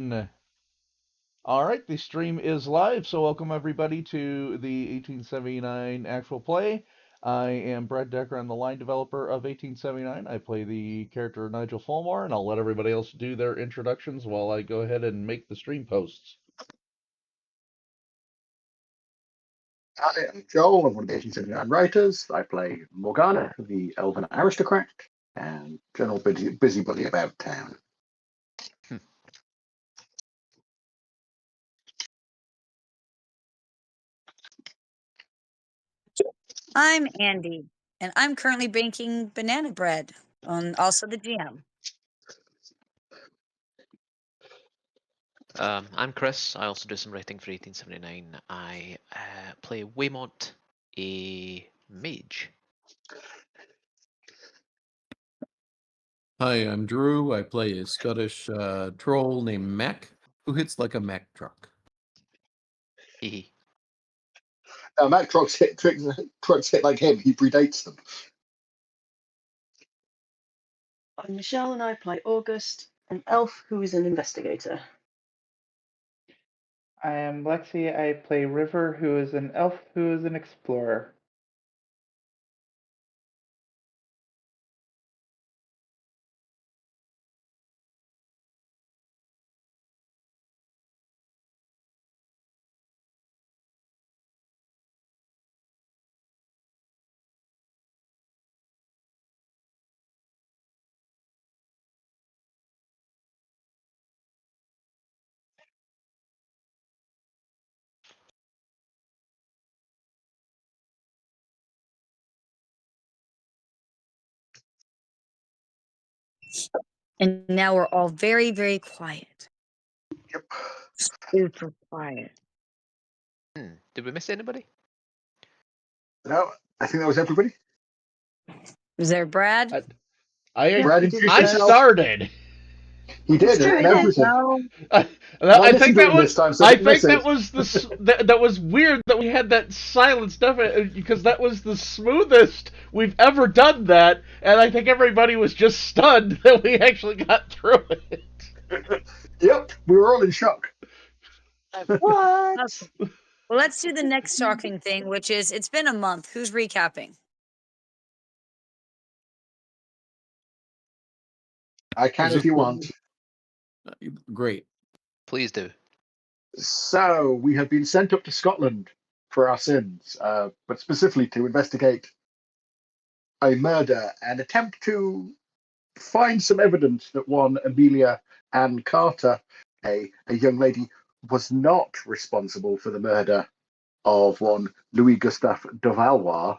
Nah. All right, the stream is live, so welcome everybody to the 1879 actual play. I am Brad Decker. I'm the line developer of 1879. I play the character Nigel Fullmore, and I'll let everybody else do their introductions while I go ahead and make the stream posts. Hi, I'm Joel. I'm one of the 1879 writers. I play Morgana, the elven aristocrat, and general busybody about town. I'm Andi, and I'm currently baking banana bread, also the GM. I'm Chris. I also do some writing for 1879. I play Weymont, a mage. Hi, I'm Drew. I play a Scottish troll named Mac, who hits like a Mack truck. Hehe. Mac trucks hit like him. He predates them. I'm Michelle and I play August, an elf who is an investigator. I am Lexi. I play River, who is an elf who is an explorer. And now we're all very, very quiet. Yep. Super quiet. Did we miss anybody? No, I think that was everybody. Is there Brad? Brad introduced I himself. started. He did, Sure and did. everything. No. I think that was. This time, so I don't miss think that it. was that was weird that we had that silence definitely because that was the smoothest we've ever done that, and I think everybody was just stunned that we actually got through it. Yep, we were all in shock. What? Okay. Well, let's do the next shocking thing, which is it's been a month. Who's recapping? I can if you want. Great. Please do. So we have been sent up to Scotland for our sins, but specifically to investigate a murder and attempt to find some evidence that one Amelia Ann Carter, a young lady, was not responsible for the murder of one Louis Gustave de Valois.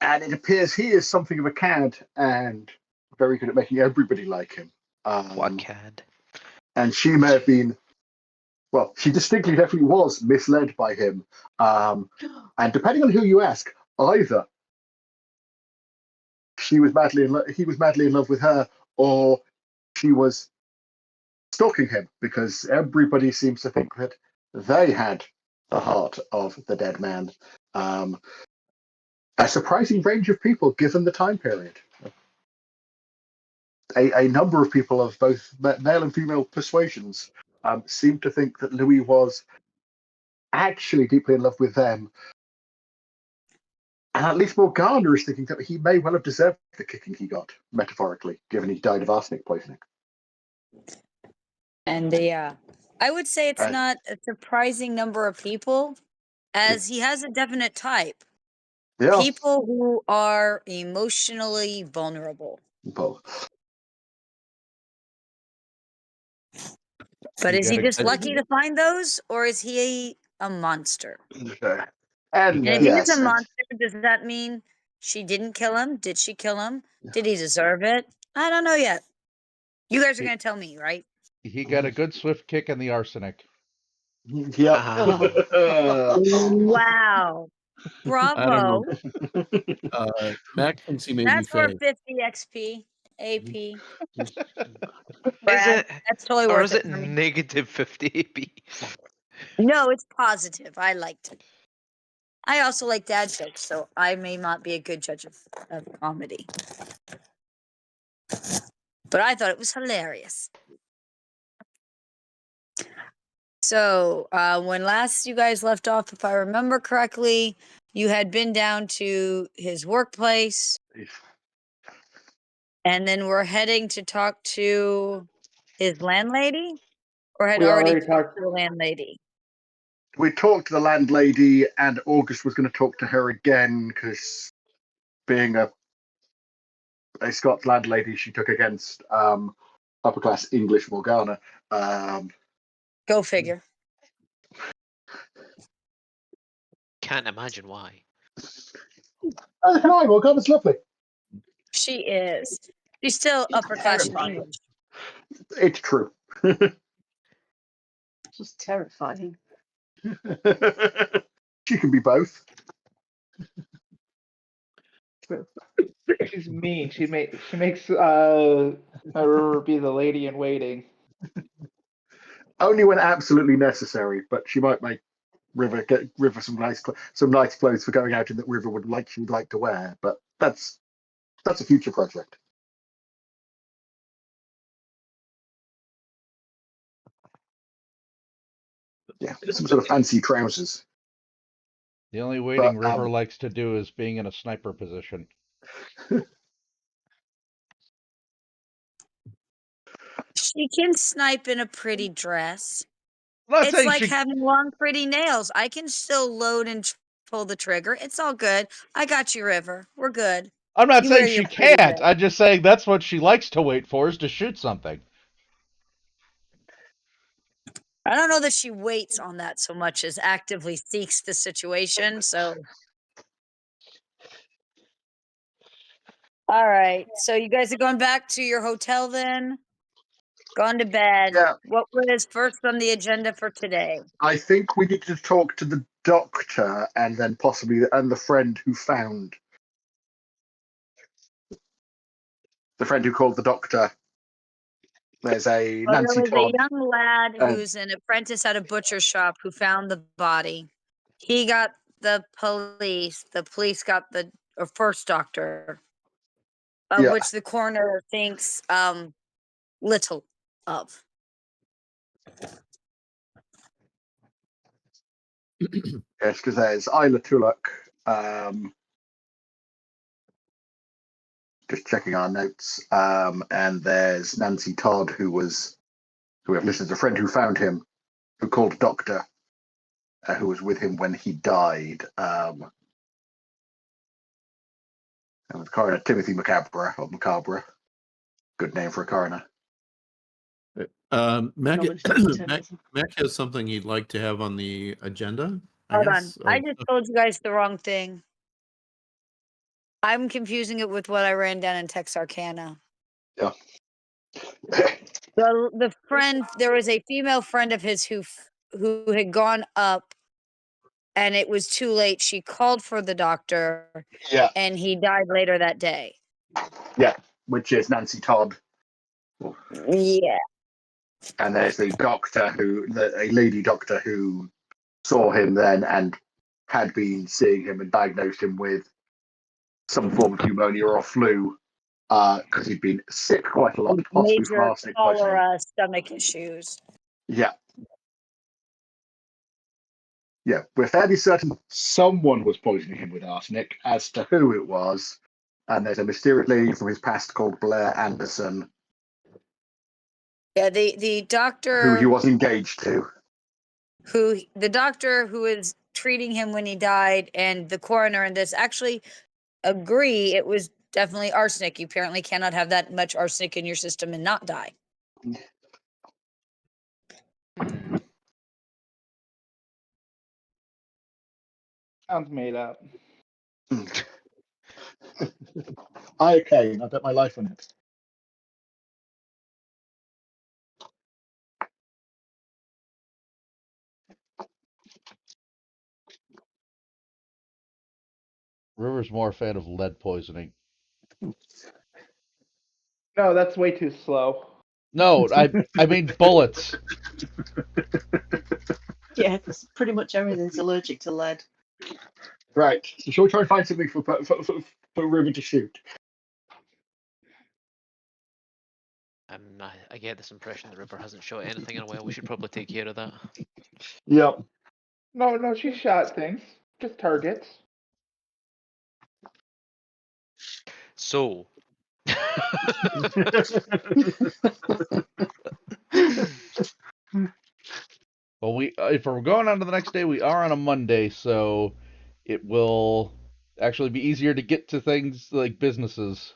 And it appears he is something of a cad and very good at making everybody like him. What cad? And she may have been, well, she distinctly definitely was misled by him. And depending on who you ask, either he was madly in love with her, or she was stalking him, because everybody seems to think that they had the heart of the dead man. A surprising range of people given the time period. A number of people of both male and female persuasions seem to think that Louis was actually deeply in love with them. And at least Morgana is thinking that he may well have deserved the kicking he got, metaphorically, given he died of arsenic poisoning. And I would say it's not a surprising number of people, as he has a definite type. Yeah. People who are emotionally vulnerable. Both. But You is he gotta- just lucky to find those, or is he a monster? And And if yes, he's a monster, does that mean she didn't kill him? Did she kill him? Did he deserve it? I don't know yet. You guys are going to tell me, right? He got a good swift kick in the arsenic. Yep. Wow. I don't know. Bravo. Mac thinks he may That's be for fake. 50 XP, AP. Is Brad, it, that's totally or worth is it it for me. negative 50 AP? No, it's positive. I liked it. I also like dad jokes, so I may not be a good judge of comedy. but I thought it was hilarious. So, when last you guys left off, if I remember correctly, you had been down to his workplace, and then we're heading to talk to his landlady, or had We already already talked talked. to the landlady. We talked to the landlady, and August was going to talk to her again because, being a Scots landlady, she took against upper class English Morgana. Go figure. Can't imagine why. Oh, hi, Morgana's lovely. She is. She's still upper class and Terrifying. English. It's true. Just terrifying. She can be both. True. She's mean. She makes River be the lady in waiting. Only when absolutely necessary, but she might make River get River some nice clothes for going out in that River she would like to wear. But that's a future project. Yeah, some sort of fancy trousers. The only waiting But, River likes to do is being in a sniper position. She can snipe in a pretty dress. I'm not It's saying like she. having long, pretty nails. I can still load and pull the trigger. It's all good. I got you, River. We're good. I'm not You saying wear she your pretty can't. dress. I'm just saying that's what she likes to wait for, is to shoot something. I don't know that she waits on that so much as actively seeks the situation. So, all right. So you guys are going back to your hotel then? Gone to bed. yeah, What was first on the agenda for today? I think we need to talk to the doctor and then possibly the friend who found the friend who called the doctor. There's a Well, there Nancy was a Todd. young lad Uh, who's an apprentice at a butcher shop who found the body. He got the police. The police got the first doctor, of yeah, which the coroner thinks little of. yes, because there's Isla Tulloch. Just checking our notes. And there's Nancy Todd, who we have listed as a friend who found him, who called a doctor, who was with him when he died. And the coroner, Timothy Macabre, or Macabre. Good name for a coroner. Mac, Knowledge doctor. Mac has something he'd like to have on the agenda, I Hold guess. on. I just told you guys the wrong thing. I'm confusing it with what I ran down in Texarkana. Yeah. The friend, there was a female friend of his who had gone up, and it was too late. She called for the doctor, Yeah, and he died later that day. yeah, which is Nancy Todd. Yeah. And there's the doctor a lady doctor who saw him then and had been seeing him and diagnosed him with some form of pneumonia or flu because he'd been sick quite a lot, possibly from Major arsenic poisoning. cholera, stomach issues. Yeah. Yeah, we're fairly certain someone was poisoning him with arsenic. As to who it was, and there's a mysterious lady from his past called Blair Anderson, Yeah, the doctor who he was engaged to. the doctor who was treating him when he died, and the coroner and this actually agree it was definitely arsenic. You apparently cannot have that much arsenic in your system and not die. Hmm. Sounds made up. Iocane, I bet my life on it. River's more a fan of lead poisoning. No, that's way too slow. No, I mean bullets. Yeah, because pretty much everything's allergic to lead. Right. So shall we try and find something for River to shoot? And I get this impression the Ripper hasn't shot anything in a while. We should probably take care of that. Yep. No, she shot things. Just targets. So. Well, if we're going on to the next day, we are on a Monday, so it will actually be easier to get to things like businesses.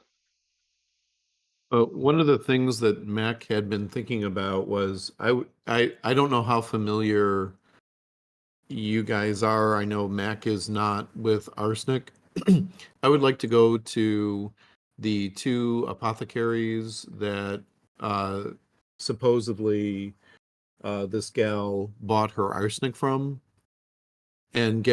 One of the things that Mac had been thinking about was I don't know how familiar you guys are. I know Mac is not with arsenic. I would like to go to the 2 apothecaries that supposedly this gal bought her arsenic from, and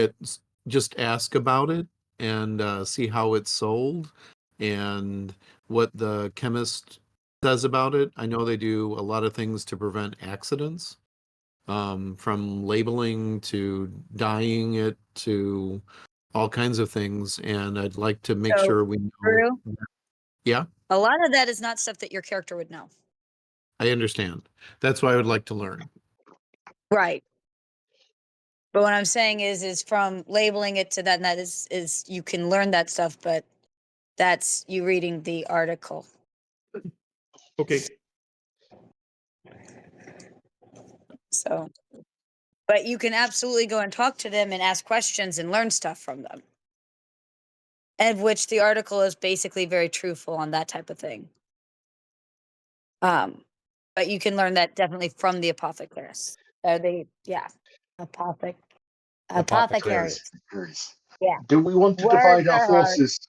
just ask about it and see how it's sold and what the chemist says about it. I know they do a lot of things to prevent accidents, from labeling to dyeing it to all kinds of things, and I'd like to make So, sure we know. Drew, Yeah, a lot of that is not stuff that your character would know. I understand. That's why I would like to learn. Right. But what I'm saying is from labeling it to that, and that is you can learn that stuff, but that's you reading the article. Okay. So, but you can absolutely go and talk to them and ask questions and learn stuff from them. And which the article is basically very truthful on that type of thing. But you can learn that definitely from the apothecaries. Apothecaries. Yeah. Do we want to Words divide our are hard. forces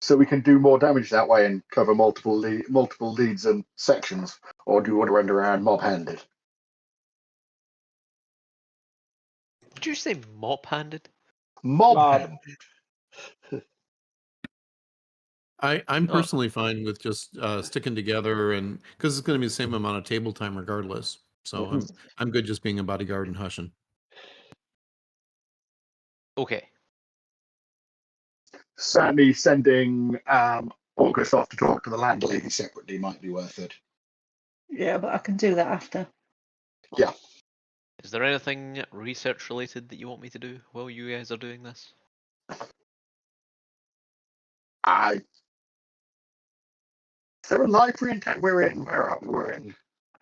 so we can do more damage that way and cover multiple leads and sections, or do you want to run around mob-handed? Did you say mop-handed? Mob-handed. I'm Oh. personally fine with just sticking together, and because it's going to be the same amount of table time regardless. So I'm good just being a bodyguard and hushing. Okay. Certainly sending August off to talk to the landlady separately might be worth it. Yeah, but I can do that after. Yeah. Is there anything research related that you want me to do while you guys are doing this? Is there a library in town? We're in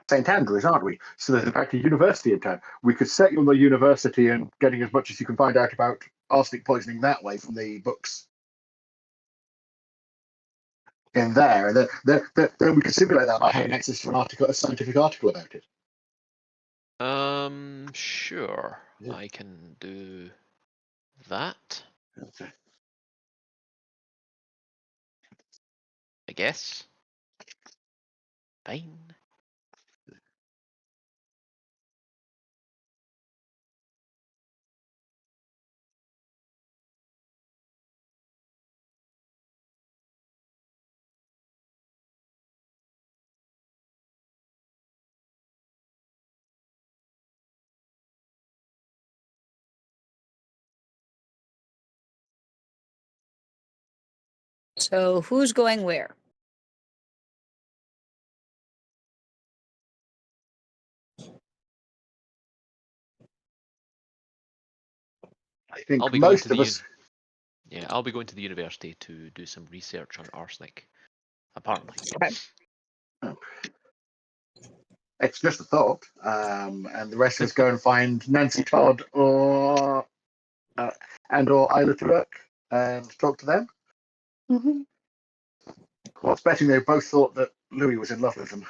St. Andrews, aren't we? So there's in fact a university in town. We could set you on the university and getting as much as you can find out about arsenic poisoning that way from the books in there, and then we can simulate that by having access to a scientific article about it. Sure. Yeah. I can do that, Okay. I guess. Fine. So who's going where? I think I'll be going most to of us. Yeah, I'll be going to the university to do some research on arsenic. Apparently. It's just a thought, and the rest of us go and find Nancy Todd or Isla Turk and talk to them. Mm-hmm. Well, betting they both thought that Louis was in love with them.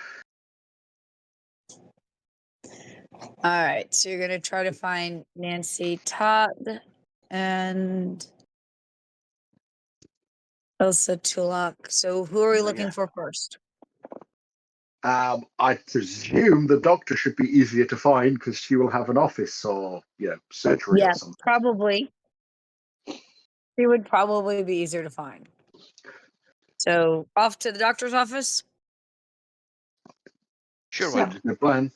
All right, so you're gonna try to find Nancy Todd and Elsa Tulloch. So who are we looking for first? I presume the doctor should be easier to find because she will have an office or surgery or Yeah, something. probably. She would probably be easier to find. So off to the doctor's office. Sure, why Yeah. not? Good plan.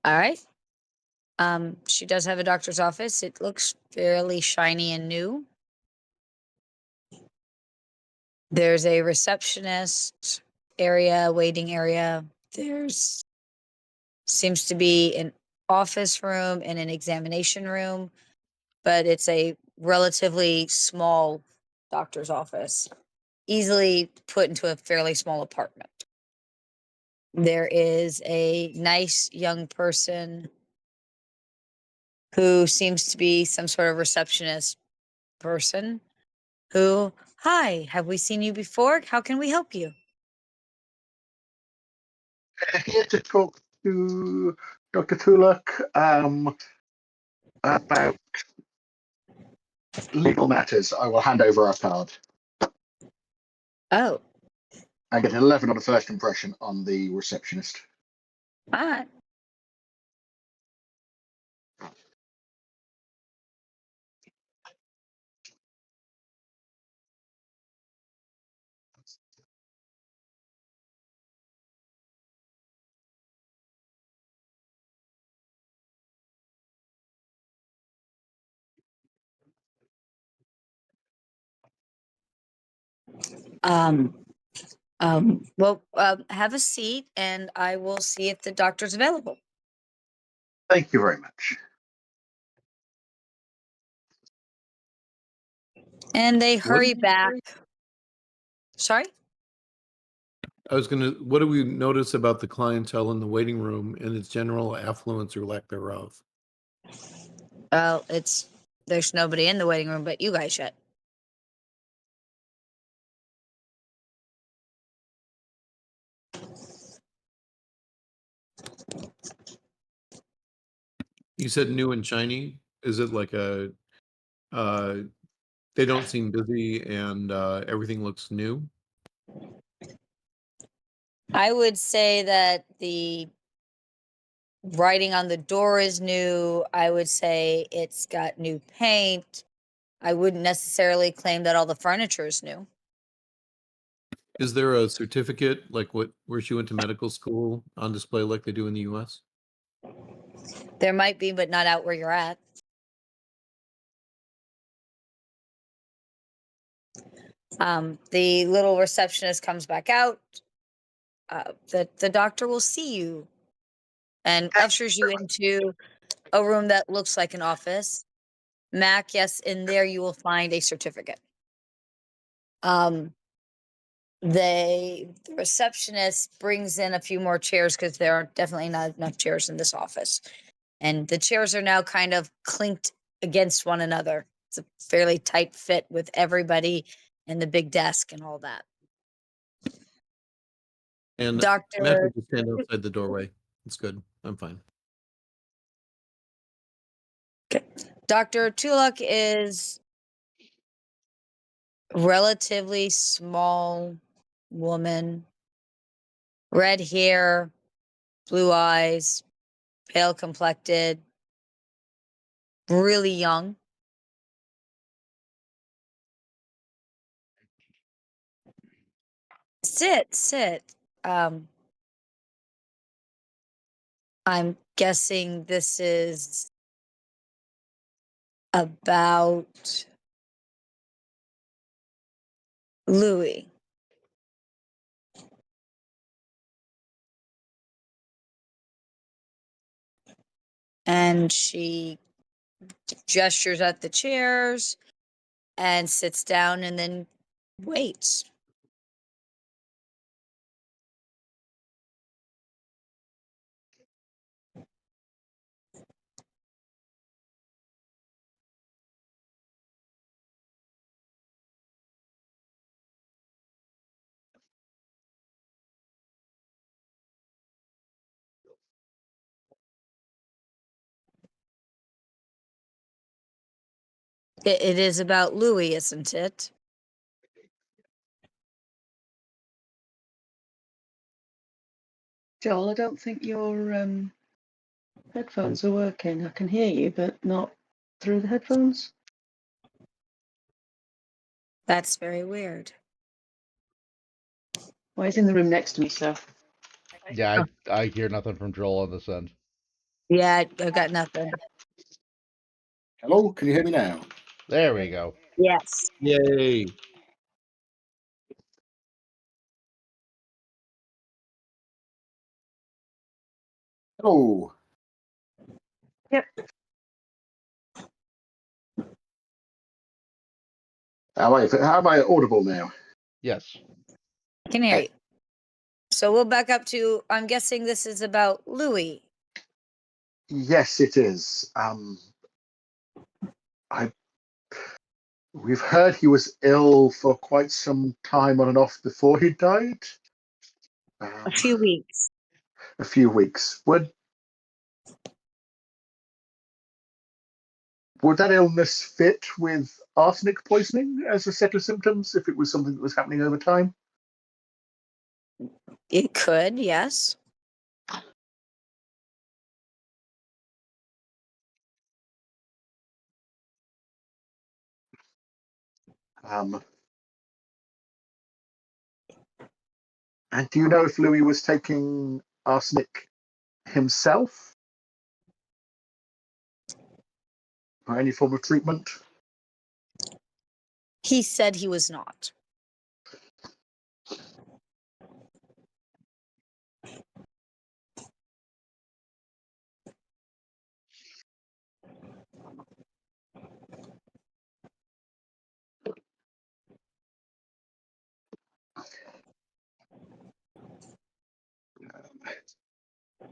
All right. She does have a doctor's office. It looks fairly shiny and new. There's a receptionist area, waiting area. There's seems to be an office room and an examination room, but it's a relatively small doctor's office, easily put into a fairly small apartment. There is a nice young person who seems to be some sort of receptionist person who, hi, have we seen you before? How can we help you? Here to talk to Dr. Tuluk about legal matters. I will hand over our card. Oh, I get an 11 on the first impression on the receptionist. all right. Um, have a seat and I will see if the doctor's available. Thank you very much. And they What- hurry back. Sorry? I was gonna. What do we notice about the clientele in the waiting room and its general affluence or lack thereof? Well, there's nobody in the waiting room but you guys yet. You said new and shiny. Is it like a? They don't seem busy and everything looks new. I would say that the writing on the door is new. I would say it's got new paint. I wouldn't necessarily claim that all the furniture is new. Is there a certificate like where she went to medical school on display like they do in the U.S.? There might be, but not out where you're at. The little receptionist comes back out. The doctor will see you and ushers you into a room that looks like an office. Mac, yes, in there you will find a certificate. The receptionist brings in a few more chairs because there are definitely not enough chairs in this office. And the chairs are now kind of clinked against one another. It's a fairly tight fit with everybody and the big desk and all that. And Matt Doctor, will just stand outside the doorway. It's good. I'm fine. Dr. Tuluk is relatively small woman, red hair, blue eyes, pale complected, really young. Sit. Um, I'm guessing this is about Louis. And she gestures at the chairs and sits down and then waits. It is about Louis, isn't it? Joel, I don't think your headphones are working. I can hear you, but not through the headphones. That's very weird. Well, he's in the room next to me, so. Yeah, I hear nothing from Joel on this end. Yeah, I got nothing. Hello, can you hear me now? There we go. Yes. Yay! Oh. Yep. Am I audible now? Yes. I can hear you. So we'll back up to, I'm guessing this is about Louis. Yes, it is. We've heard he was ill for quite some time on and off before he died. A few weeks. A few weeks. Would that illness fit with arsenic poisoning as a set of symptoms if it was something that was happening over time? It could, yes. And do you know if Louis was taking arsenic himself or any form of treatment? He said he was not.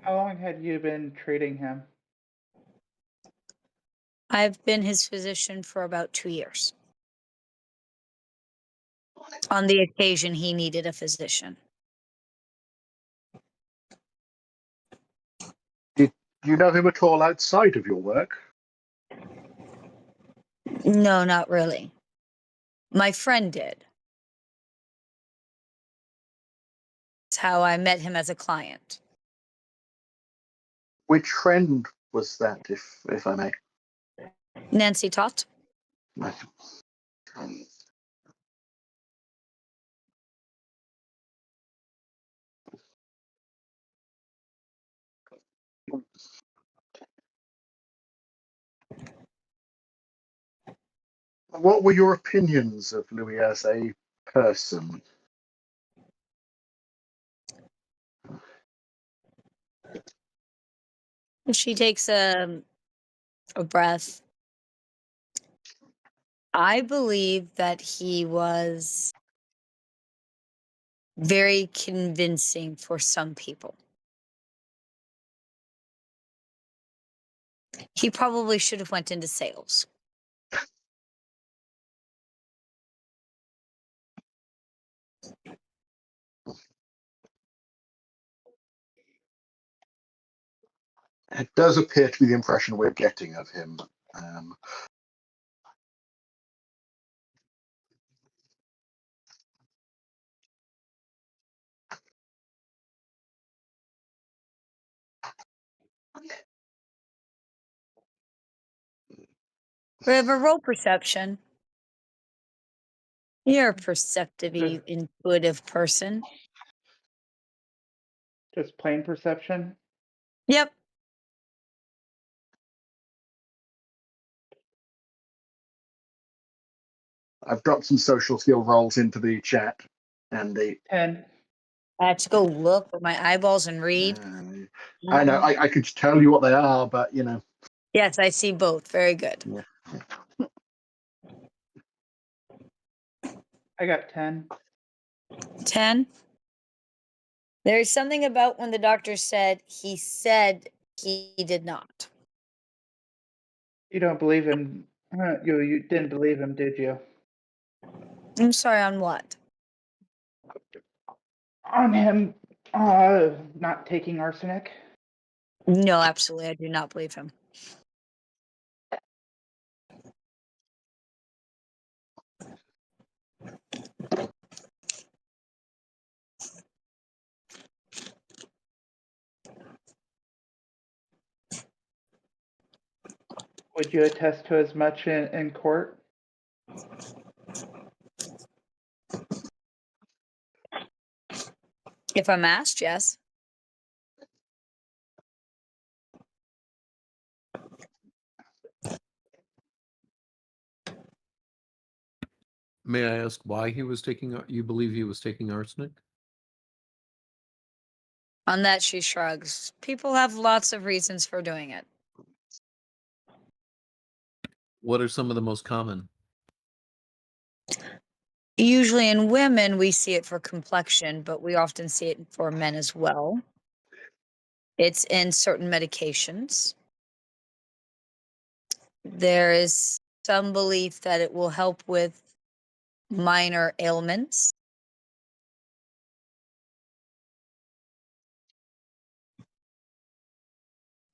How long had you been treating him? I've been his physician for about 2 years. On the occasion he needed a physician. Did you know him at all outside of your work? No, not really. My friend did. That's how I met him as a client. Which friend was that, if I may? Nancy Tott. What were your opinions of Louis as a person? She takes a breath. I believe that he was very convincing for some people. He probably should have went into sales. It does appear to be the impression we're getting of him. We have a role perception. You're a perceptive, Just, intuitive person. just plain perception? Yep. I've dropped some social skill rolls into the chat, Andy. 10. I have to go look with my eyeballs and read. I know, I could tell you what they are, but you know. Yes, I see both. Very good. Yeah. I got 10. 10. There's something about when the doctor said he did not. You don't believe him. You didn't believe him, did you? I'm sorry, on what? On him not taking arsenic? No, absolutely. I do not believe him. Would you attest to as much in court? If I'm asked, yes. May I ask why he was taking? You believe he was taking arsenic? On that, she shrugs. People have lots of reasons for doing it. What are some of the most common? Usually in women, we see it for complexion, but we often see it for men as well. It's in certain medications. There is some belief that it will help with minor ailments.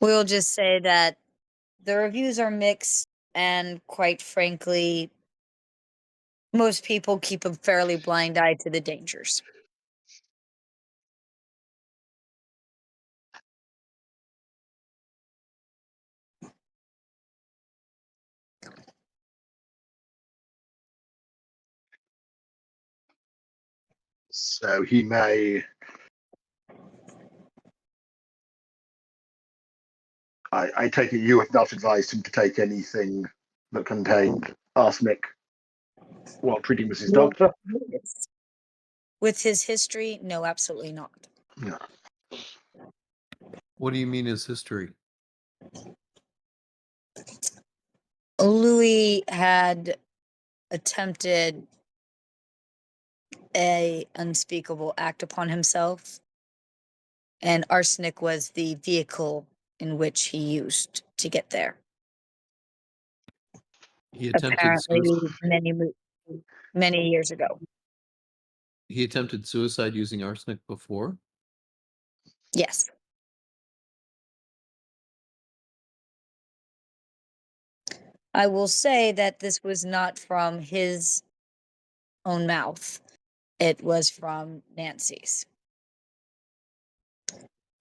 We'll just say that the reviews are mixed, and quite frankly, most people keep a fairly blind eye to the dangers. So he may. I take it you have not advised him to take anything that contained arsenic while treating Mrs. Doctor? With his history, no, absolutely not. No. What do you mean his history? Louis had attempted a unspeakable act upon himself, and arsenic was the vehicle in which he used to get there. He attempted Apparently, many years ago. He attempted suicide using arsenic before? Yes. I will say that this was not from his own mouth. It was from Nancy's.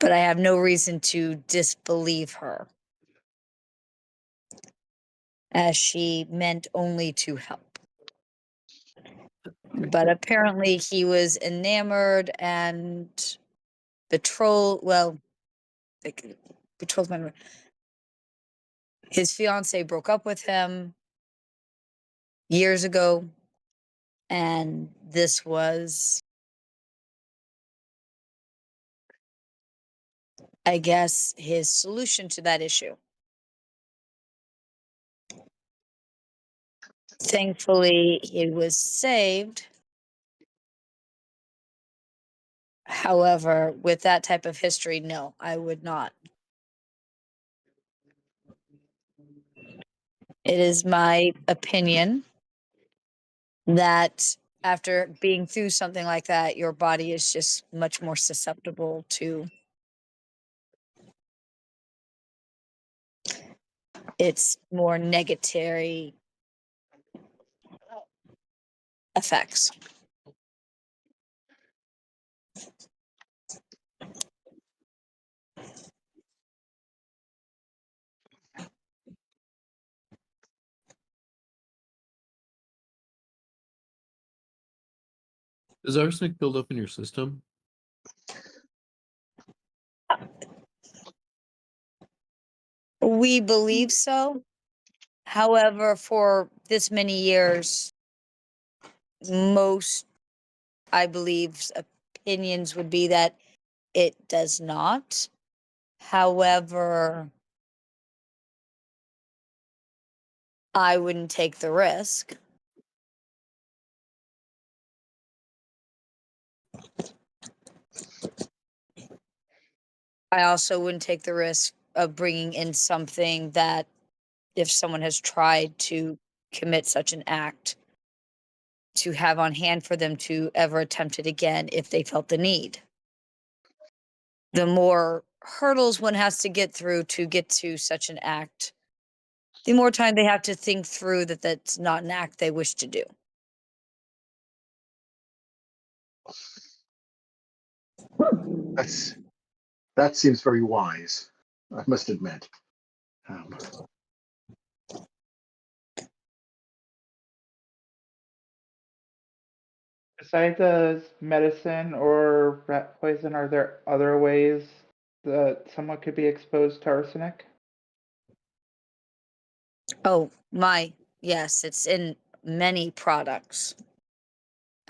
But I have no reason to disbelieve her, as she meant only to help. But apparently he was enamored and betrothed. Well, betrothed. His fiance broke up with him years ago, and this was, I guess, his solution to that issue. Thankfully, he was saved. However, with that type of history, no, I would not. It is my opinion that after being through something like that, your body is just much more susceptible to its more negatory effects. Does arsenic build up in your system? We believe so. However, for this many years, most, I believe, opinions would be that it does not. However, I wouldn't take the risk. I also wouldn't take the risk of bringing in something that, if someone has tried to commit such an act, to have on hand for them to ever attempt it again if they felt the need. The more hurdles one has to get through to get to such an act, the more time they have to think through that that's not an act they wish to do. That seems very wise, I must admit. Besides medicine or rat poison, are there other ways that someone could be exposed to arsenic? Oh, yes, it's in many products.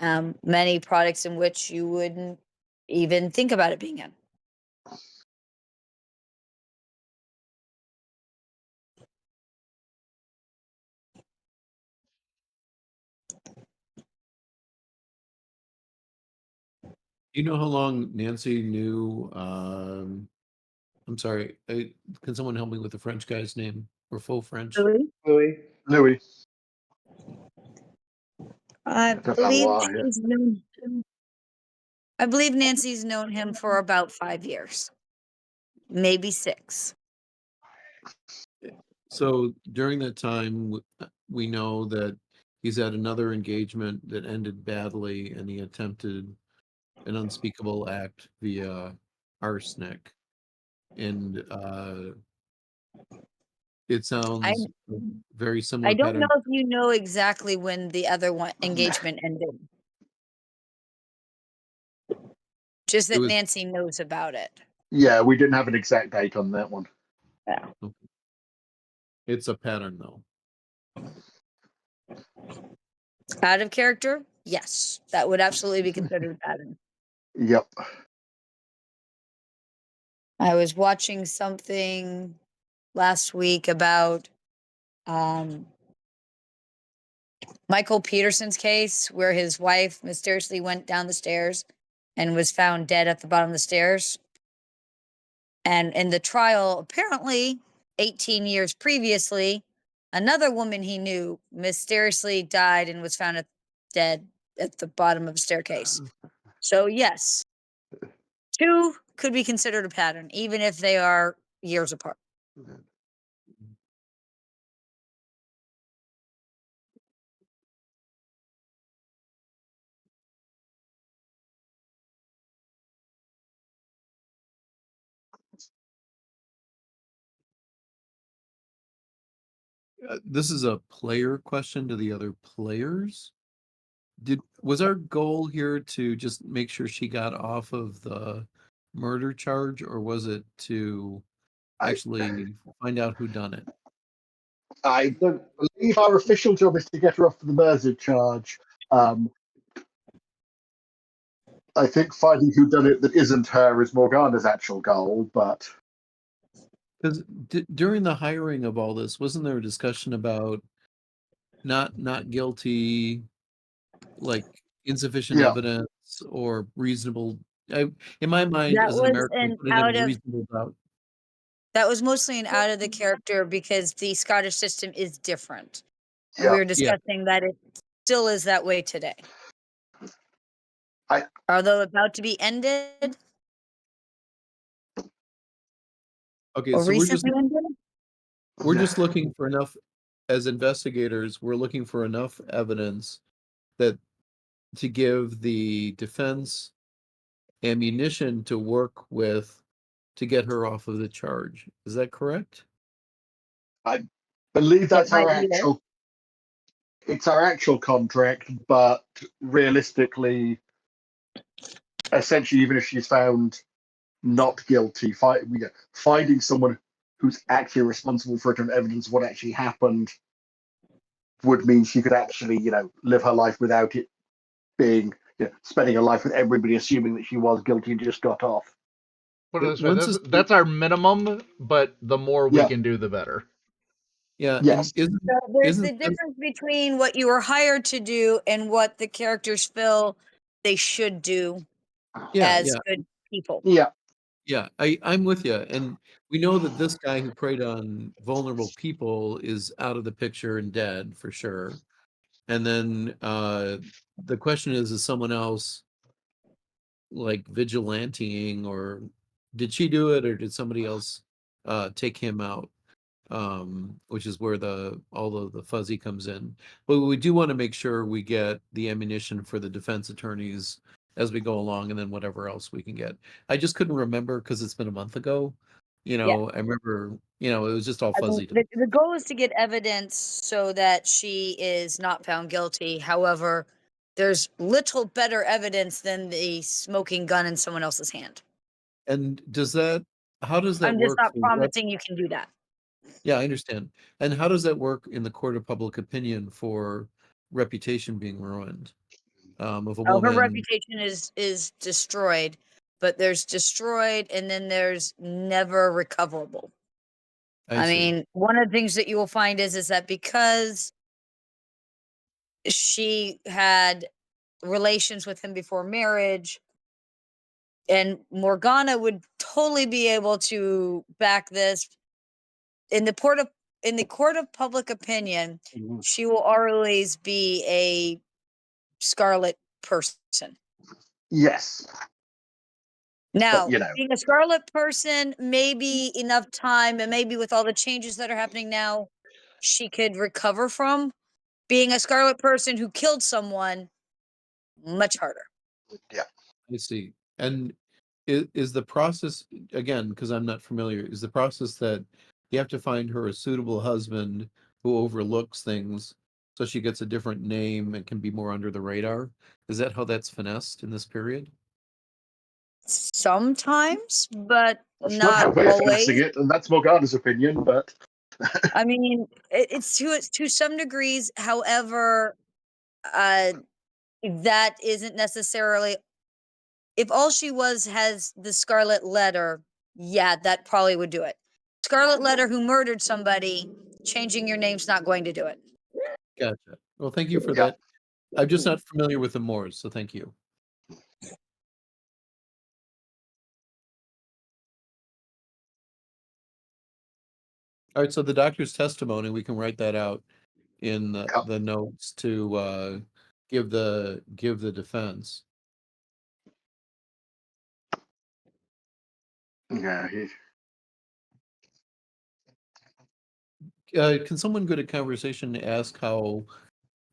Many products in which you wouldn't even think about it being in. You know how long Nancy knew? I'm sorry. Can someone help me with the French guy's name or full French? Louis? Louis. Louis. I De believe Valois, yeah. she's known him. I believe Nancy's known him for about 5 years, maybe 6. So during that time, we know that he's had another engagement that ended badly, and he attempted an unspeakable act via arsenic. And it I sounds very I similar don't know pattern. if you know exactly when the other one engagement ended. Just It that was Nancy knows about it. Yeah, we didn't have an exact date on that one. Yeah. it's a pattern though. Out of character? Yes. That would absolutely be considered a pattern. Yep. I was watching something last week about Michael Peterson's case where his wife mysteriously went down the stairs and was found dead at the bottom of the stairs. And in the trial, apparently 18 years previously, another woman he knew mysteriously died and was found dead at the bottom of a staircase. So, yes, 2 could be considered a pattern, even if they are years apart. This is a player question to the other players. Was our goal here to just make sure she got off of the murder charge, or was it to I- actually find out who done it? I The, believe our official job is to get her off the murder charge. I think finding who done it that isn't her is Morgana's actual goal, but Because during the hiring of all this, wasn't there a discussion about not guilty, like insufficient yeah, evidence or reasonable? In my mind, That as an was American, I an put it in out of reasonable doubt. that was mostly an out of the character because the Scottish system is different. And we yeah. were discussing that it still is that way today. I- Although about to be ended Okay, or so recently ended. we're just looking for enough, as investigators, we're looking for enough evidence that to give the defense ammunition to work with to get her off of the charge. Is that correct? I believe It that's might our be it. actual. It's our actual contract, but realistically, essentially, even if she's found not guilty, finding someone who's actually responsible for it and evidence of what actually happened would mean she could actually, live her life without it being, spending her life with everybody assuming that she was guilty and just got off. Put it this way, Once that's our minimum, but the more we Yeah. can do, the better. Yeah, Yes. and So there's isn't the difference between what you were hired to do and what the characters feel they should do as good people. Yeah. Yeah, I'm with you, and we know that this guy who preyed on vulnerable people is out of the picture and dead for sure. And then the question is someone else like vigilanteing, or did she do it, or did somebody else take him out? Which is where all of the fuzzy comes in. But we do want to make sure we get the ammunition for the defense attorneys as we go along, and then whatever else we can get. I just couldn't remember because it's been a month ago. Yeah. I remember, it was just all I mean, fuzzy to me. the goal is to get evidence so that she is not found guilty. However, there's little better evidence than the smoking gun in someone else's hand. And how does that I'm just work not for promising you can do that. Yeah, I understand. And how does that work in the court of public opinion for reputation being ruined? Of a Oh, her woman. reputation is destroyed, but there's destroyed and then there's never recoverable. I see. mean, one of the things that you will find is that because she had relations with him before marriage, and Morgana would totally be able to back this in the court of public opinion. Mhm. She will always be a Scarlet person. Yes, but Now, you know, being a Scarlet person, maybe enough time, and maybe with all the changes that are happening now, she could recover from. Being a Scarlet person who killed someone, much harder. yeah. I see. And is the process, again, because I'm not familiar, is the process that you have to find her a suitable husband who overlooks things so she gets a different name and can be more under the radar? Is that how that's finessed in this period? Sometimes, but That's not not how we're finessing always. it, and that's Morgana's opinion. But I mean, it's to some degrees. However, that isn't necessarily. If all she was has the Scarlet Letter, yeah, that probably would do it. Scarlet Letter who murdered somebody, changing your name's not going to do it. Gotcha. Well, thank you for yeah, that. I'm just not familiar with the Moors, so thank you. All right, so the doctor's testimony, we can write that out in yeah, the notes to give the defense. yeah. Can someone go to conversation to ask how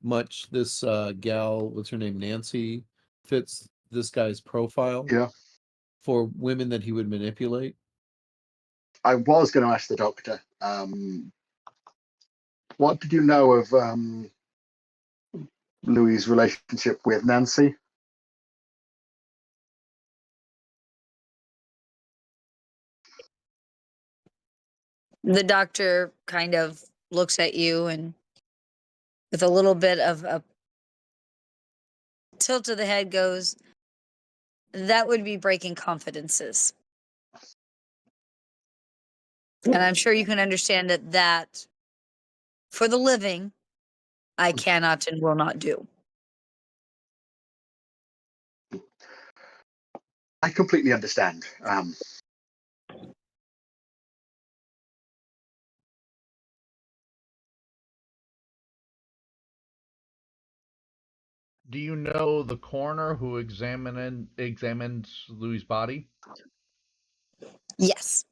much this gal, what's her name, Nancy, fits this guy's profile Yeah. for women that he would manipulate? I was going to ask the doctor. What did you know of Louis' relationship with Nancy? The doctor kind of looks at you and with a little bit of a tilt of the head goes, that would be breaking confidences. And I'm sure you can understand that for the living, I cannot and will not do. I completely understand. Do you know the coroner who examined Louis' body? Yes.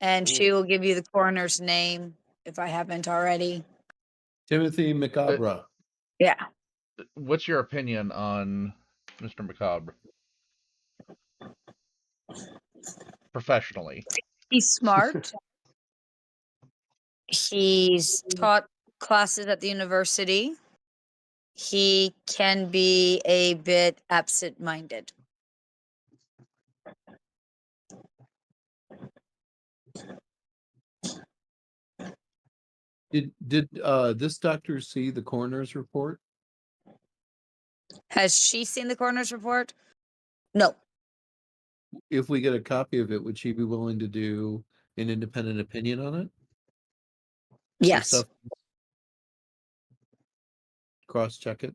And Mm. she will give you the coroner's name if I haven't already. Timothy Uh, Macabre. Yeah. What's your opinion on Mr. Macabre professionally? He's smart. He's taught classes at the university. He can be a bit absent minded. Did this doctor see the coroner's report? Has she seen the coroner's report? No. If we get a copy of it, would she be willing to do an independent opinion on it? If Yes. stuff, cross-check it.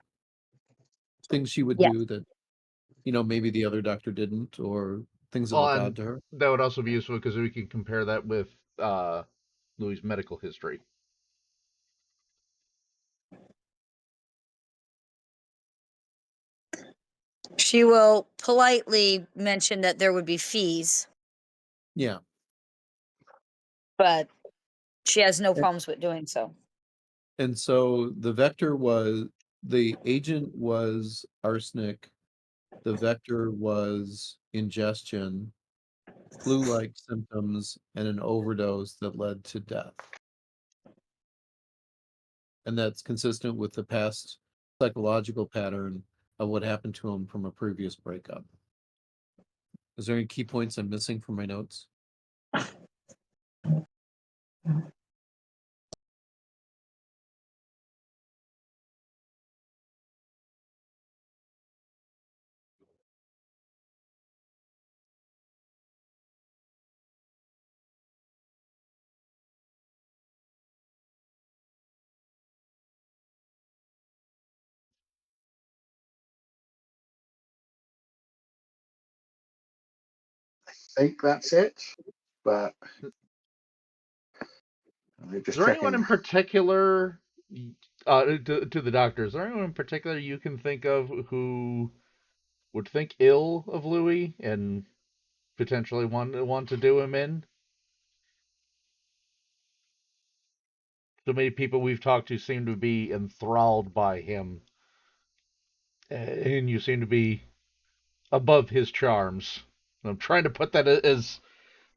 Things she would Yes. do that, maybe the other doctor didn't, or things that Well, look odd and to her. that would also be useful because we can compare that with Louis' medical history. She will politely mention that there would be fees, Yeah. but she has no problems with doing so. And so the agent was arsenic, the vector was ingestion, flu-like symptoms, and an overdose that led to death. And that's consistent with the past psychological pattern of what happened to him from a previous breakup. Is there any key points I'm missing from my notes? think that's it, but Is just there anyone checking. in particular, to the doctor, is there anyone in particular you can think of who would think ill of Louis and potentially want to do him in? So many people we've talked to seem to be enthralled by him, and you seem to be above his charms. I'm trying to put that as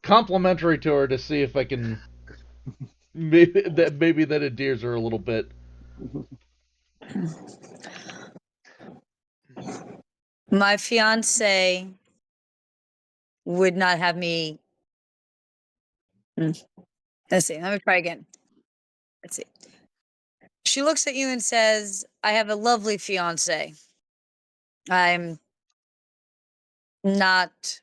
complimentary to her to see if I can maybe that endears her a little bit. My fiance would not have me. Let's see. Let me try again. Let's see. She looks at you and says, I have a lovely fiance. I'm not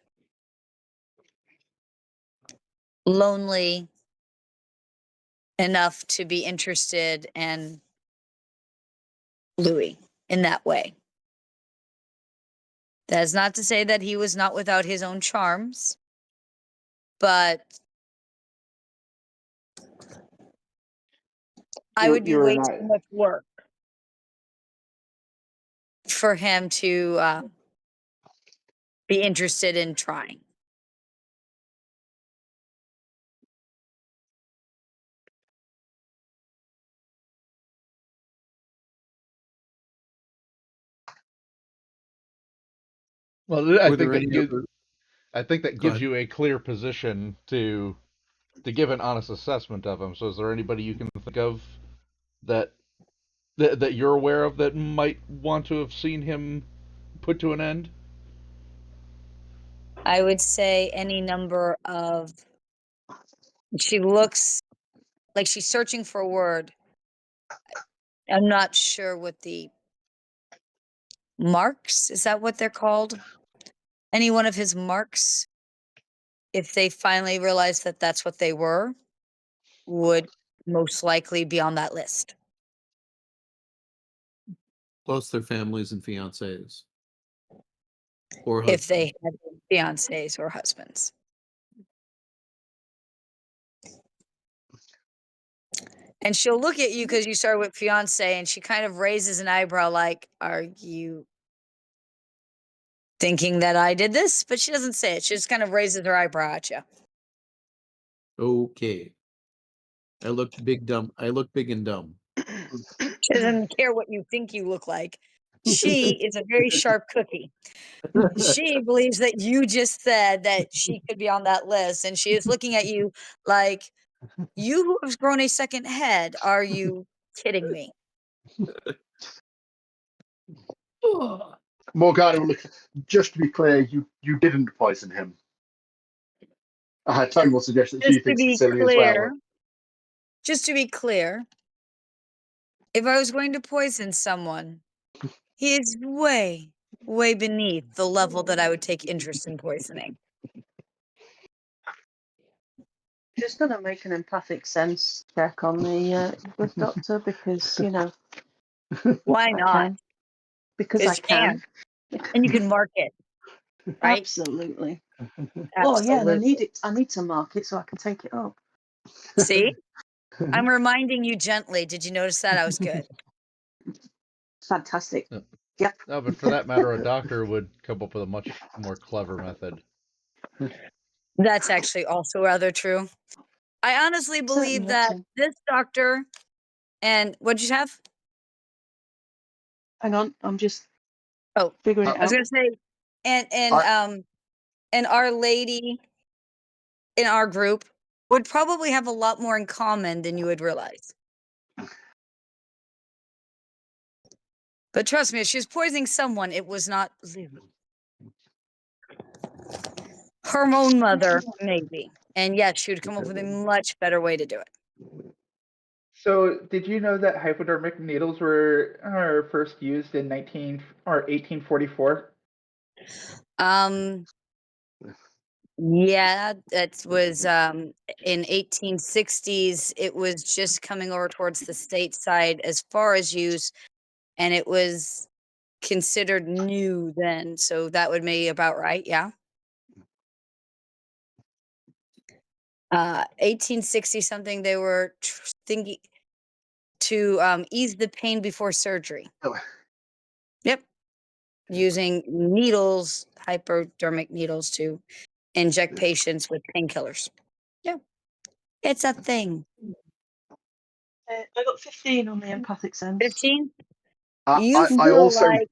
lonely enough to be interested in Louis in that way. That is not to say that he was not without his own charms, but I would be You were way not. too much work for him to be interested in trying. Well, I Were think there that any gives other? I think that Go gives ahead. you a clear position to give an honest assessment of him. So, is there anybody you can think of that that you're aware of that might want to have seen him put to an end? I would say any number of. She looks like she's searching for a word. I'm not sure what the marks, is that what they're called? Any one of his marks, if they finally realize that that's what they were, would most likely be on that list. Plus their families and fiancés or If husbands. they had fiancés or husbands. And she'll look at you because you started with fiance, and she kind of raises an eyebrow like, are you thinking that I did this? But she doesn't say it. She just kind of raises her eyebrow at you. Okay. I look big dumb. I look big and dumb. She doesn't care what you think you look like. She is a very sharp cookie. She believes that you just said that she could be on that list, and she is looking at you like, you who have grown a second head, are you kidding me? Morgana will look. Just to be clear, you didn't poison him. Tony will suggest that she Just to thinks it's be silly as clear, well. just to be clear, if I was going to poison someone, he is way, way beneath the level that I would take interest in poisoning. Just going to make an empathic sense check on the good doctor because, you know, Why I not? can. Because I Because you can. and you can mark it, right? Absolutely. Absolutely. Well, yeah, and I need it. I need to mark it so I can take it up. See? I'm reminding you gently. Did you notice that? I was good. Fantastic. No. Yep. No, but for that matter, a doctor would come up with a much more clever method. That's actually also rather true. I honestly believe Certainly that ought to. this doctor and what'd you have? Hang on, I'm just Oh, figuring Uh, it I was out. gonna say, I, and Our Lady in our group would probably have a lot more in common than you would realize. But trust me, if she was poisoning someone, it was not Lily. Her own mother, maybe. And yes, she would come up with a much better way to do it. So, did you know that hypodermic needles were first used in 1844? Yeah, that was in 1860s. It was just coming over towards the stateside as far as use, and it was considered new then. So that would be about right. Yeah. 1860 something, they were thinking to ease the pain before surgery. Oh. Yep. Using needles, hypodermic needles, to inject patients with painkillers. Yeah. It's a thing. I got 15 on the empathic sense. 15? I, You I, I feel also like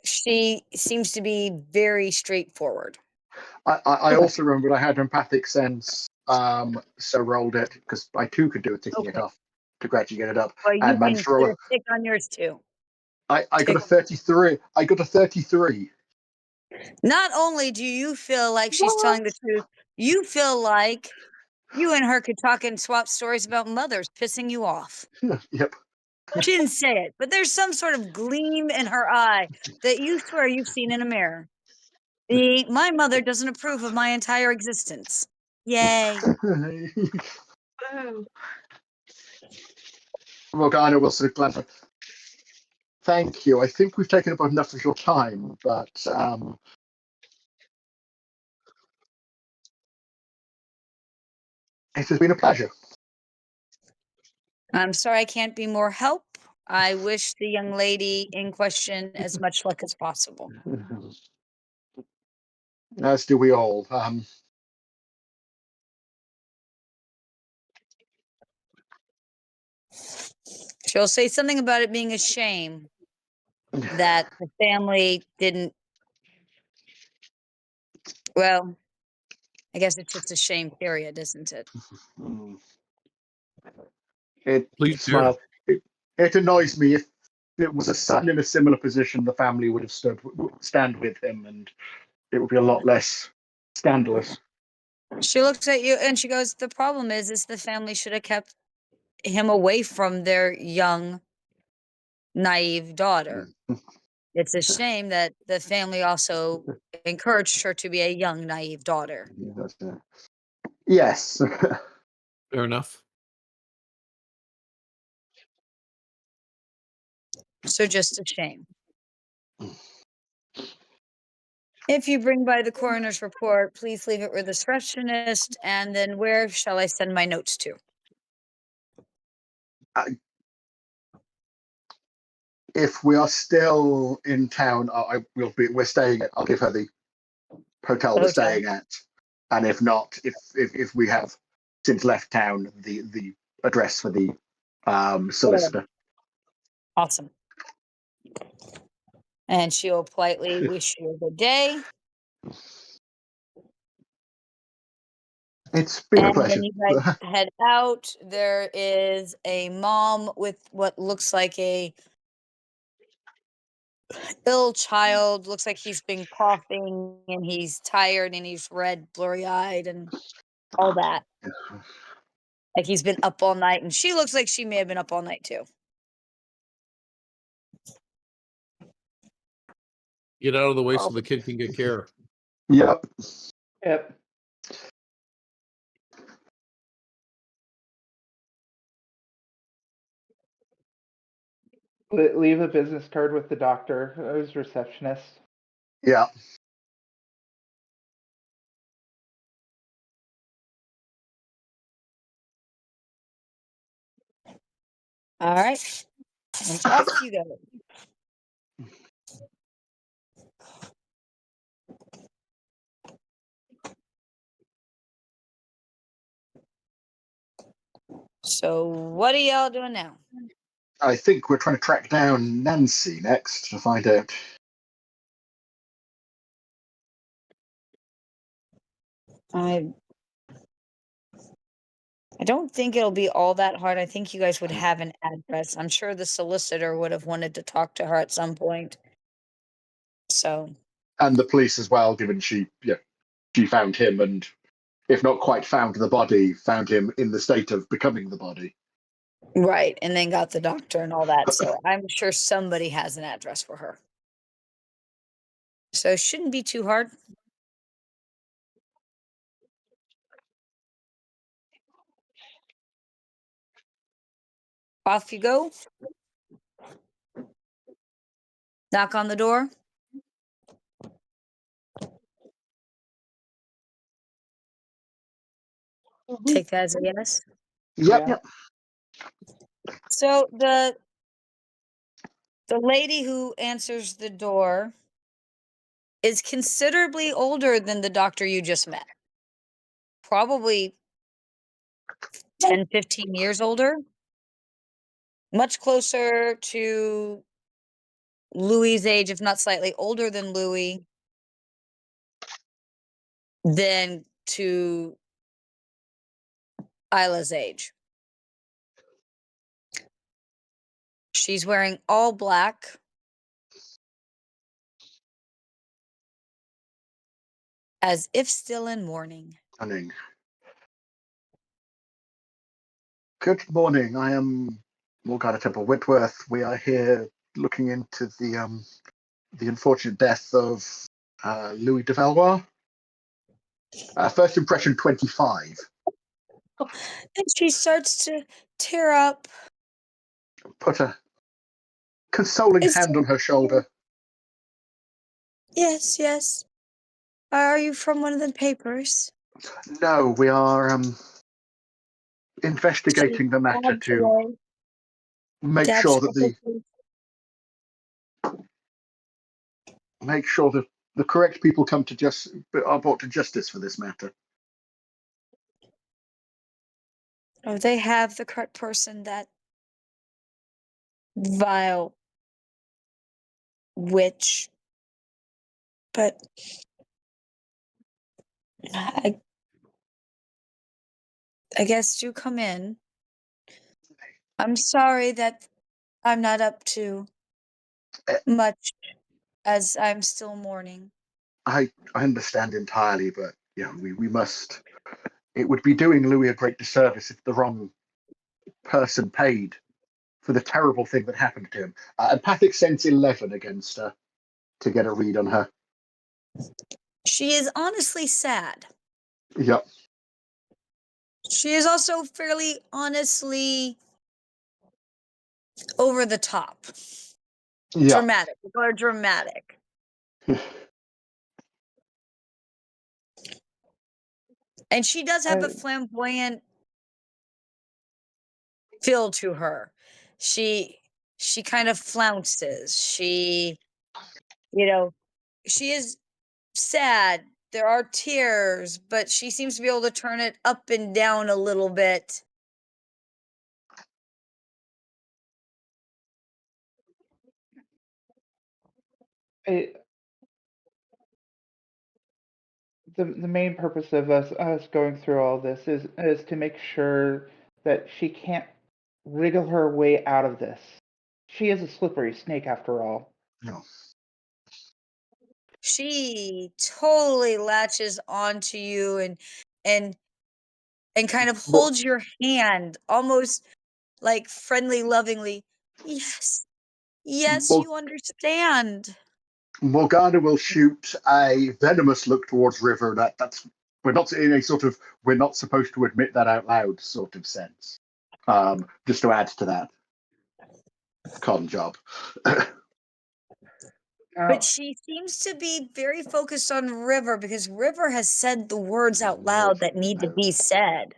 she seems to be very straightforward. I Okay. also remembered I had empathic sense, so rolled it because I too could do it, ticking it Okay. off to gradually get it up, Well, you and can managed to put roll. a tick on yours too. I got a Tick. 33. I got a 33. Not only do you feel like she's What? telling the truth, you feel like you and her could talk and swap stories about mothers pissing you off. Yep. She didn't say it, but there's some sort of gleam in her eye that you swear you've seen in a mirror. My mother doesn't approve of my entire existence. Yay. Oh. Morgana will sort of glance. Thank you. I think we've taken up enough of your time, but it has been a pleasure. I'm sorry I can't be more help. I wish the young lady in question as much luck as possible. As do we all. She'll say something about it being a shame that the family didn't. Well, I guess it's just a shame, period, isn't it? Please do. Smile. It annoys me. If it was a son in a similar position, the family would have stand with him, and it would be a lot less scandalous. She looks at you and she goes, the problem is the family should have kept him away from their young, naive daughter. It's a shame that the family also encouraged her to be a young, naive daughter. Yes. Fair enough. So just a shame. If you bring by the coroner's report, please leave it with the receptionist. And then where shall I send my notes to? If we are still in town, we're staying at. I'll give her the hotel The we're hotel. staying at, and if not, if we have since left town, the address for the solicitor. Awesome. And she'll politely wish you a good day. It's been a And pleasure. when you guys head out, there is a mom with what looks like a ill child. Looks like he's been coughing and he's tired and he's red, blurry-eyed and all that. Like he's been up all night, and she looks like she may have been up all night too. Get out of the way so the kid can get care. Yep. Yep. Leave a business card with the doctor, who's receptionist. Yeah. All right. And off you go. So what are y'all doing now? I think we're trying to track down Nancy next to find out. I don't think it'll be all that hard. I think you guys would have an address. I'm sure the solicitor would have wanted to talk to her at some point. So. And the police as well, given she found him, and if not quite found the body, found him in the state of becoming the body. Right, and then got the doctor and all that. So I'm sure somebody has an address for her. So it shouldn't be too hard. Off you go. Knock on the door. Take that as a yes. Yep. Yeah. So the lady who answers the door is considerably older than the doctor you just met. Probably 10, 15 years older. Much closer to Louis's age, if not slightly older than Louis, than to Isla's age. She's wearing all black, as if still in mourning. Morning. Good morning. I am Morgana Temple Whitworth. We are here looking into the unfortunate death of Louis de Valois. First impression 25. And she starts to tear up. Put a consoling Is hand on her shoulder. Yes, yes. Are you from one of the papers? No, we are investigating the matter Dabs to away. make Dabs sure that the correct people come to are brought to justice for this matter. Oh, they have the correct person. That vile witch. But I guess do come in. I'm sorry that I'm not up to much, as I'm still mourning. I understand entirely, but we must. It would be doing Louis a great disservice if the wrong person paid for the terrible thing that happened to him. Empathic sense 11 against her to get a read on her. She is honestly sad. Yep. She is also fairly honestly over the top. Yeah. Dramatic. We call her dramatic. And she does have a flamboyant feel to her. She kind of flounces. She, she is sad. There are tears, but she seems to be able to turn it up and down a little bit. The main purpose of us going through all this is to make sure that she can't wriggle her way out of this. She is a slippery snake after all. No. She totally latches onto you and kind of Well, holds your hand almost like friendly, lovingly. Yes. Yes, well, you understand. Morgana will shoot a venomous look towards River. That's we're not in a sort of we're not supposed to admit that out loud sort of sense. Just to add to that con job. But she seems to be very focused on River because River has said the words out loud that need to be said.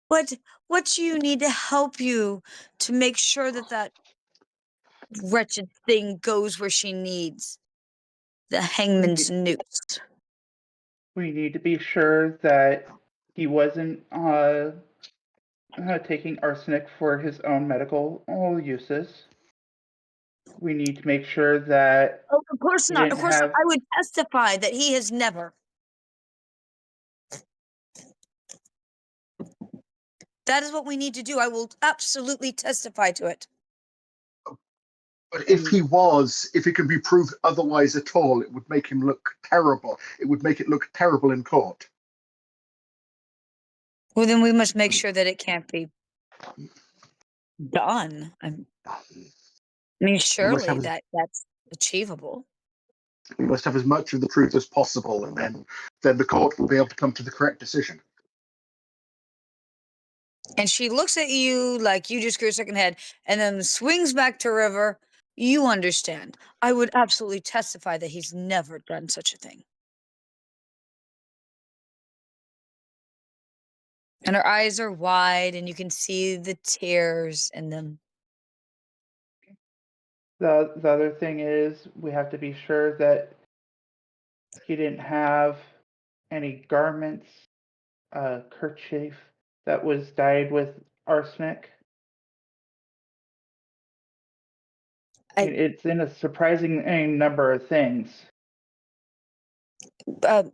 What do you need to help you to make sure that that wretched thing goes where she needs? The hangman's noose. We need to be sure that he wasn't taking arsenic for his own medical uses. We need to make sure that Oh, of course he not. didn't Of course not. have. I would testify that he has never. That is what we need to do. I will absolutely testify to it. But if it can be proved otherwise at all, it would make him look terrible. It would make it look terrible in court. Well, then we must make sure that it can't be done. I mean, surely that's achievable. We must have as much of the truth as possible, and then the court will be able to come to the correct decision. And she looks at you like you just grew a second head and then swings back to River. You understand. I would absolutely testify that he's never done such a thing. And her eyes are wide, and you can see the tears in them. The other thing is we have to be sure that he didn't have any garments, kerchief that was dyed with arsenic. It's in a surprising number of things. Well,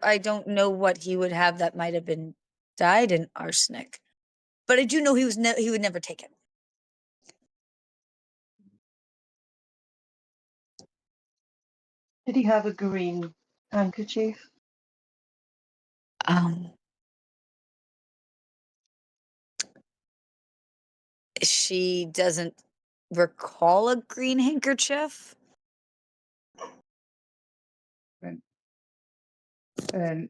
I don't know what he would have that might have been dyed in arsenic, but I do know he would never take it. Did he have a green handkerchief? She doesn't recall a green handkerchief. And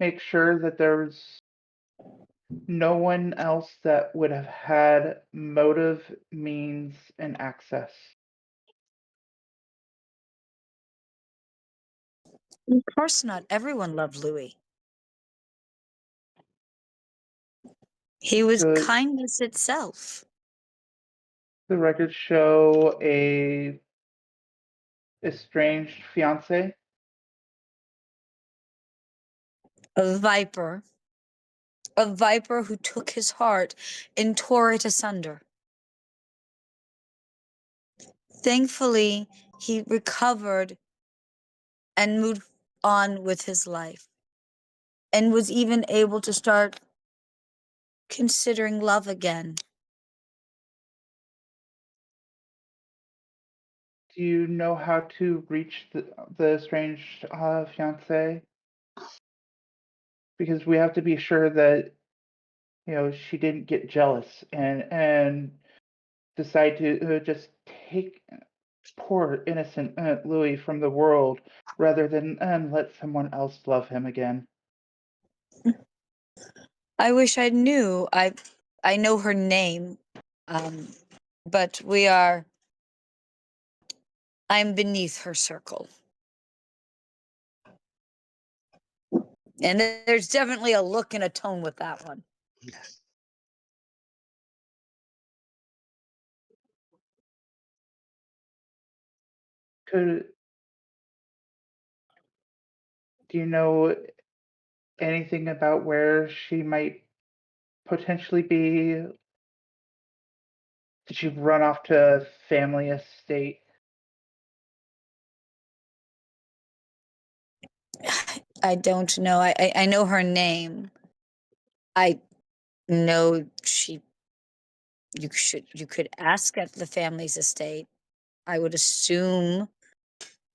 make sure that there's no one else that would have had motive, means, and access. Of course not. Everyone loved Louis. He was kindness itself. The records show a estranged fiance. A viper who took his heart and tore it asunder. Thankfully, he recovered and moved on with his life and was even able to start considering love again. Do you know how to reach the estranged fiance? Because we have to be sure that she didn't get jealous and decide to just take poor innocent Louis from the world rather than let someone else love him again. I wish I knew. I know her name, but I'm beneath her circle. And there's definitely a look and a tone with that one. Yes. Do you know anything about where she might potentially be? Did she run off to family estate? I don't know. I know her name. I know you could ask at the family's estate. I would assume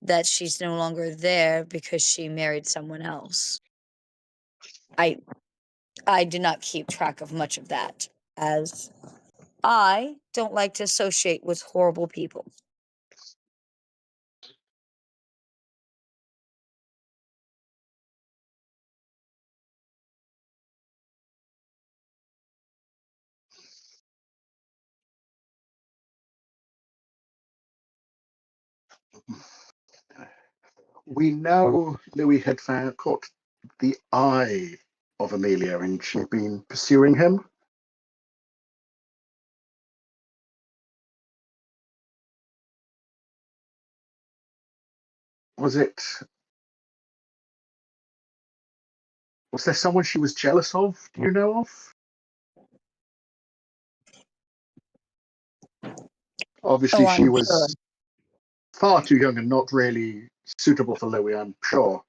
that she's no longer there because she married someone else. I do not keep track of much of that, as I don't like to associate with horrible people. We know Louis had caught the eye of Amelia and she'd been pursuing him. Was there someone she was jealous of? Do you know of? Obviously, she I'm was sure. far too young and not really suitable for Louis, I'm sure.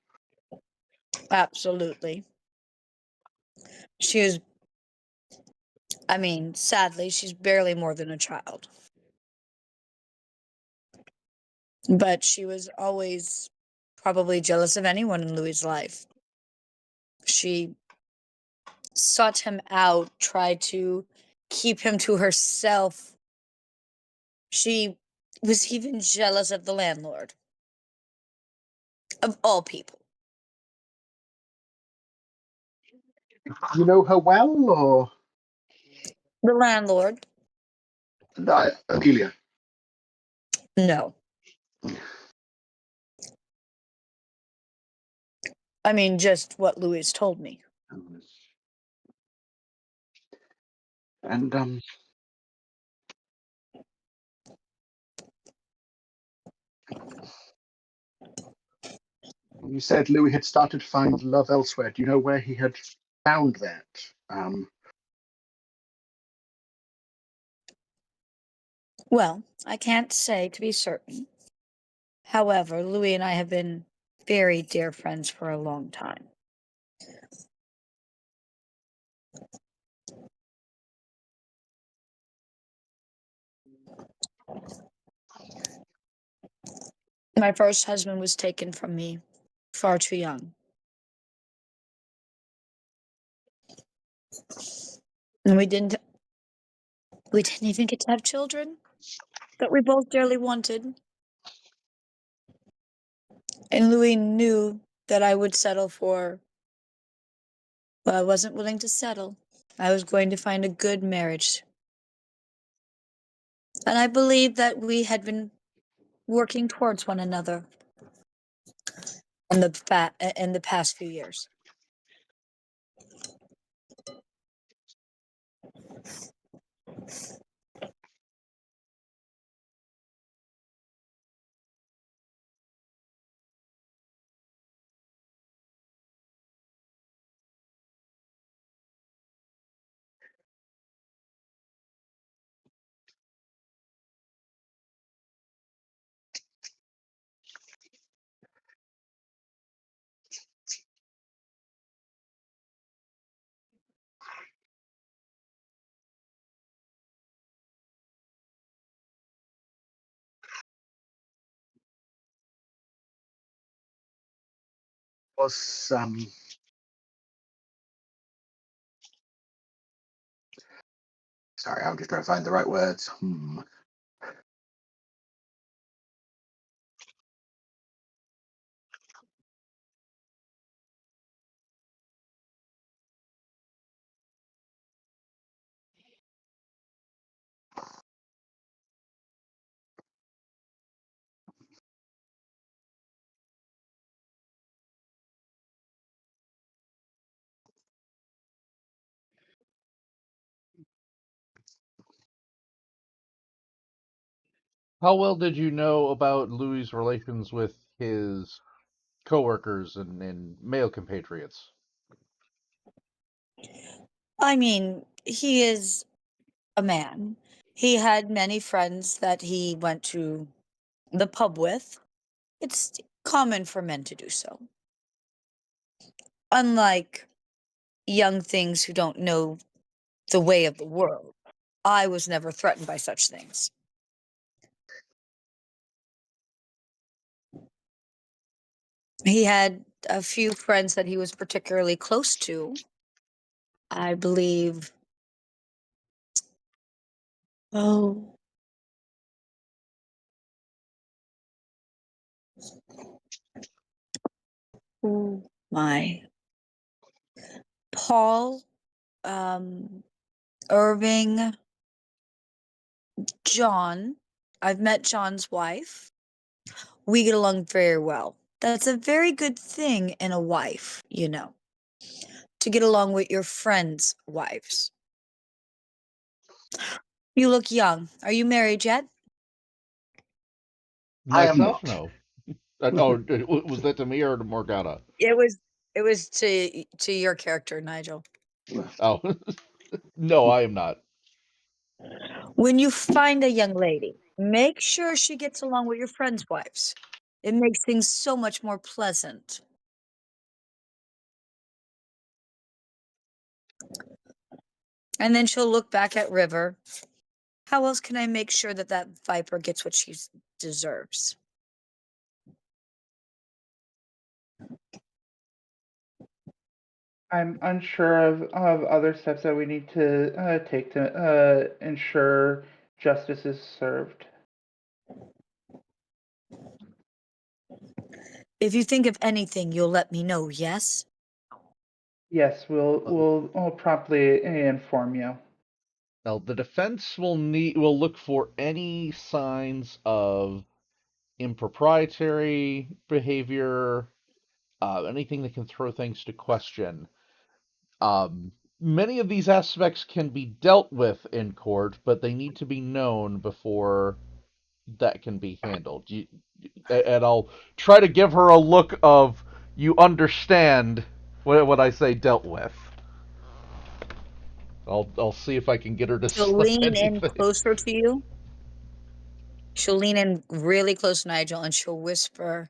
Absolutely. She is, sadly, she's barely more than a child. But she was always probably jealous of anyone in Louis's life. She sought him out, tried to keep him to herself. She was even jealous of the landlord. Of all people. You know her well, or? The landlord? No, Amelia. No. I mean, just what Louis told me. And you said Louis had started to find love elsewhere. Do you know where he had found that? Well, I can't say to be certain. However, Louis and I have been very dear friends for a long time. My first husband was taken from me far too young. And we didn't even get to have children that we both dearly wanted. And Louis knew that I would settle for, well, I wasn't willing to settle. I was going to find a good marriage. And I believed that we had been working towards one another in the past few years. Was sorry, I'm just trying to find the right words. How well did you know about Louis's relations with his coworkers and male compatriots? I mean, he is a man. He had many friends that he went to the pub with. It's common for men to do so. Unlike young things who don't know the way of the world, I was never threatened by such things. He had a few friends that he was particularly close to. I believe. Oh, oh my. Paul, um, Irving, John. I've met John's wife. We get along very well. That's a very good thing in a wife, to get along with your friends' wives. You look young. Are you married yet? I am Myself, not. no. Oh, was that to me or to Morgana? It was to your character, Nigel. Oh, no, I am not. When you find a young lady, make sure she gets along with your friends' wives. It makes things so much more pleasant. And then she'll look back at River. How else can I make sure that that viper gets what she deserves? I'm unsure of other steps that we need to take to ensure justice is served. If you think of anything, you'll let me know, yes? Yes, we'll promptly inform you. Now, the defense will look for any signs of improprietary behavior, anything that can throw things to question. Many of these aspects can be dealt with in court, but they need to be known before that can be handled. And I'll try to give her a look of, you understand what I say dealt with. I'll see if I can get her to She'll slip lean in anything. closer to you. She'll lean in really close to Nigel and she'll whisper,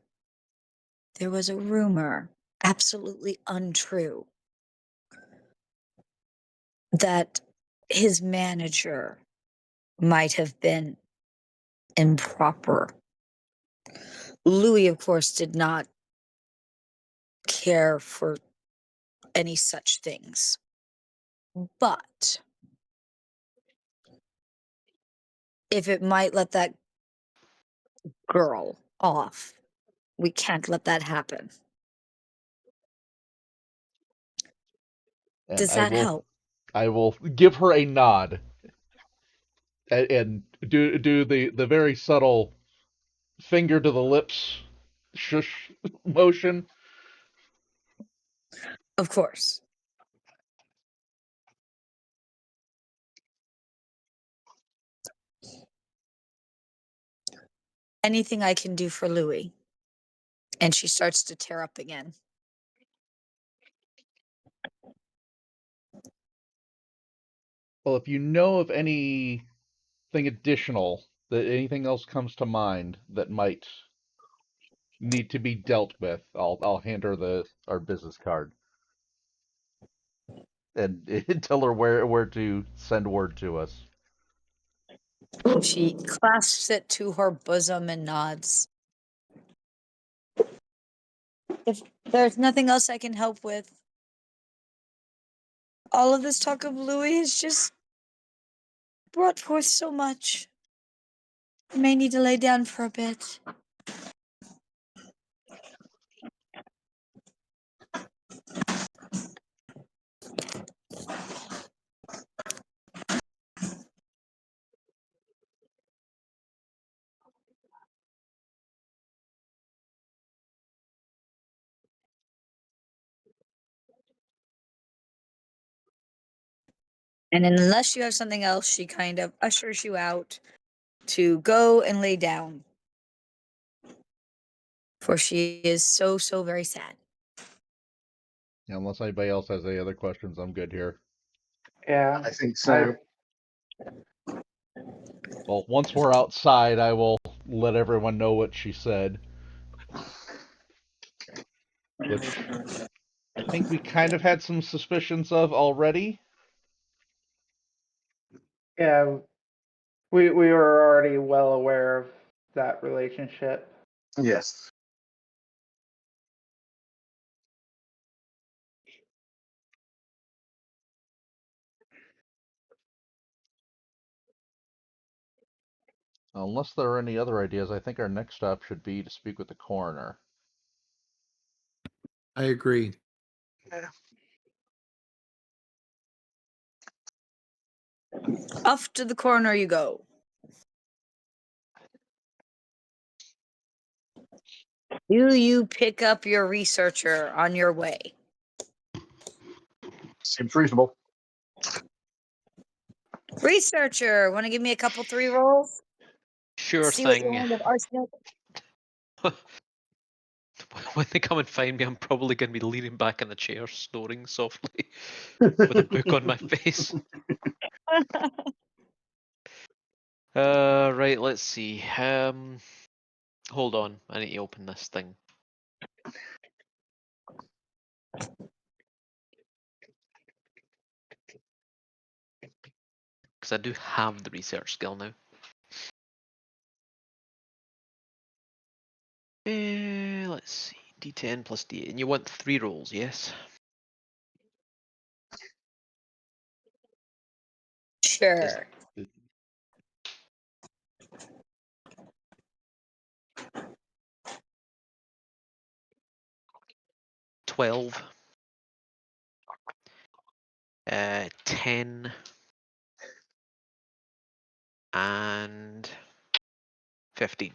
"There was a rumor, absolutely untrue, that his manager might have been improper. Louis, of course, did not care for any such things. But if it might let that girl off, we can't let that happen. And Does that help?" I will give her a nod and do the very subtle finger to the lips shush motion. Of course. Anything I can do for Louis. And she starts to tear up again. Well, if you know of anything additional, that anything else comes to mind that might need to be dealt with, I'll hand her our business card and tell her where to send word to us. She clasps it to her bosom and nods. If there's nothing else I can help with, all of this talk of Louis has just brought forth so much. I may need to lay down for a bit. And unless you have something else, she kind of ushers you out to go and lay down. For she is so, so very sad. Yeah, unless anybody else has any other questions, I'm good here. Yeah. I think so. Well, once we're outside, I will let everyone know what she said, which I think we kind of had some suspicions of already. Yeah. We were already well aware of that relationship. Yes. Unless there are any other ideas, I think our next stop should be to speak with the coroner. I agree. Yeah. Off to the corner you go. Do you pick up your researcher on your way? Seems reasonable. Researcher, want to give me a couple 3 rolls? Sure See what you thing. learned of arsenic? When they come and find me, I'm probably going to be leaning back in the chair, snoring softly, with a book on my face. Right, let's see. Hold on, I need to open this thing. Because I do have the research skill now. Let's see. D10 plus D8. And you want 3 rolls, yes? Sure. 12. 10. And 15.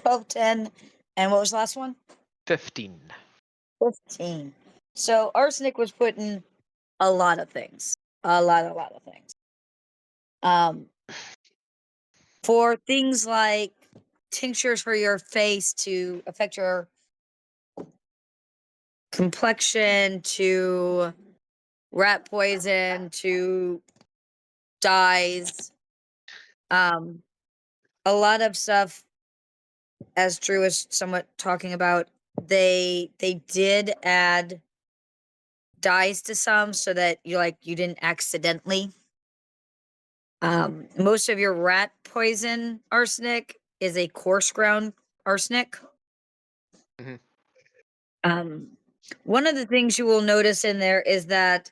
12, 10, and what was the last one? 15. 15. So arsenic was put in a lot of things. A lot of things. For things like tinctures for your face to affect your complexion, to rat poison, to dyes. A lot of stuff, as Drew was somewhat talking about, they did add dyes to some so that you didn't accidentally. Most of your rat poison arsenic is a coarse ground arsenic. Mhm. One of the things you will notice in there is that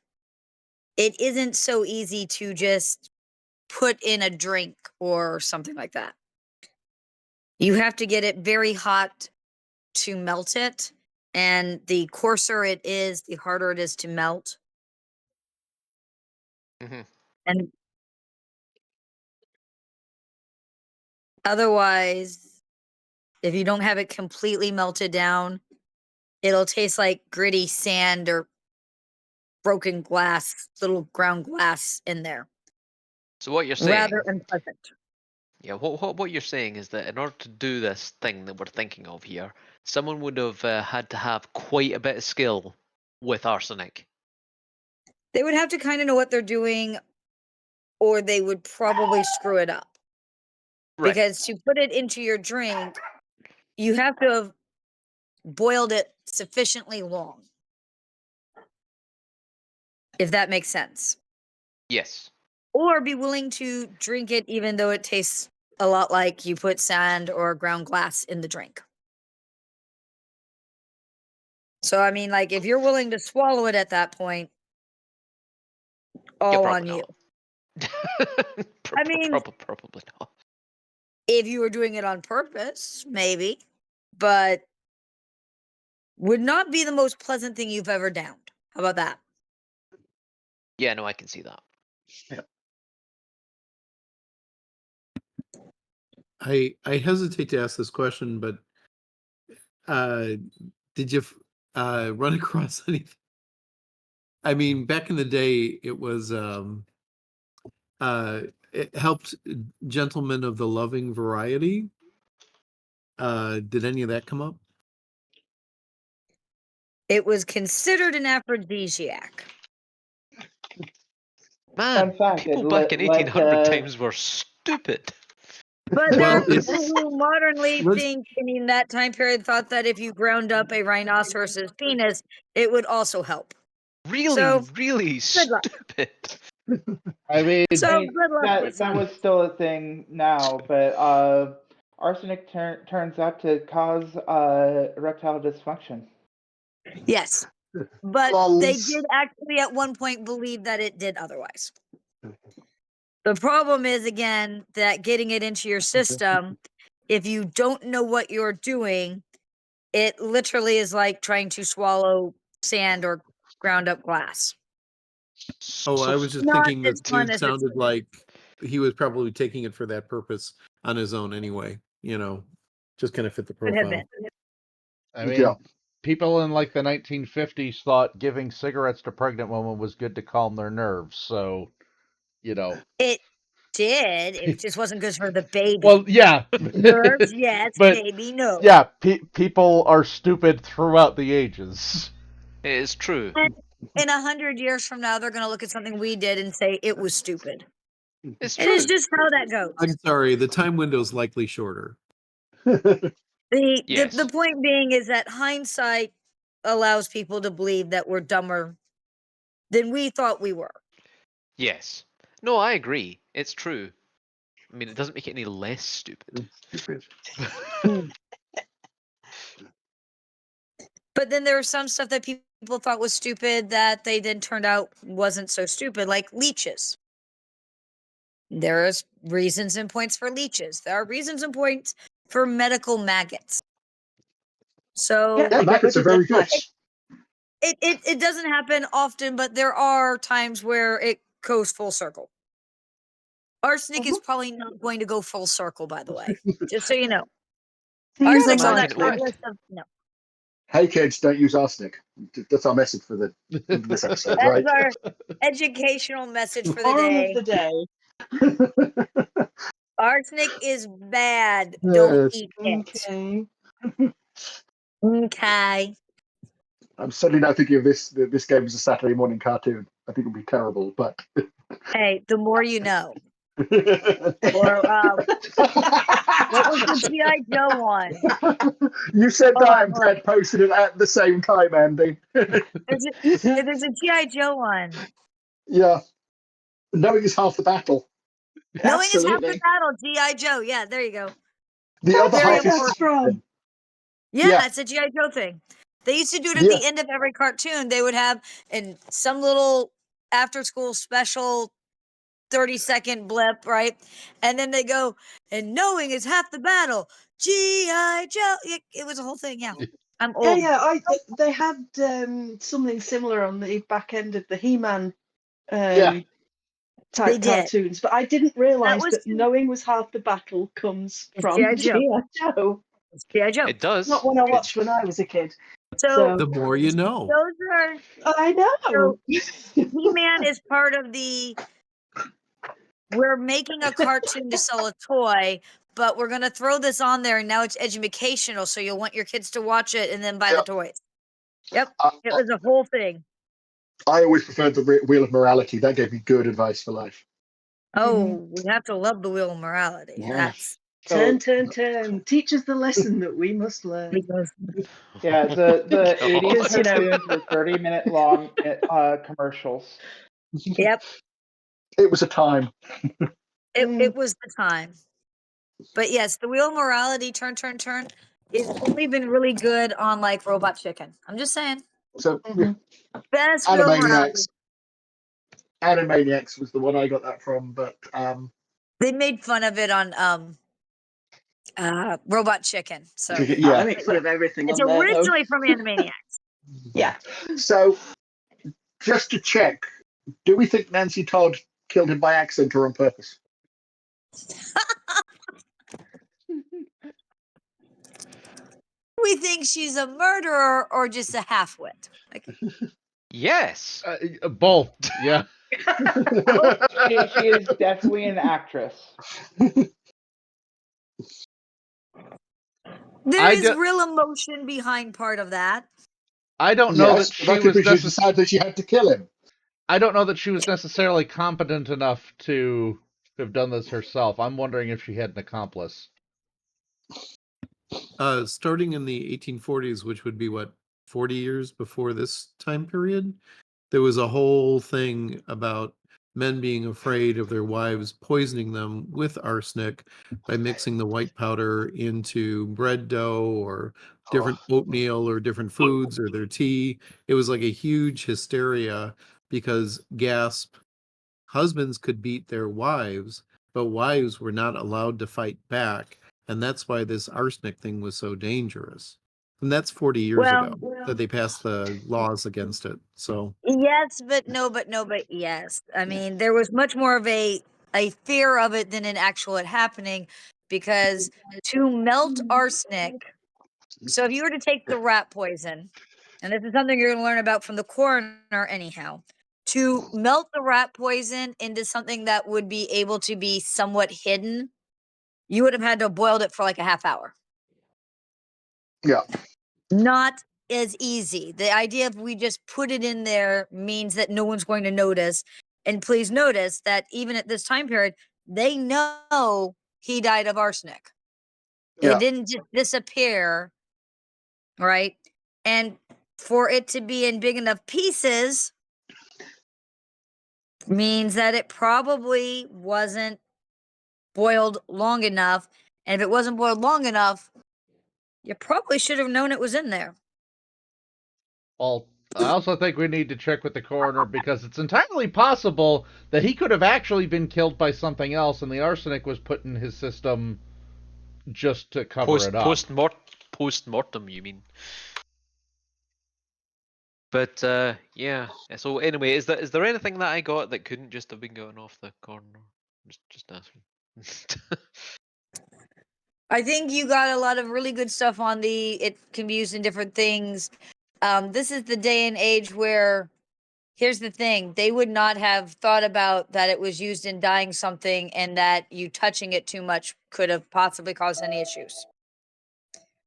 it isn't so easy to just put in a drink or something like that. You have to get it very hot to melt it, and the coarser it is, the harder it is to melt. Mhm. And otherwise, if you don't have it completely melted down, it'll taste like gritty sand or broken glass, little ground glass in there. So what you're saying, Rather unpleasant. yeah, what you're saying is that in order to do this thing that we're thinking of here, someone would have had to have quite a bit of skill with arsenic. They would have to kind of know what they're doing, or they would probably screw it up. Right. Because to put it into your drink, you have to have boiled it sufficiently long. If that makes sense. Yes. Or be willing to drink it even though it tastes a lot like you put sand or ground glass in the drink. So, I mean, like, if you're willing to swallow it at that point, Yeah, all on probably you. not. I mean, Probably not. if you were doing it on purpose, maybe, but would not be the most pleasant thing you've ever downed. How about that? Yeah, no, I can see that. I hesitate to ask this question, but did you run across anything? I mean, back in the day, it was it helped gentlemen of the loving variety. Did any of that come up? It was considered an aphrodisiac. Man, Fun fact, people it back in led 1800 to times were stupid. But there Well, are people it's who modernly let's think, in that time period, thought that if you ground up a rhinoceros's penis, it would also help. Really, So, really good luck. stupid. I mean, So, I mean, good luck with that was still a thing now, but arsenic turns out to cause erectile dysfunction. Yes. But they Lols. did actually at one point believe that it did otherwise. The problem is, again, that getting it into your system, if you don't know what you're doing, it literally is like trying to swallow sand or ground up glass. Oh, I So, was just Not thinking as that fun dude as it sounded seems. like he was probably taking it for that purpose on his own anyway, just kind of fit the Could have profile. been. I Yeah. mean, people in like the 1950s thought giving cigarettes to pregnant women was good to calm their nerves. So, you know. It did. It just wasn't good for the baby. Well, yeah. Nerves, yes. But Baby, no. yeah, people are stupid throughout the ages. it is true. And in 100 years from now, they're going to look at something we did and say it was stupid. It's It is true. just how that goes. I'm sorry, the time window's likely shorter. The Yes. point being is that hindsight allows people to believe that we're dumber than we thought we were. Yes. No, I agree. It's true. I mean, it doesn't make it any less stupid. Stupid. But then there was some stuff that people thought was stupid that they then turned out wasn't so stupid, like leeches. There's reasons and points for leeches. There are reasons and points for medical maggots. So Yeah, maggots are very good. it doesn't happen often, but there are times where it goes full circle. Arsenic is probably not going to go full circle, by the way, just so you know. Use Arsenic's on a that Imagine short what? list of no. Hey kids, don't use arsenic. That's our message for this episode, That is right? our educational message for the moral of day. the day. Arsenic is bad. Don't Yes. eat it. Okay. Okay. I'm certainly not thinking of this game as a Saturday morning cartoon. I think it would be terrible, but. Hey, the more you know. Or what was the G.I. Joe one? You said Hold that on, and hold on. Brad posted it at the same time, Andy. There's a G.I. Joe one. Yeah. Knowing is half the battle. Knowing is half the Absolutely. battle. G.I. Joe. Yeah, there you go. The other That's Very half where is that's important. from. Yeah, Yeah. it's a G.I. Joe thing. They used to do it at Yeah. the end of every cartoon. They would have in some little after school special 30-second blip, right? And then they go, and knowing is half the battle. G.I. Joe. It was a whole thing. Yeah. I'm old. Yeah. They had something similar on the back end of the He-Man Yeah. type They did. cartoons, but I didn't That realise was that knowing was half the battle comes it's from G.I. Joe. G.I. Joe. It's G.I. Joe. It does. Not one I It- watched when I was a kid. So The more you know. those are I know. He-Man is part of the we're making a cartoon to sell a toy, but we're gonna throw this on there and now it's educational, so you'll want your kids to watch it and then buy the Yep. toys. Yep. I, It was a whole thing. I always preferred the Wheel of Morality. That gave me good advice for life. Oh, we have to love the wheel of morality. Yeah. That's Turn. Teach us the lesson that we must learn. because Yeah, the God. 80s Because, you know- cartoons were 30-minute long commercials. yep, It was a time. it was the time. But yes, the wheel of morality, turn. It's only been really good on like Robot Chicken. I'm just saying. So yeah. Best wheel of morality. Animaniacs was the one I got that from, but They made fun of it on Robot Chicken. So I yeah. make fun of everything it's on there, though. originally from Animaniacs. Yeah. So just to check, do we think Nancy Todd killed him by accident or on purpose? We think she's a murderer or just a half-wit. Like, Yes. Both. Yeah. She is definitely an actress. there I is do- real emotion behind part of that. I don't know Yes, that but she I could was be she decided that she had to kill him. I don't know that she was necessarily competent enough to have done this herself. I'm wondering if she had an accomplice. Starting in the 1840s, which would be 40 years before this time period, there was a whole thing about men being afraid of their wives poisoning them with arsenic by mixing the white powder into bread dough or different oatmeal or different foods or their tea. It was like a huge hysteria because husbands could beat their wives, but wives were not allowed to fight back. And that's why this arsenic thing was so dangerous. And that's 40 years ago that they passed the laws against it. So Yes, but no, but yes. I mean, there was much more of a fear of it than an actual it happening, because to melt arsenic. So if you were to take the rat poison, and this is something you're going to learn about from the coroner, anyhow, to melt the rat poison into something that would be able to be somewhat hidden, you would have had to have boiled it for like a half hour. Yeah. Not as easy. The idea of we just put it in there means that no one's going to notice. And please notice that even at this time period, they know he died of arsenic. Yeah. It didn't just disappear, right? And for it to be in big enough pieces means that it probably wasn't boiled long enough. And if it wasn't boiled long enough, you probably should have known it was in there. Well, I also think we need to check with the coroner because it's entirely possible that he could have actually been killed by something else and the arsenic was put in his system just to cover it up. Post mortem, you mean? But yeah. So anyway, is there anything that I got that couldn't just have been gotten off the corner? Just asking. I think you got a lot of really good stuff on it can be used in different things. This is the day and age where, here's the thing, they would not have thought about that it was used in dyeing something and that you touching it too much could have possibly caused any issues.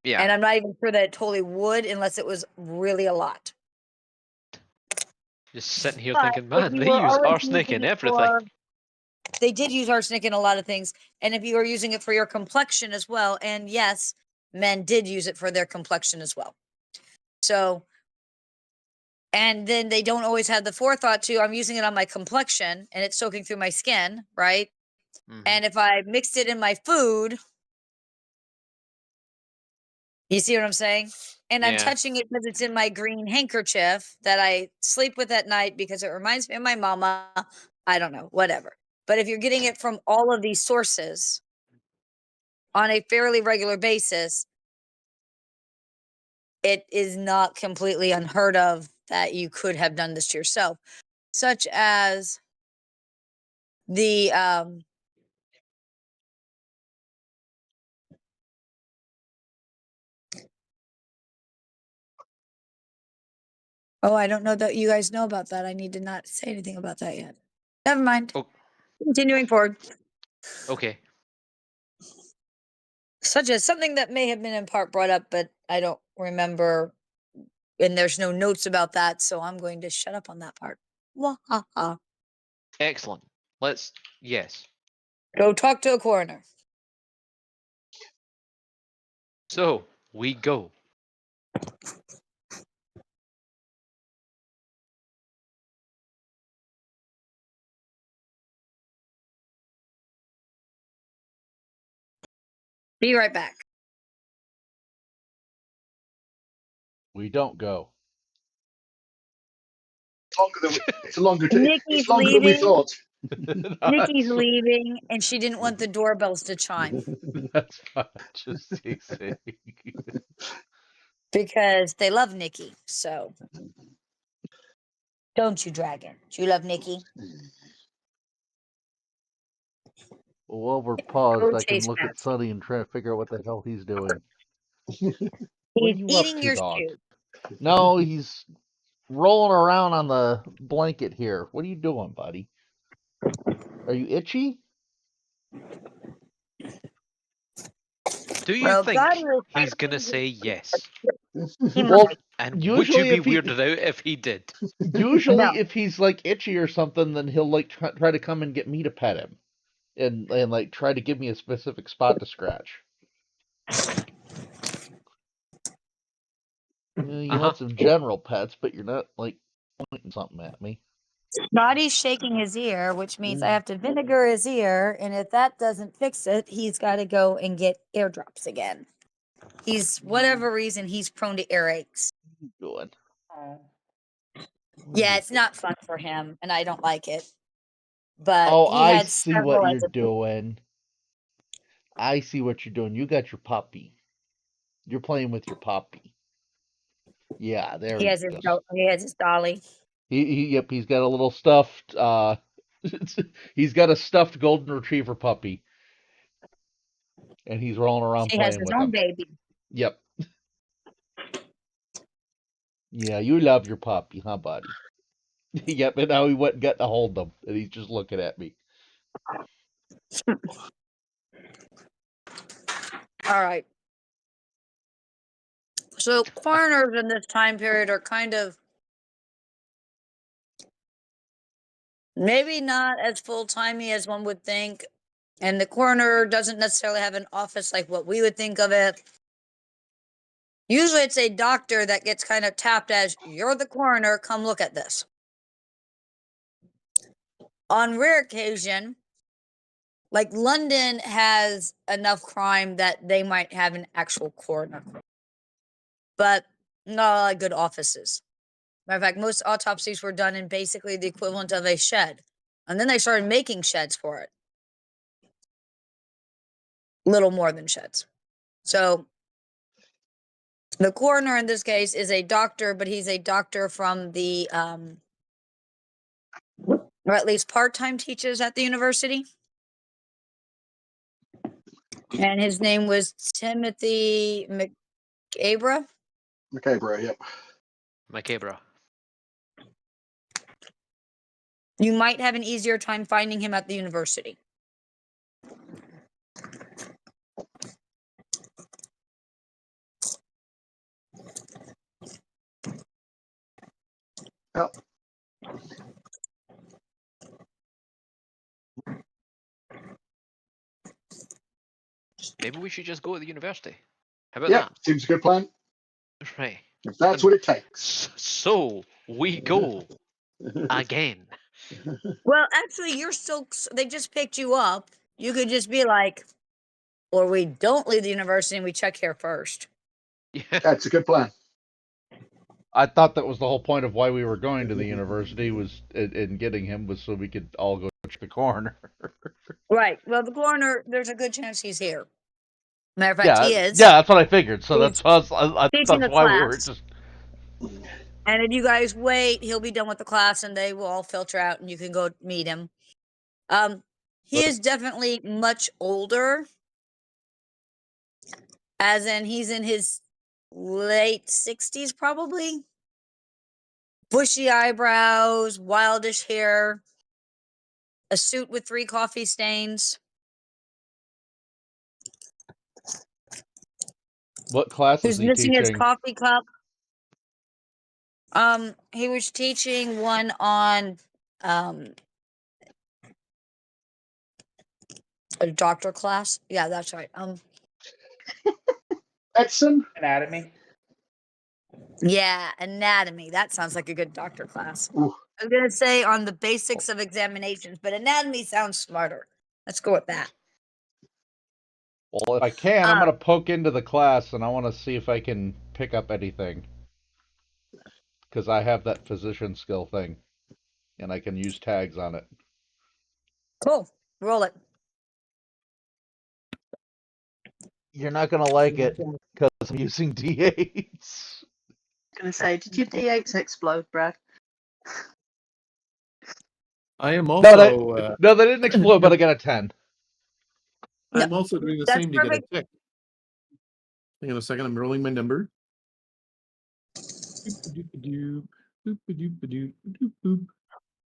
Yeah. And I'm not even sure that it totally would unless it was really a lot. Just sitting here But thinking, if man, you they were use already arsenic using in it everything. they did use arsenic in a lot of things. And if you were using it for your complexion as well, and yes, men did use it for their complexion as well. So, and then they don't always have the forethought to, I'm using it on my complexion and it's soaking through my skin, right? Mhm. And if I mixed it in my food, you see what I'm saying? And I'm Yeah. touching it because it's in my green handkerchief that I sleep with at night because it reminds me of my mama. I don't know, whatever. But if you're getting it from all of these sources on a fairly regular basis, it is not completely unheard of that you could have done this to yourself, such as the oh, I don't know that you guys know about that. I need to not say anything about that yet. Never mind. Oh. Continuing forward. Okay. Such as something that may have been in part brought up, but I don't remember, and there's no notes about that, so I'm going to shut up on that part. Wahaha. Excellent. Yes. Go talk to a coroner. So we go. Be right back. We don't go. It's longer Nikki's than we leaving. thought. Nikki's leaving, and she didn't want the doorbells to chime That's fine. Just stay safe. because they love Nikki. So, don't you, Dragon? Do you love Nikki? Well, while we're paused, Go I can chase look at Patsy. Sunny and try to figure out what the hell he's doing. He's What are you up eating to, your dog? shoe. No, he's rolling around on the blanket here. What are you doing, buddy? Are you itchy? Do you Well, think God will he's find gonna you. say yes? He Well, might. And would you usually be if he weirded out if he did? usually No. if he's like itchy or something, then he'll like try to come and get me to pet him, and like try to give me a specific spot to scratch. You want some general pets, but you're not like pointing something at me. Snotty's shaking his ear, which means I have to vinegar his ear, and if that doesn't fix it, he's got to go and get eardrops again. He's, whatever reason, he's prone to earaches. What are you doing? Oh. Yeah, it's not fun for him, and I don't like it. But Oh, he I had see several what as you're a kid. doing. I see what you're doing. You got your puppy. You're playing with your puppy. Yeah, there He he has his is. he has his dolly. Yep, he's got a little stuffed he's got a stuffed golden retriever puppy. And he's rolling around He has playing his with own him. baby. Yep. Yeah, you love your puppy, huh, buddy? Yep, and now he went and got to hold him, and he's just looking at me. All right. So coroners in this time period are kind of maybe not as full-timey as one would think. And the coroner doesn't necessarily have an office like what we would think of it. Usually it's a doctor that gets kind of tapped as, you're the coroner, come look at this. On rare occasion, like London has enough crime that they might have an actual coroner, but not a lot of good offices. Matter of fact, most autopsies were done in basically the equivalent of a shed. And then they started making sheds for it. Little more than sheds. So the coroner in this case is a doctor, but he's a doctor from the, or at least part-time teaches at the university. And his name was Timothy McAbra. Macabra, yep. Macabra. You might have an easier time finding him at the university. Yep. Maybe we should just go to the university. How about Yep, seems a good plan. that? Right. If that's what it takes. So we go again. Well, actually, you're still. They just picked you up. You could just be like, or we don't leave the university and we check here first. Yeah. That's a good plan. I thought that was the whole point of why we were going to the university was in getting him was so we could all go to the coroner. Right. Well, the coroner, there's a good chance he's here. Matter of fact, Yeah, he is. yeah, that's what I figured. So He's teaching that's a why we were class. just. And if you guys wait, he'll be done with the class and they will all filter out and you can go meet him. He is definitely much older. As in, he's in his late 60s, probably. Bushy eyebrows, wildish hair, a suit with 3 coffee stains. What class is Who's he missing his teaching? coffee cup. He was teaching one on a doctor class. Yeah, that's right. Edson? Anatomy. Yeah, anatomy. That sounds like a good doctor class. Ooh. I was gonna say on the basics of examinations, but anatomy sounds smarter. Let's go with that. Well, if I can, I'm gonna poke into the class and I want to see if I can pick up anything because I have that physician skill thing, and I can use tags on it. Cool. Roll it. You're not gonna like it because I'm using D8s. I'm going to say, did your D8s explode, Brad? I am No, also no, they didn't explode, but I got a 10. I'm also doing the That's same to get a perfect. tick. Hang on a second, I'm rolling my number.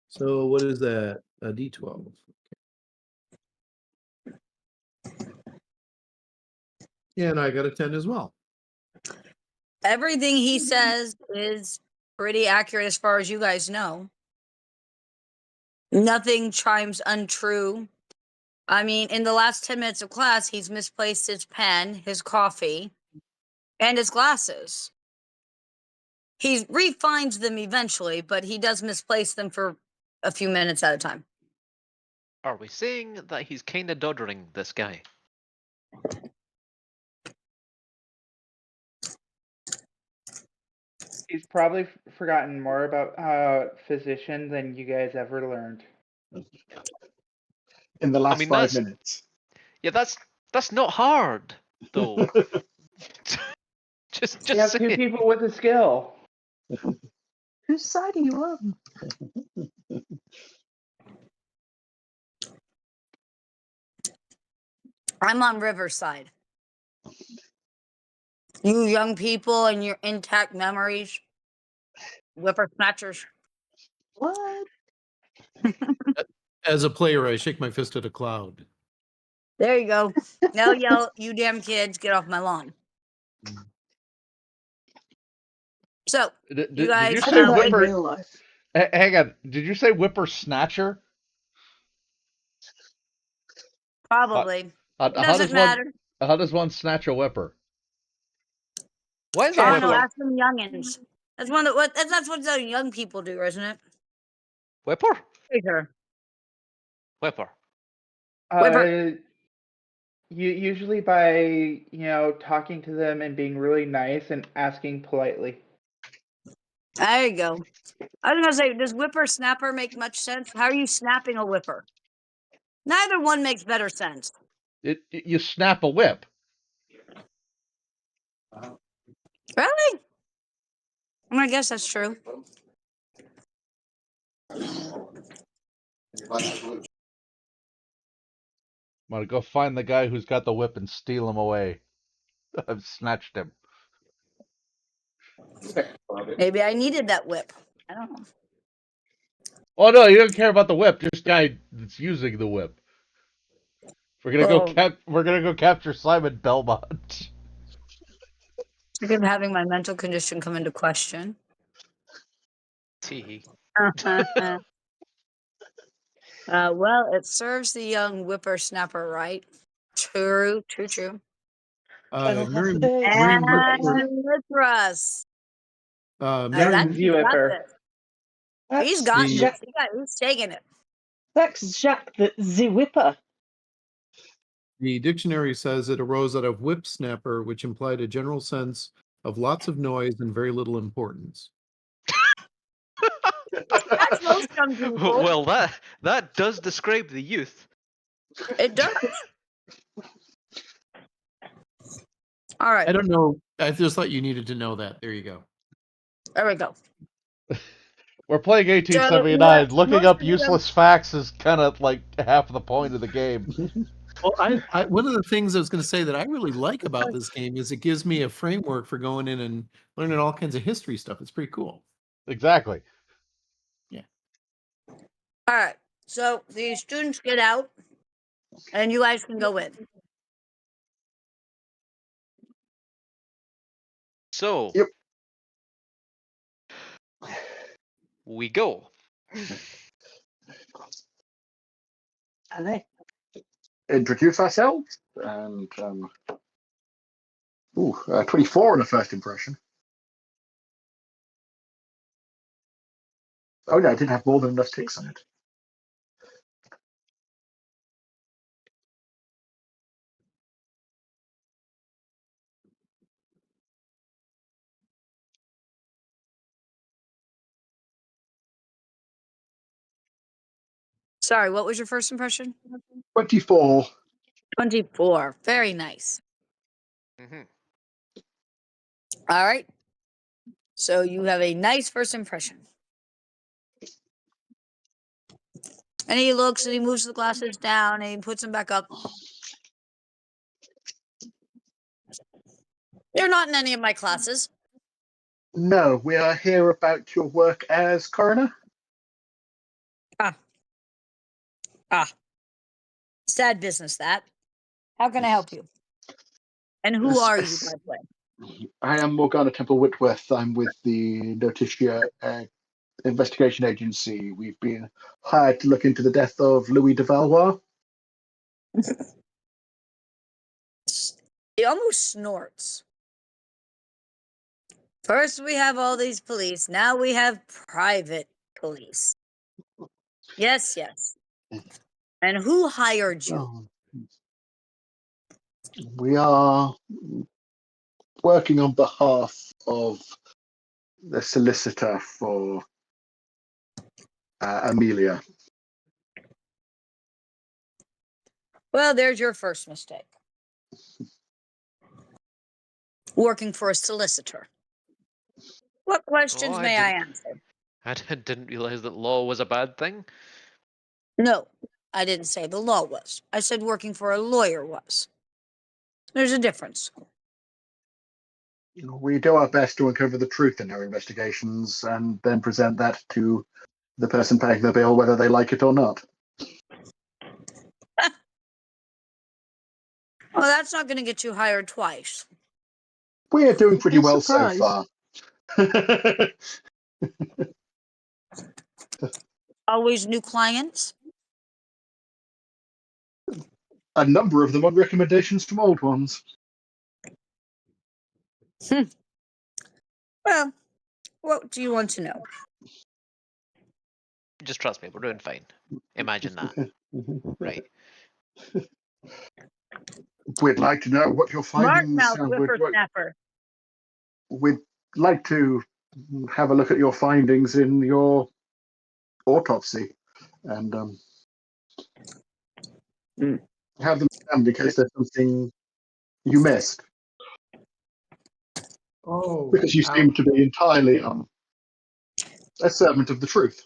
So what is that? A D12. Yeah, and I got a 10 as well. Everything he says is pretty accurate as far as you guys know. Nothing chimes untrue. I mean, in the last 10 minutes of class, he's misplaced his pen, his coffee, and his glasses. He refines them eventually, but he does misplace them for a few minutes at a time. Are we saying that he's kind of doddering, this guy? He's probably forgotten more about physician than you guys ever learned. In the last mean, 5 that's- minutes. Yeah, that's not hard, though. just You have saying. 2 people with a skill. Whose side are you on? I'm on Riverside. You young people and your intact memories, whippersnappers. What? As a player, I shake my fist at a cloud. There you go. Now yell, you damn kids, get off my lawn. So, Did you guys you I say do that in whipper? real life. Hang on. Did you say whippersnatcher? probably. How Doesn't matter. How does one snatch a whipper? Why is I a don't know. whipper? Ask some youngins. That's one of what. That's what the young people do, isn't it? Whipper? Pretty sure. Whipper. Whipper. Usually by talking to them and being really nice and asking politely. There you go. I was gonna say, does whippersnapper make much sense? How are you snapping a whipper? Neither one makes better sense. You snap a whip. Really? I guess that's true. I'm gonna go find the guy who's got the whip and steal him away. I've snatched him. Maybe I needed that whip. I don't know. Oh no, you don't care about the whip. Just the guy that's using the whip. We're gonna go Oh, We're gonna go capture Simon Belmont. sick of having my mental condition come into question. Tee. Well, it serves the young whippersnapper right. True. I'll have Merriam, this. Merriam-Webster, And Mythras. Merriam, That's Young he's got Whipper. this. He's That's got the this. He's taking it. that's Jacques the Whipper. the dictionary says it arose out of whip snapper, which implied a general sense of lots of noise and very little importance. That's most young people. Well, that does describe the youth. It does. All right. I don't know. I just thought you needed to know that. There you go. There we go. We're playing So, 1879. Looking most up of you have- useless facts is kind of like half the point of the game. Well, I one of the things I was going to say that I really like about this game is it gives me a framework for going in and learning all kinds of history stuff. It's pretty cool. Exactly. All right. So the students get out, and you guys can go in. So Yep. we go. Allez. Introduce ourselves, and 24 on a first impression. Oh no, I didn't have more than enough ticks on it. Sorry, what was your first impression? 24. 24. Very nice. Hmm. All right. So you have a nice first impression. And he looks and he moves the glasses down and he puts them back up. You're not in any of my classes. No, we are here about your work as coroner. Sad business, that. How can I help you? And who are you, by the way? I am Morgana Temple Whitworth. I'm with the Notitia investigation agency. We've been hired to look into the death of Louis de Valois. He almost snorts. First, we have all these police. Now we have private police. Yes. And who hired you? We are working on behalf of the solicitor for Amelia. Well, there's your first mistake. Working for a solicitor. What questions may I answer? I didn't realize that law was a bad thing. No, I didn't say the law was. I said working for a lawyer was. There's a difference. We do our best to uncover the truth in our investigations and then present that to the person paying the bill, whether they like it or not. Well, that's not going to get you hired twice. We are doing pretty You're well surprised. so far. Always new clients? A number of them on recommendations from old ones. Well, what do you want to know? Just trust me, we're doing fine. Imagine that. Right. We'd like to know what your findings Mark are. whippersnapper. We'd like to have a look at your findings in your autopsy and have them scanned in case there's something you missed. Oh, Because you seem to be entirely a servant of the truth.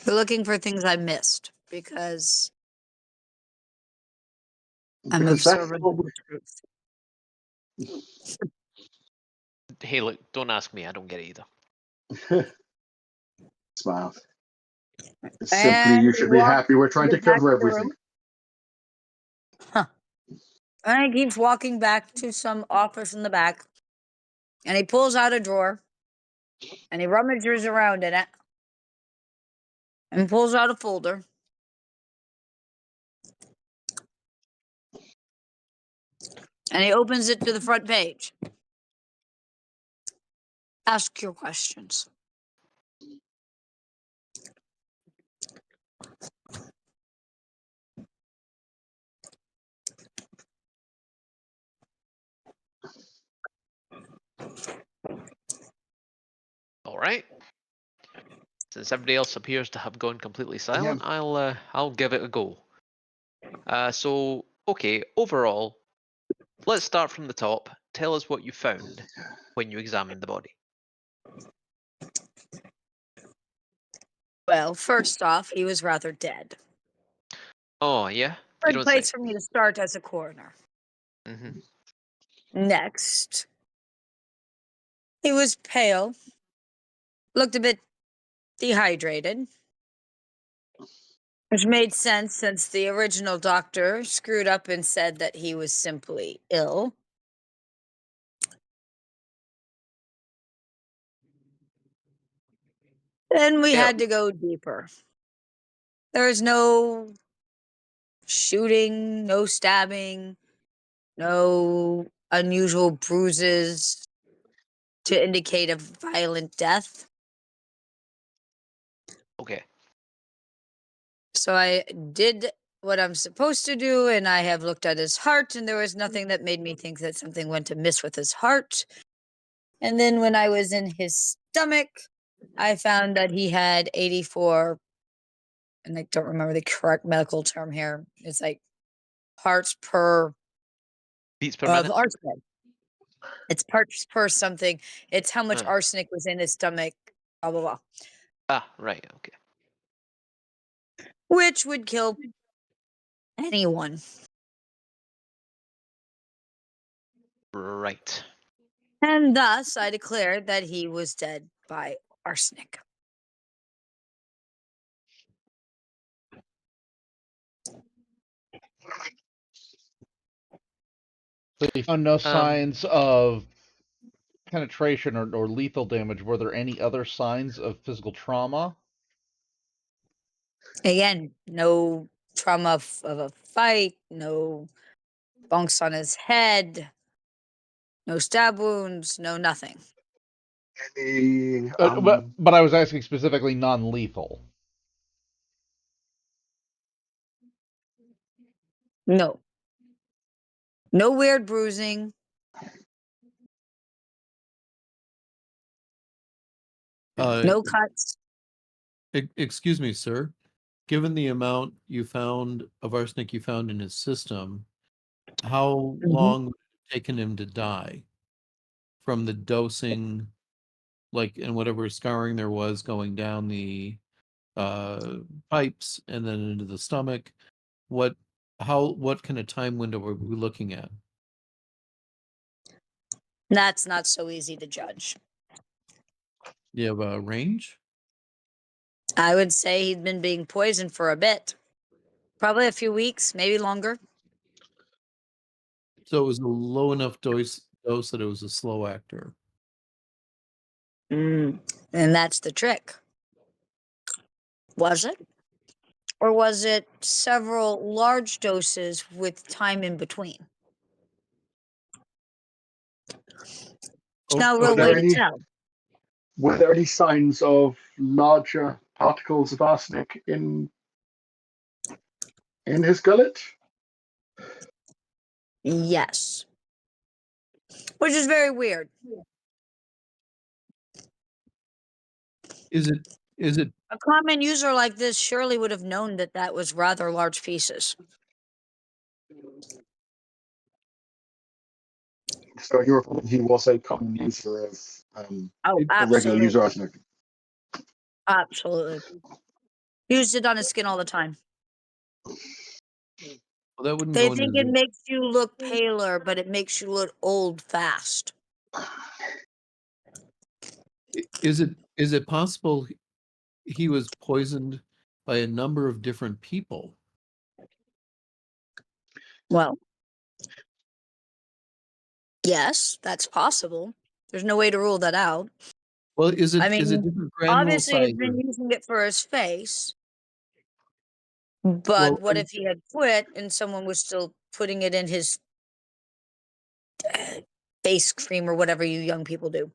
You're looking for things I missed because I'm Because that's observant what of the truth. Hey, look, don't ask me. I don't get it either. Smile. Simply, And you he should be walks happy we're to trying the to back cover of the everything. room. Huh. And he keeps walking back to some office in the back. And he pulls out a drawer. And he rummages around in it. And pulls out a folder. And he opens it to the front page. Ask your questions. All right. Since everybody else appears to have gone completely silent, I'll give it a go. So okay, overall, let's start from the top. Tell us what you found when you examined the body. Well, first off, he was rather dead. Oh yeah, you Good don't say. place for me to start as a coroner. Mm-hmm. Next, he was pale, looked a bit dehydrated, which made sense since the original doctor screwed up and said that he was simply ill. Then we Yeah. had to go deeper. There was no shooting, no stabbing, no unusual bruises to indicate a violent death. Okay. So I did what I'm supposed to do, and I have looked at his heart, and there was nothing that made me think that something went amiss with his heart. And then when I was in his stomach, I found that he had 84, and I don't remember the correct medical term here. It's like parts per Beats per of minute. arsenic. It's parts per something. It's how much Huh. arsenic was in his stomach, blah, blah, blah. Ah, right. Okay. Which would kill anyone. Right. And thus, I declared that he was dead by arsenic. So you found no Um. signs of penetration or lethal damage. Were there any other signs of physical trauma? Again, no trauma of a fight, no bunks on his head, no stab wounds, no nothing. Any, But I was asking specifically non-lethal. No. No weird bruising. No cuts. Excuse me, sir. Given the amount you found of arsenic you found in his system, how long would it have taken him to die from the dosing, like, and whatever scarring there was going down the pipes and then into the stomach? What kind of time window are we looking at? That's not so easy to judge. You have a range? I would say he'd been being poisoned for a bit. Probably a few weeks, maybe longer. So it was a low enough dose that it was a slow actor. And that's the trick. Was it? Or was it several large doses with time in between? It's not a were real there way to any tell. were there any signs of larger particles of arsenic in his gullet? Yes. Which is very weird. Is it A common user like this surely would have known that that was rather large pieces. So he was a common user of Oh, a regular user absolutely. of arsenic. Absolutely. Used it on his skin all the time. Well, that wouldn't They go in think his. it makes you look paler, but it makes you look old fast. Is it possible he was poisoned by a number of different people? Well, yes, that's possible. There's no way to rule that out. Well, is I it mean, different granule obviously he's size? been using it for his face, but Well, what if he had quit and someone was still putting it in his face cream or whatever you young people do?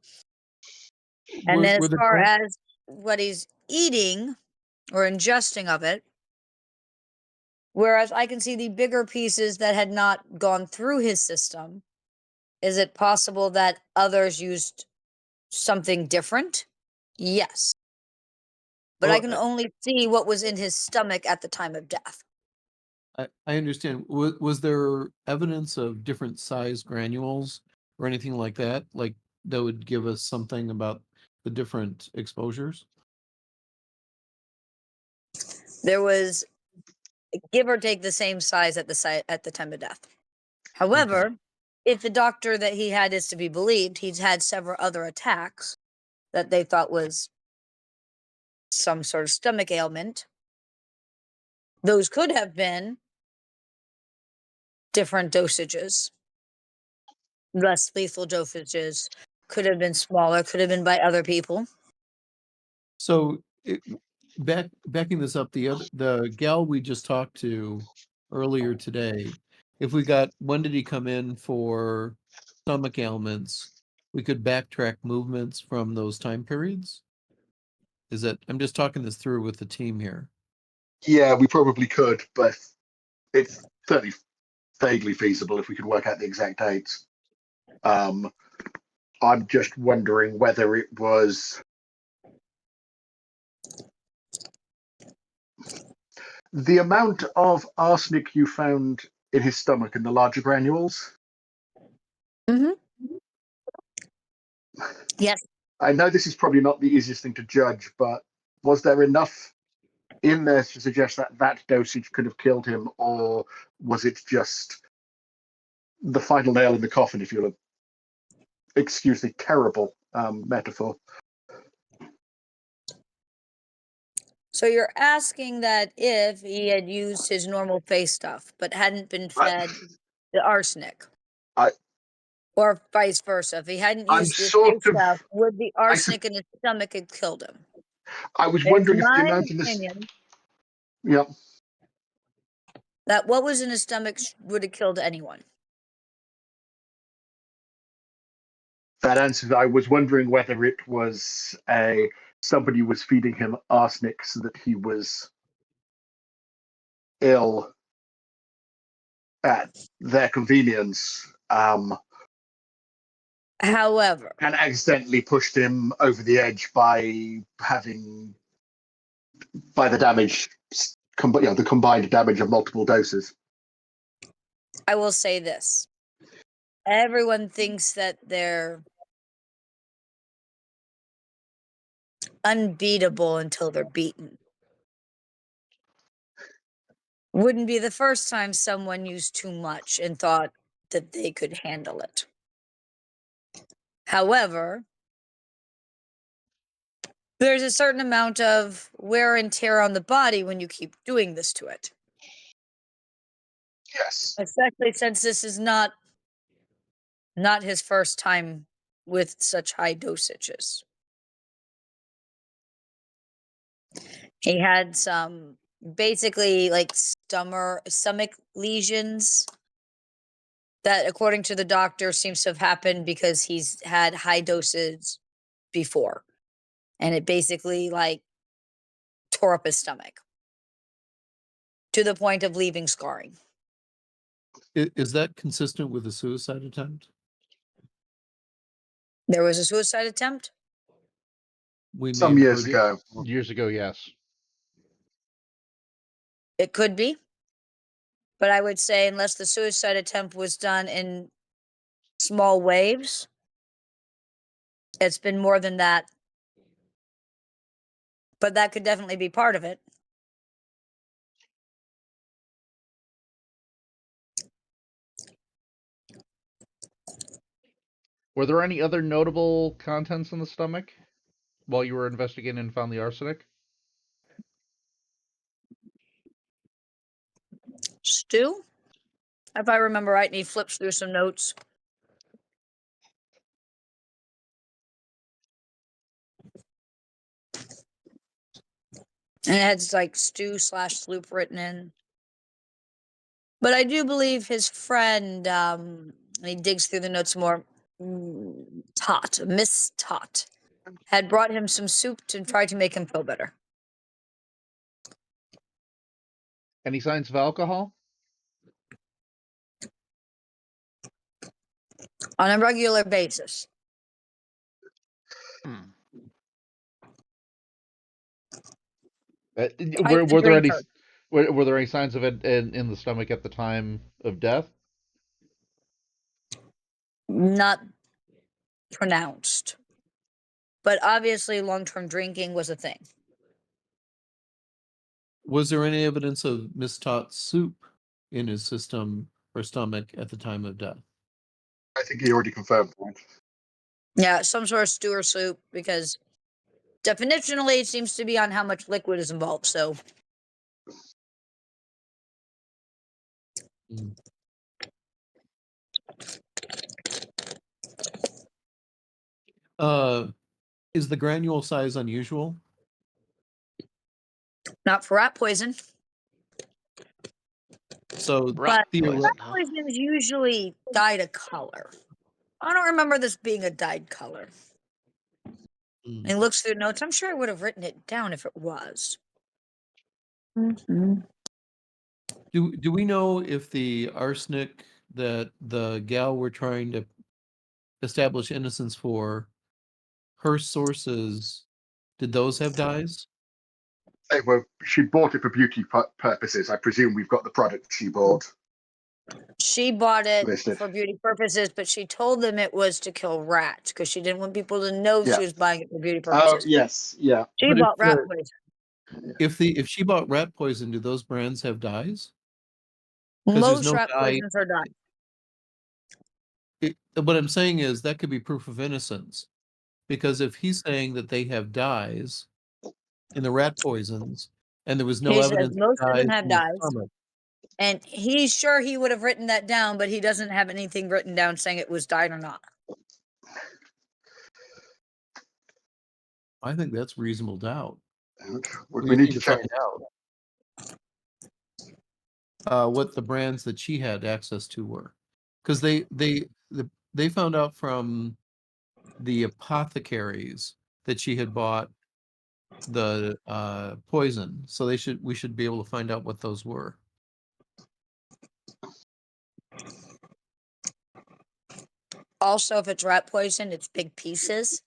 And then were as the far as what he's eating or ingesting of it, whereas I can see the bigger pieces that had not gone through his system, is it possible that others used something different? Yes. But I well, can only see what was in his stomach at the time of death. I understand. Was there evidence of different size granules or anything like that? Like that would give us something about the different exposures? There was give or take the same size at the time of death. However, if the doctor that he had is to be believed, he's had several other attacks that they thought was some sort of stomach ailment. Those could have been different dosages, less lethal dosages, could have been smaller, could have been by other people. So backing this up, the gal we just talked to earlier today, if we got when did he come in for stomach ailments, we could backtrack movements from those time periods. Is that I'm just talking this through with the team here. Yeah, we probably could, but it's certainly vaguely feasible if we could work out the exact dates. I'm just wondering whether it was the amount of arsenic you found in his stomach and the larger granules. Mm-hmm. Yes. I know this is probably not the easiest thing to judge, but was there enough in there to suggest that that dosage could have killed him, or was it just the final nail in the coffin, if you'll excuse the terrible metaphor? So you're asking that if he had used his normal face stuff but hadn't been fed the arsenic, I- or vice versa, if he hadn't I'm used his sort face of. stuff, would the arsenic in his stomach have killed him? I was It's wondering if the my amount in this. opinion Yeah, that what was in his stomach would have killed anyone. that answers. I was wondering whether it was somebody was feeding him arsenic so that he was ill at their convenience, However, and accidentally pushed him over the edge by the damage, the combined damage of multiple doses. I will say this. Everyone thinks that they're unbeatable until they're beaten. Wouldn't be the first time someone used too much and thought that they could handle it. However, there's a certain amount of wear and tear on the body when you keep doing this to it. Yes. Especially since this is not his first time with such high dosages. He had some basically like stomach lesions that, according to the doctor, seems to have happened because he's had high doses before. And it basically like tore up his stomach to the point of leaving scarring. Is that consistent with a suicide attempt? There was a suicide attempt? We may Some have years heard ago. Years ago, yes. It could be. But I would say, unless the suicide attempt was done in small waves, it's been more than that. But that could definitely be part of it. Were there any other notable contents in the stomach while you were investigating and found the arsenic? Stew, if I remember right, and he flips through some notes. And it has like stew/sloop written in. But I do believe his friend, he digs through the notes more, Miss Tot, had brought him some soup to try to make him feel better. Any signs of alcohol? On a regular basis. Hmm. Were, Quite the were there any drinker. were there any signs of it in the stomach at the time of death? Not pronounced. But obviously, long-term drinking was a thing. Was there any evidence of Miss Tot's soup in his system or stomach at the time of death? I think he already confirmed that. Yeah, some sort of stew or soup, because definitionally it seems to be on how much liquid is involved. So Mm. Is the granule size unusual? not for rat poison. So Rat But theoretically, poison, rat huh? poison is usually dyed a color. I don't remember this being a dyed color. And he looks through notes. I'm sure I would have written it down if it was. Mm-hmm. do we know if the arsenic that the gal were trying to establish innocence for, her sources, did those have dyes? She bought it for beauty purposes. I presume we've got the product she bought She bought it listed. for beauty purposes, but she told them it was to kill rats because she didn't want people to know Yeah. she was buying it for beauty Oh, purposes. yes. Yeah. She But bought rat poison. if she bought rat poison, do those brands have dyes? Because there's Most no rat dye. poisons are dyed. What I'm saying is that could be proof of innocence. Because if he's saying that they have dyes in the rat poisons, and there was no He says evidence most of of them dyes have in the dyes. stomach, And he's sure he would have written that down, but he doesn't have anything written down saying it was dyed or not. I think that's reasonable doubt. Would We we just need need to to check? find out what the brands that she had access to were, because they found out from the apothecaries that she had bought the poison, so we should be able to find out what those were. Also, if it's rat poison, it's big pieces.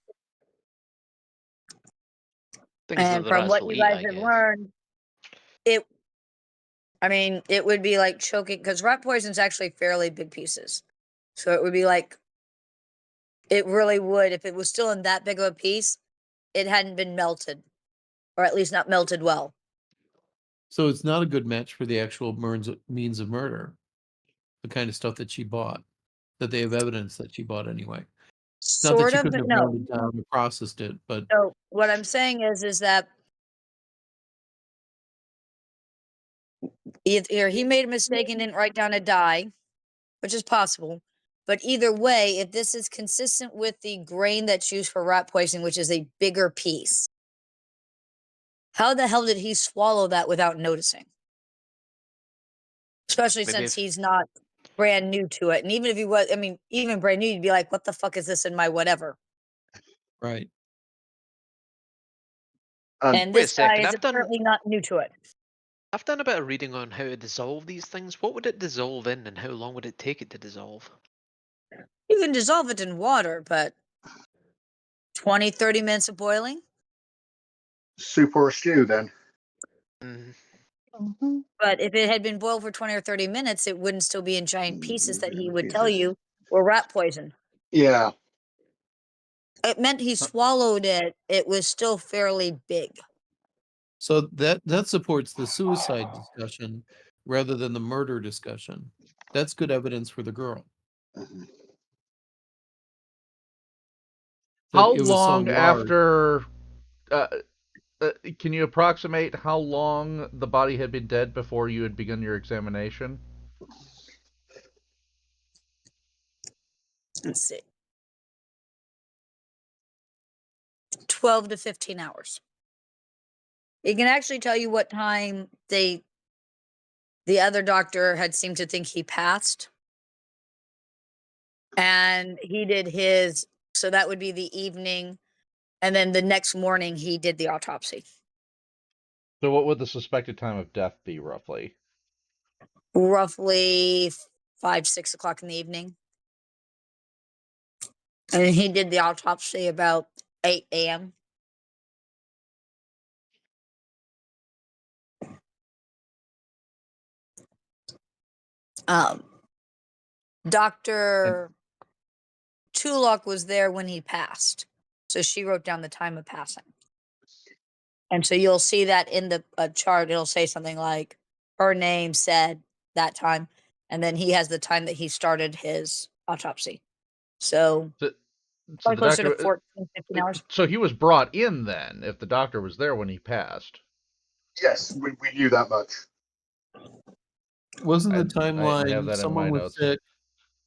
Things that And the from rats what will you eat, guys I have guess. learned, it would be like choking, because rat poison's actually fairly big pieces. So it would be like, it really would, if it was still in that big of a piece, it hadn't been melted, or at least not melted well. So it's not a good match for the actual means of murder, the kind of stuff that she bought, that they have evidence that she bought anyway. Not that Sort she of, couldn't but have no. ground it down and processed it, but So what I'm saying is that either he made a mistake and didn't write down a dye, which is possible. But either way, if this is consistent with the grain that's used for rat poisoning, which is a bigger piece, how the hell did he swallow that without noticing? Especially Maybe since if he's not brand new to it. And even if he was, even brand new, you'd be like, what the fuck is this in my whatever? right. And wait a this guy second, is apparently not new to it. I've done a bit of reading on how to dissolve these things. What would it dissolve in, and how long would it take it to dissolve? You can dissolve it in water, but 20, 30 minutes of boiling. Soup or a stew, then? But if it had been boiled for 20 or 30 minutes, it wouldn't still be in giant pieces that he would tell Pieces. you were rat poison. Yeah. It meant he swallowed it. It was still fairly big. So that supports the suicide discussion rather than the murder discussion. That's good evidence for the girl. Mhm. but How it was so long large. after? Can you approximate how long the body had been dead before you had begun your examination? Let's see. 12 to 15 hours. It can actually tell you what time the other doctor had seemed to think he passed. And he did his, so that would be the evening. And then the next morning, he did the autopsy. So what would the suspected time of death be, roughly? Roughly 5, 6 o'clock in the evening. And he did the autopsy about 8 a.m. And Dr. Tulloch was there when he passed. So she wrote down the time of passing. And so you'll see that in the chart. It'll say something like her name said that time. And then he has the time that he started his autopsy. So so probably the closer to doctor, 14, 15 hours. so he was brought in then, if the doctor was there when he passed. Yes, we knew that much. Wasn't the I have timeline that in my someone was notes. sick,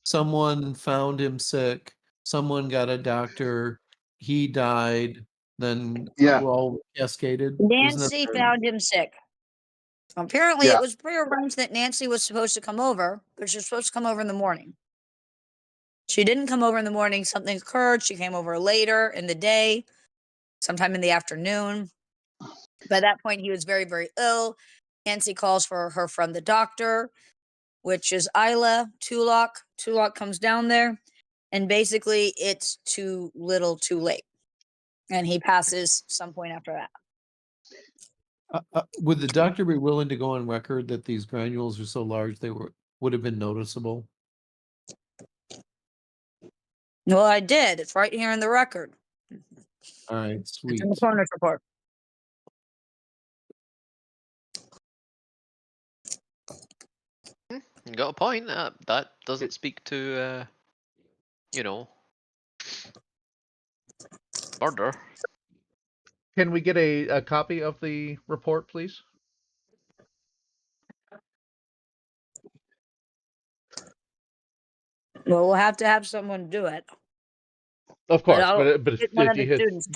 someone found him sick, someone got a doctor, he died, then Yeah, we're all cascaded? Wasn't that Nancy found him sick. Apparently, yeah. it was prearranged that Nancy was supposed to come over, but she was supposed to come over in the morning. She didn't come over in the morning. Something occurred. She came over later in the day, sometime in the afternoon. By that point, he was very, very ill. Nancy calls for her friend, the doctor, which is Isla Tulloch. Tulloch comes down there, and basically, it's too little, too late. And he passes some point after that. would the doctor be willing to go on record that these granules are so large they would have been noticeable? Well, I did. It's right here in the record. All right, It's in the sweet. coroner's report. You got a point. That doesn't speak to, murder. Can we get a copy of the report, please? Well, we'll have to have someone do it. Of But course, I'll but get one of the if students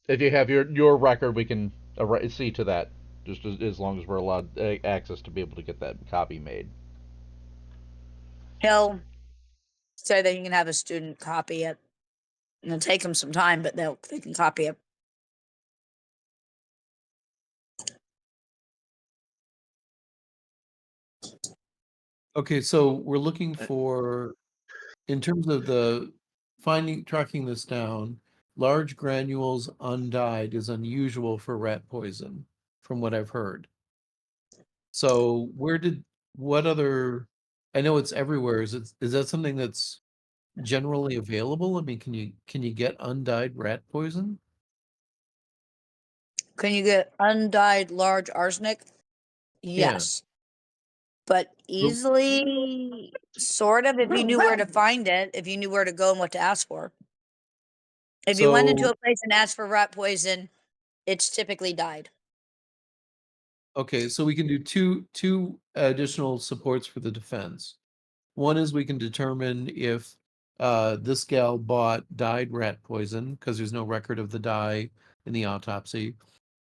to. you have your record, we can see to that. Just as long as we're allowed access to be able to get that copy made. He'll say that he can have a student copy it. And it'll take them some time, but they can copy it. Okay, so we're looking for, in terms of the tracking this down, large granules undyed is unusual for rat poison, from what I've heard. So what other, I know it's everywhere. Is that something that's generally available? I mean, can you get undyed rat poison? Can you get undyed large arsenic? Yeah. Yes. But easily, sort of, if you knew where to find it, if you knew where to go and what to ask for. If you went into So, a place and asked for rat poison, it's typically dyed. okay, so we can do two additional supports for the defense. One is we can determine if this gal bought dyed rat poison because there's no record of the dye in the autopsy.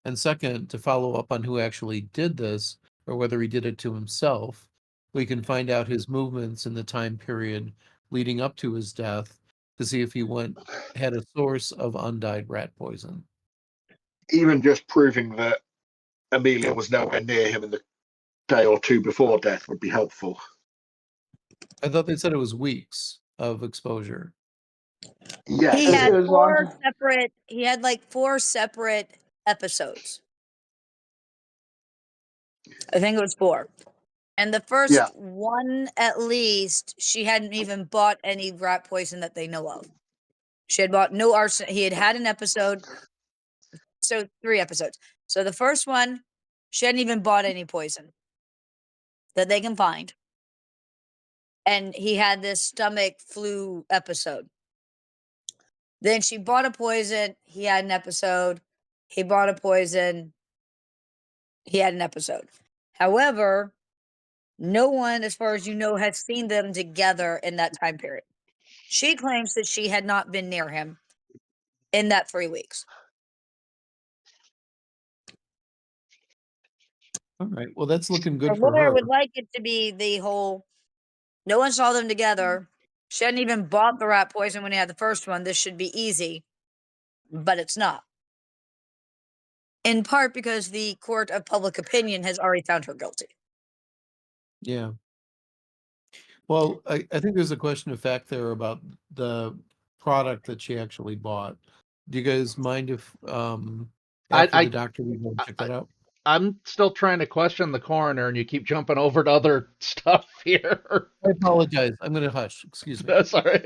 And second, to follow up on who actually did this or whether he did it to himself, we can find out his movements in the time period leading up to his death to see if he had a source of undyed rat poison. Even just proving that Amelia was nowhere near him in the day or two before death would be helpful. I thought they said it was weeks of exposure. Yes. He had As long as he had like 4 separate episodes. I think it was 4. And the first one, at least, she hadn't even bought any rat poison that they know of. She had bought no arsenic. He had an episode. So 3 episodes. So the first one, she hadn't even bought any poison that they can find. And he had this stomach flu episode. Then she bought a poison. He had an episode. He bought a poison. He had an episode. However, no one, as far as you know, has seen them together in that time period. She claims that she had not been near him in that 3 weeks. All right. Well, that's looking good The for lawyer her. would like it to be the whole, no one saw them together. She hadn't even bought the rat poison when he had the first one. This should be easy, but it's not. In part because the court of public opinion has already found her guilty. Yeah. Well, I think there's a question of fact there about the product that she actually bought. Do you guys mind if after the doctor we go check that out? I'm still trying to question the coroner, and you keep jumping over to other stuff here. I apologize. I'm going to hush. Excuse me. That's sorry.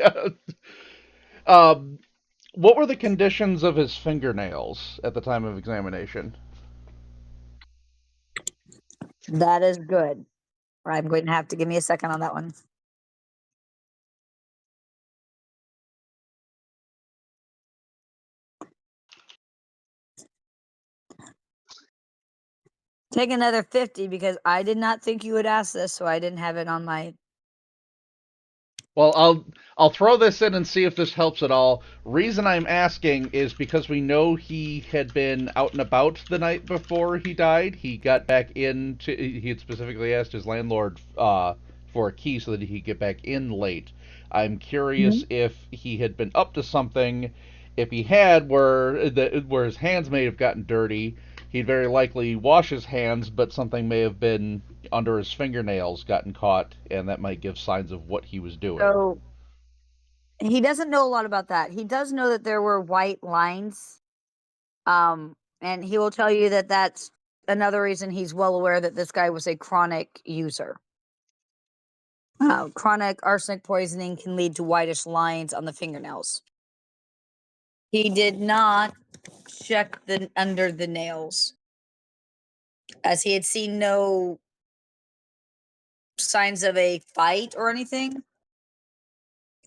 What were the conditions of his fingernails at the time of examination? That is good. I'm going to have to give me a second on that one. Take another 50 because I did not think you would ask this, so I didn't have it on my. Well, I'll throw this in and see if this helps at all. Reason I'm asking is because we know he had been out and about the night before he died. He got back in. He had specifically asked his landlord for a key so that he could get back in late. I'm curious if he had been up to something. If he had, where his hands may have gotten dirty, he'd very likely wash his hands, but something may have been under his fingernails gotten caught, and that might give signs of what he was doing. So he doesn't know a lot about that. He does know that there were white lines. And he will tell you that that's another reason he's well aware that this guy was a chronic user. Chronic arsenic poisoning can lead to whitish lines on the fingernails. He did not check under the nails, as he had seen no signs of a fight or anything.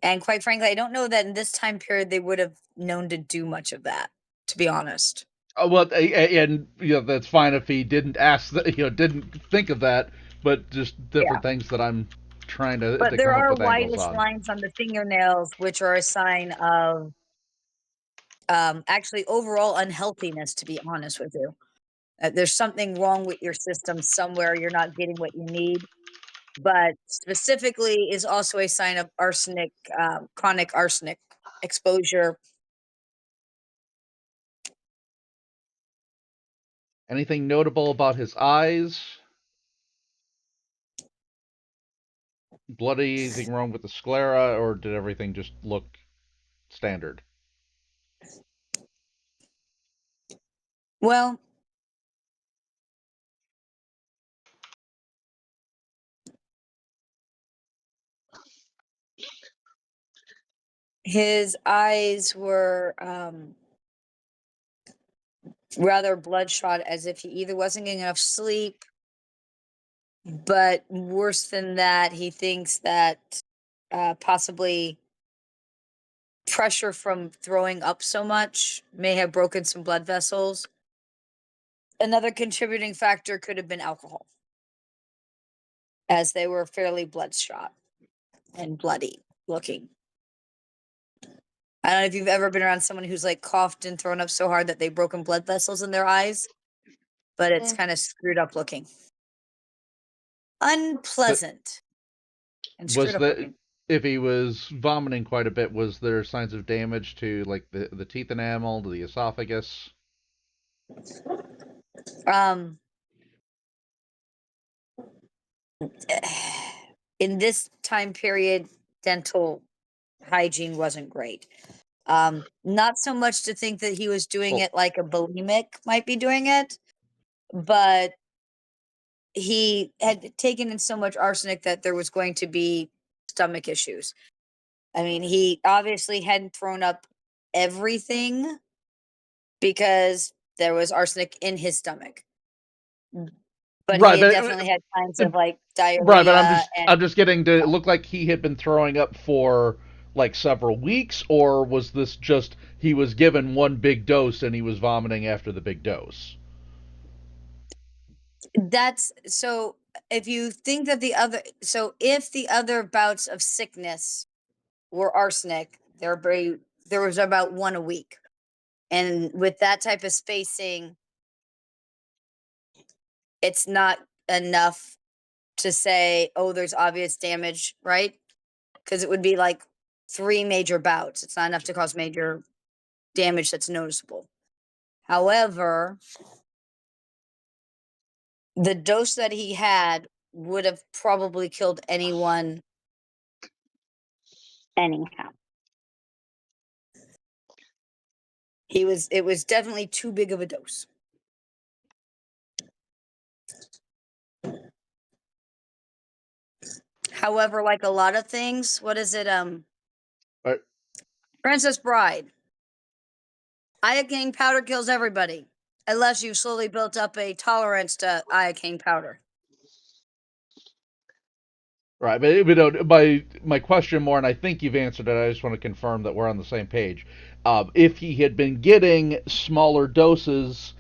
And quite frankly, I don't know that in this time period they would have known to do much of that, to be honest. Well, and that's fine if he didn't ask that, didn't think of that, but just different things that I'm trying to. But to there come are up with whitish on. lines on the fingernails, which are a sign of actually overall unhealthiness, to be honest with you. There's something wrong with your system somewhere. You're not getting what you need. But specifically is also a sign of arsenic, chronic arsenic exposure. Anything notable about his eyes? Bloody? Anything wrong with the sclera, or did everything just look standard? Well, his eyes were rather bloodshot, as if he either wasn't getting enough sleep, but worse than that, he thinks that possibly pressure from throwing up so much may have broken some blood vessels. Another contributing factor could have been alcohol, as they were fairly bloodshot and bloody looking. I don't know if you've ever been around someone who's like coughed and thrown up so hard that they've broken blood vessels in their eyes, but it's kind of screwed up looking. Unpleasant. And screwed up looking. If he was vomiting quite a bit, was there signs of damage to like the teeth enamel, to the esophagus? In this time period, dental hygiene wasn't great. Not so much to think that he was doing it like a bulimic might be doing it, but he had taken in so much arsenic that there was going to be stomach issues. I mean, he obviously hadn't thrown up everything because there was arsenic in his stomach. But he had definitely had signs of like diarrhea. Right, but I'm just getting to look like he had been throwing up for like several weeks, or was this just he was given one big dose and he was vomiting after the big dose? That's so. If you think that if the other bouts of sickness were arsenic, there was about one a week, and with that type of spacing, it's not enough to say, oh, there's obvious damage, right? Because it would be like 3 major bouts. It's not enough to cause major damage that's noticeable. However, the dose that he had would have probably killed anyone anyhow. It was definitely too big of a dose. However, like a lot of things, what is it? Right. Princess Bride. Iocane powder kills everybody, unless you've slowly built up a tolerance to iocane powder. Right, but my question more, and I think you've answered it. I just want to confirm that we're on the same page. If he had been getting smaller doses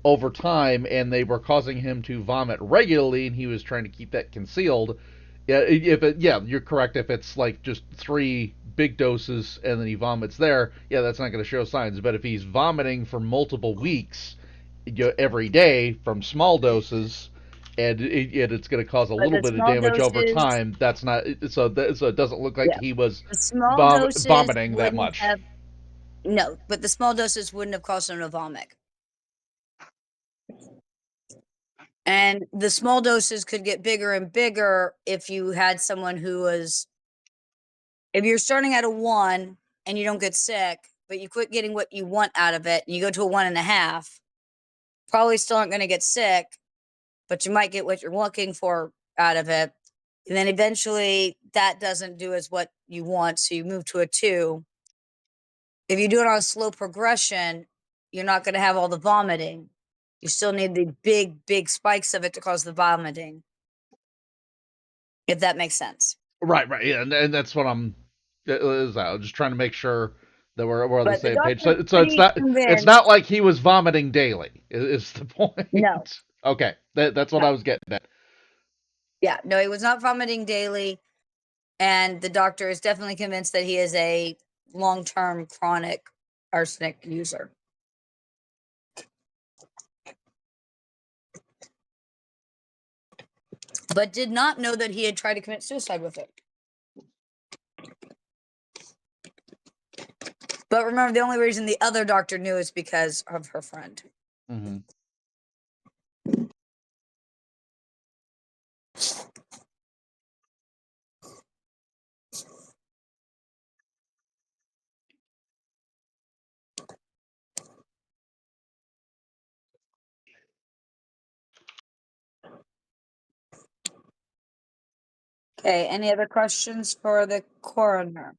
over time, and they were causing him to vomit regularly, and he was trying to keep that concealed, yeah, you're correct. If it's like just 3 big doses and then he vomits there, yeah, that's not going to show signs. But if he's vomiting for multiple weeks, every day from small doses, and it's going to cause a But little the bit of small damage over doses, time. That's not so it doesn't look like yeah, he was the small doses vomiting that wouldn't much. have no, but the small doses wouldn't have caused him to vomit. And the small doses could get bigger and bigger if you had someone who was, if you're starting at a 1 and you don't get sick, but you quit getting what you want out of it and you go to a 1.5, probably still aren't going to get sick, but you might get what you're looking for out of it. And then eventually that doesn't do as what you want. So you move to a 2. If you do it on a slow progression, you're not going to have all the vomiting. You still need the big spikes of it to cause the vomiting. If that makes sense. Right, yeah, and that's what I'm just trying to make sure that we're on the But the same page. doctor's So pretty it's not convinced. like he was vomiting daily. Is the point? No, Okay, that's what no. I was getting at. Yeah, no, he was not vomiting daily. And the doctor is definitely convinced that he is a long-term chronic arsenic user. But did not know that he had tried to commit suicide with it. But remember, the only reason the other doctor knew is because of her friend. Mm-hmm. Okay, any other questions for the coroner?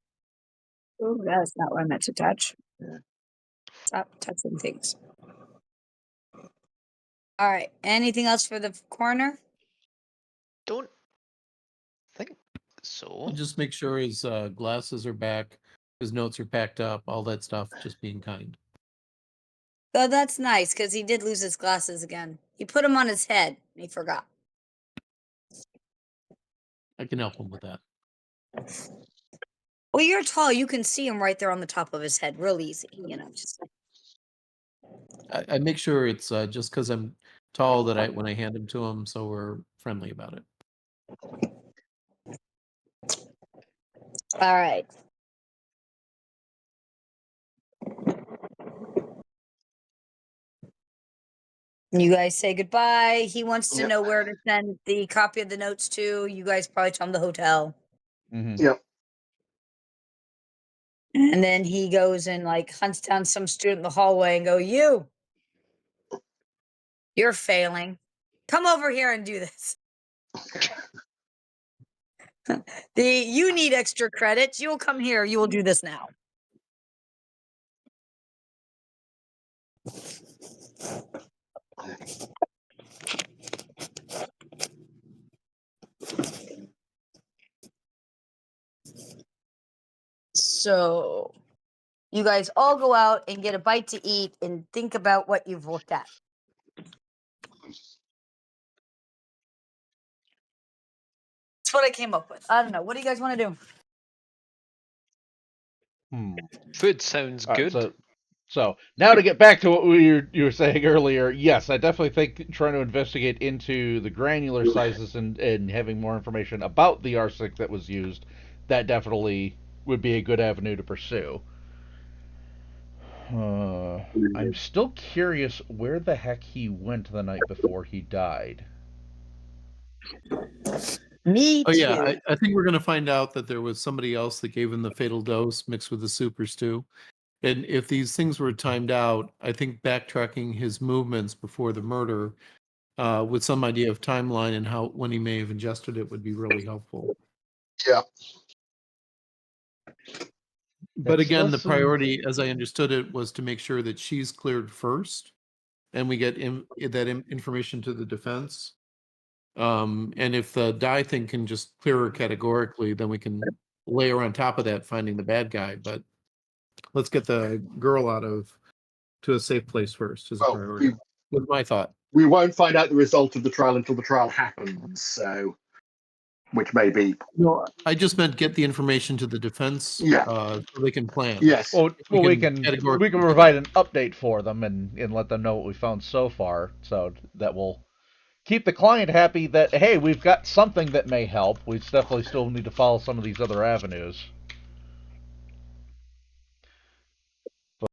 Oh, that's not what I meant to touch. Stop touching things. All right, anything else for the coroner? Don't think so. Just make sure his glasses are back, his notes are packed up, all that stuff. Just being kind. Oh, that's nice, because he did lose his glasses again. He put them on his head, and he forgot. I can help him with that. Well, you're tall. You can see him right there on the top of his head. Real easy, you know. Just I make sure it's just because I'm tall that when I hand him to him, so we're friendly about it. all right. You guys say goodbye. He wants to Yep. know where to send the copy of the notes to. You guys probably tell him the hotel. Mm-hmm. Yep. And then he goes and like hunts down some student in the hallway and go, you're failing. Come over here and do this. You need extra credits. You will come here. You will do this now. So you guys all go out and get a bite to eat and think about what you've looked at. That's what I came up with. I don't know. What do you guys want to do? Food sounds All right, good. so now to get back to what you were saying earlier, yes, I definitely think trying to investigate into the granular sizes and having more information about the arsenic that was used, that definitely would be a good avenue to pursue. I'm still curious where the heck he went the night before he died. Me Oh too. yeah, I think we're going to find out that there was somebody else that gave him the fatal dose mixed with the super stew. And if these things were timed out, I think backtracking his movements before the murder with some idea of timeline and how when he may have ingested it would be really helpful. Yeah. But It again, still the seems- priority, as I understood it, was to make sure that she's cleared first, and we get information to the defense. And if the die thing can just clear her categorically, then we can layer on top of that finding the bad guy. But let's get the girl to a safe place first as a Well, priority. Was my thought. we won't find out the result of the trial until the trial happens, so which may be. No, I just meant get the information to the defense, Yeah. so they can plan. Yes. Well, we can categorically provide an update for them and let them know what we found so far, so that will keep the client happy that, hey, we've got something that may help. We definitely still need to follow some of these other avenues.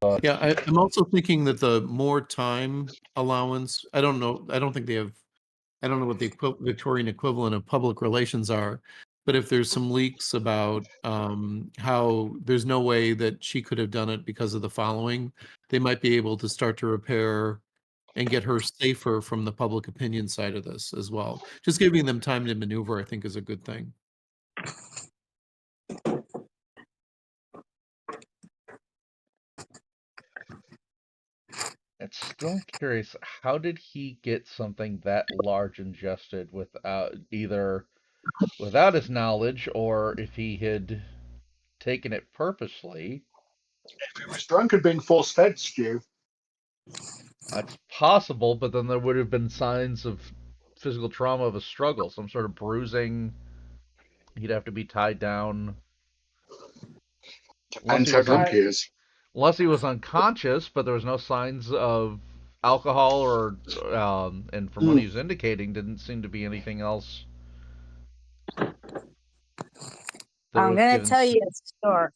But Yeah, I'm also thinking that the more time allowance, I don't know what the Victorian equivalent of public relations are, but if there's some leaks about how there's no way that she could have done it because of the following, they might be able to start to repair and get her safer from the public opinion side of this as well. Just giving them time to maneuver, I think, is a good thing. it's still curious, how did he get something that large ingested without his knowledge, or if he had taken it purposely? If he was drunk and being force-fed, Stu. That's possible, but then there would have been signs of physical trauma of a struggle, some sort of bruising. He'd have to be tied down. Depends how drunk he is. Unless he was unconscious, but there was no signs of alcohol or, and from what he was indicating, didn't seem to be anything else. I'm going to tell you a story.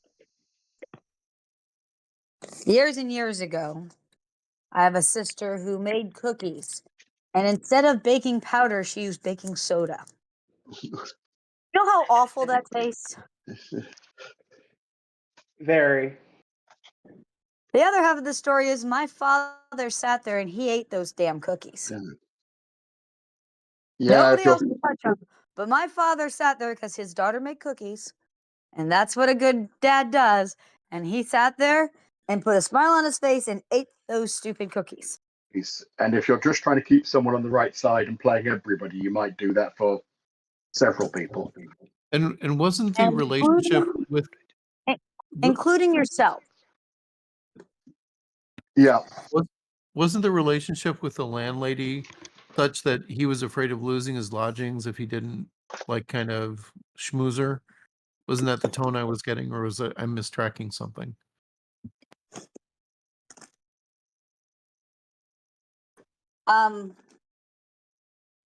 Years and years ago, I have a sister who made cookies. And instead of baking powder, she used baking soda. You know how awful that tastes? Very. The other half of the story is my father sat there and he ate those damn cookies. Yeah, Nobody else could touch them. But my father sat there because his daughter made cookies. And that's what a good dad does. And he sat there and put a smile on his face and ate those stupid cookies. And if you're just trying to keep someone on the right side and playing everybody, you might do that for several people. And wasn't the relationship with including yourself? Yeah. Wasn't the relationship with the landlady such that he was afraid of losing his lodgings if he didn't kind of schmooze her? Wasn't that the tone I was getting, or was I'm mistracking something?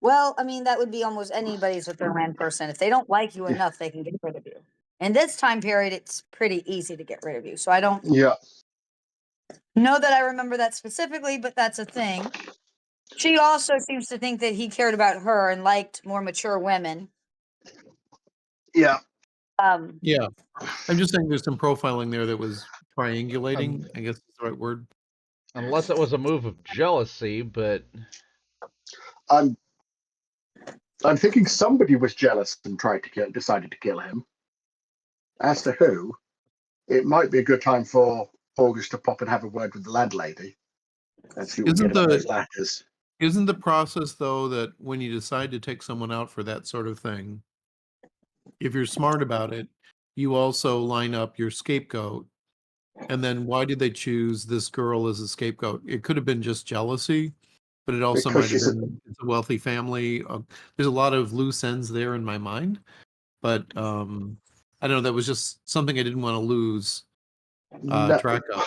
Well, I mean, that would be almost anybody's with their land person. If they don't like you enough, they can get rid of you. In this time period, it's pretty easy to get rid of you. So I don't know that I remember that specifically, but that's a thing. She also seems to think that he cared about her and liked more mature women. Yeah. Yeah. I'm just saying there's some profiling there that was triangulating, I guess is the right word. Unless it was a move of jealousy, but I'm thinking somebody was jealous and decided to kill him. As to who, it might be a good time for August to pop and have a word with the landlady and see what we get about those ladders. Isn't the process, though, that when you decide to take someone out for that sort of thing, if you're smart about it, you also line up your scapegoat. And then why did they choose this girl as a scapegoat? It could have been just jealousy, but it also Because might have she's a, been it's a wealthy family. There's a lot of loose ends there in my mind, but I don't know. That was just something I didn't want to lose no, track of.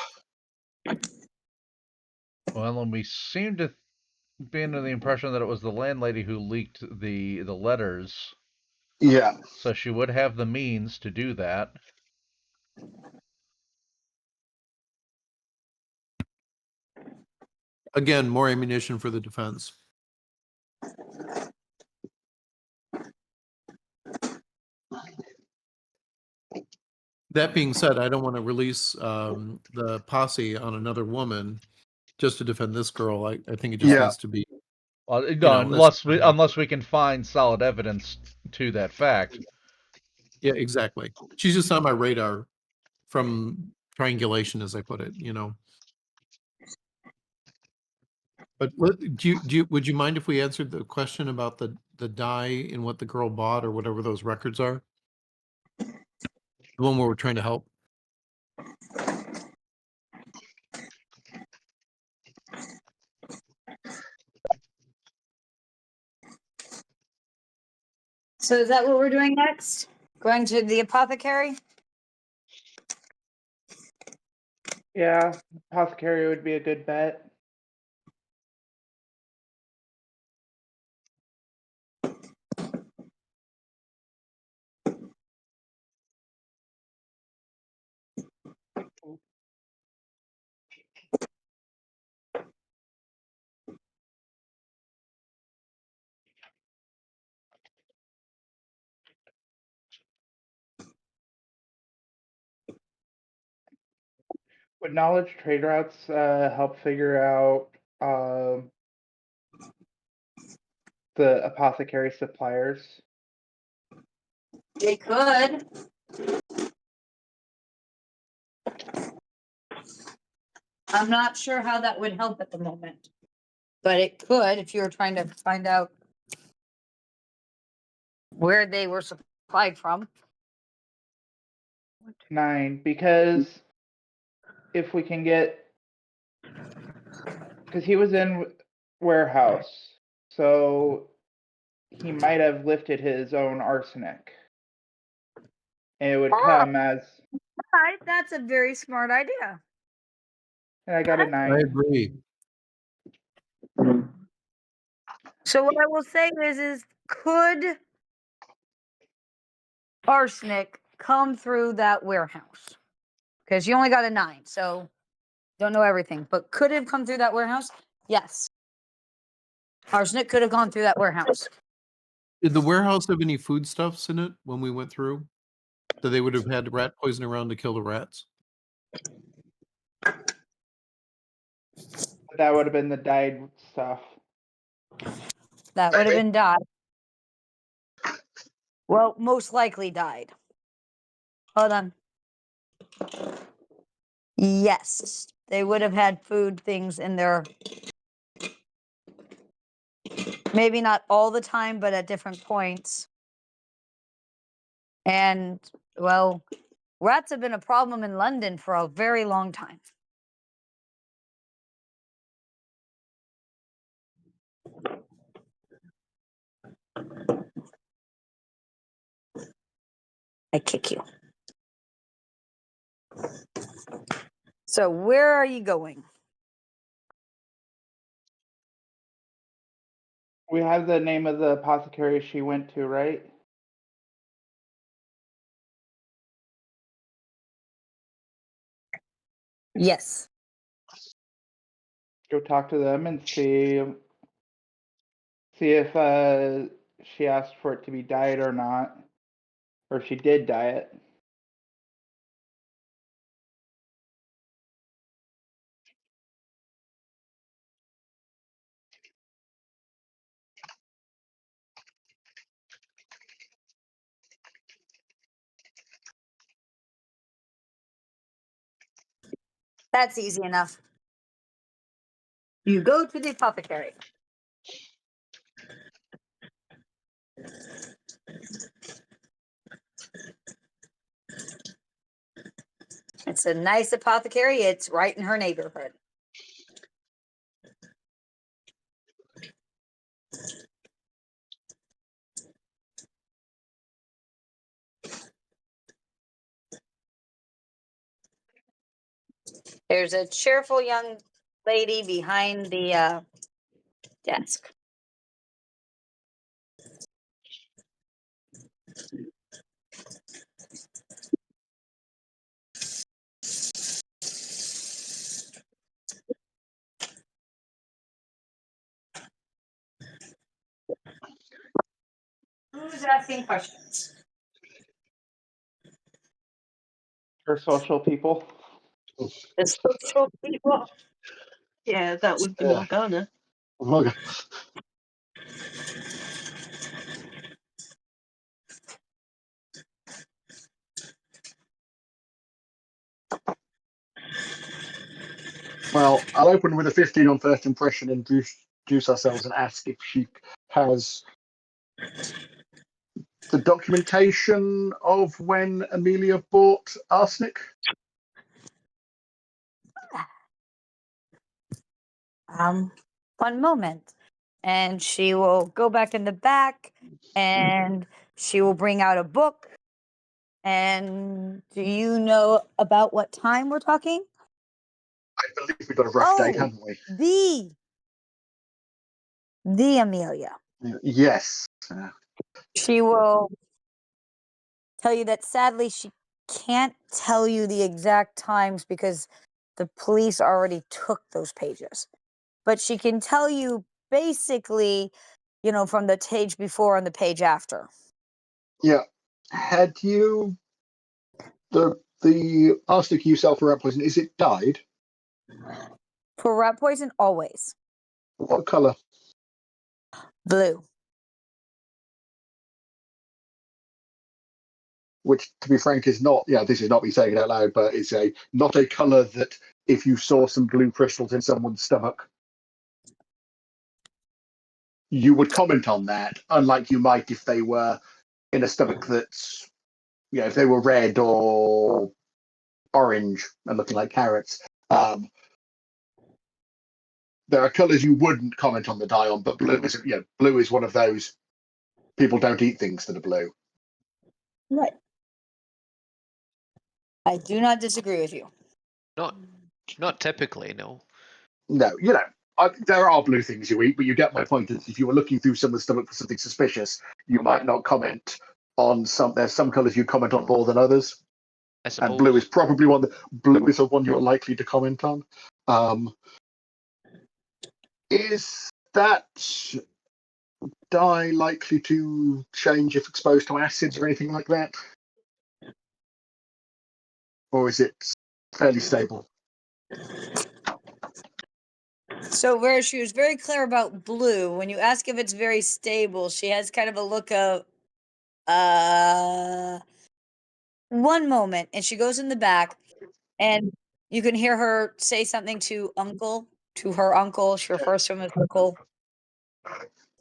Well, and we seem to be under the impression that it was the landlady who leaked the letters, yeah. so she would have the means to do that. Again, more ammunition for the defense. That being said, I don't want to release the posse on another woman just to defend this girl. I think it just Yeah. needs to be, Well, know, unless we can find solid evidence to that fact. yeah, exactly. She's just on my radar from triangulation, as I put it, But would you mind if we answered the question about the die and what the girl bought or whatever those records are? The one where we're trying to help. So is that what we're doing next? Going to the apothecary? Yeah, apothecary would be a good bet. Would knowledge trade routes help figure out the apothecary suppliers? They could. I'm not sure how that would help at the moment, but it could if you were trying to find out where they were supplied from. 9, because if we can get, because he was in warehouse, so he might have lifted his own arsenic. And it would come as, Right, that's a very smart idea. and I got a I 9. agree. So what I will say is could arsenic come through that warehouse? Because you only got a 9, so don't know everything. But could it have come through that warehouse? Yes. Arsenic could have gone through that warehouse. Did the warehouse have any foodstuffs in it when we went through? So they would have had rat poison around to kill the rats? That would have been the dyed stuff. That would have been died. Well, most likely died. Hold on. Yes, they would have had food things in there. Maybe not all the time, but at different points. And, well, rats have been a problem in London for a very long time. I kick you. So, where are you going? We have the name of the apothecary she went to, right? Yes. Go talk to them and see if she asked for it to be dyed or not, or if she did dye it. That's easy enough. You go to the apothecary. It's a nice apothecary. It's right in her neighborhood. There's a cheerful young lady behind the desk. Who's asking questions? For social people. The social people. Yeah, that would be Yeah. Morgana. Morgana. Well, I'll open with a 15 on first impression and introduce ourselves and ask if she has the documentation of when Amelia bought arsenic. One moment. And she will go back in the back and she will bring out a book. And do you know about what time we're talking? I believe we've got a rough date, haven't we? The Amelia. Yes. She will tell you that sadly she can't tell you the exact times because the police already took those pages. But she can tell you basically, from the page before and the page after. Yeah. Had you the arsenic you sell for rat poison? Is it dyed? For rat poison, always What color? blue. Which, to be frank, is not. Yeah, this is not me saying it out loud, but it's not a color that if you saw some blue crystals in someone's stomach, you would comment on that. Unlike you might if they were in a stomach that's, if they were red or orange and looking like carrots. There are colors you wouldn't comment on the dye on, but blue is one of those. People don't eat things that are blue. Right. I do not disagree with you. Not typically, no. No, there are blue things you eat, but you get my point. That if you were looking through someone's stomach for something suspicious, you might not comment on some. There's some colors you comment on more than others. I suppose. And blue is probably one. Blue is the one you're likely to comment on. Is that dye likely to change if exposed to acids or anything like that? Or is it fairly stable? So where she was very clear about blue, when you ask if it's very stable, she has kind of a look of, one moment, and she goes in the back, and you can hear her say something to her uncle. She refers to him as uncle.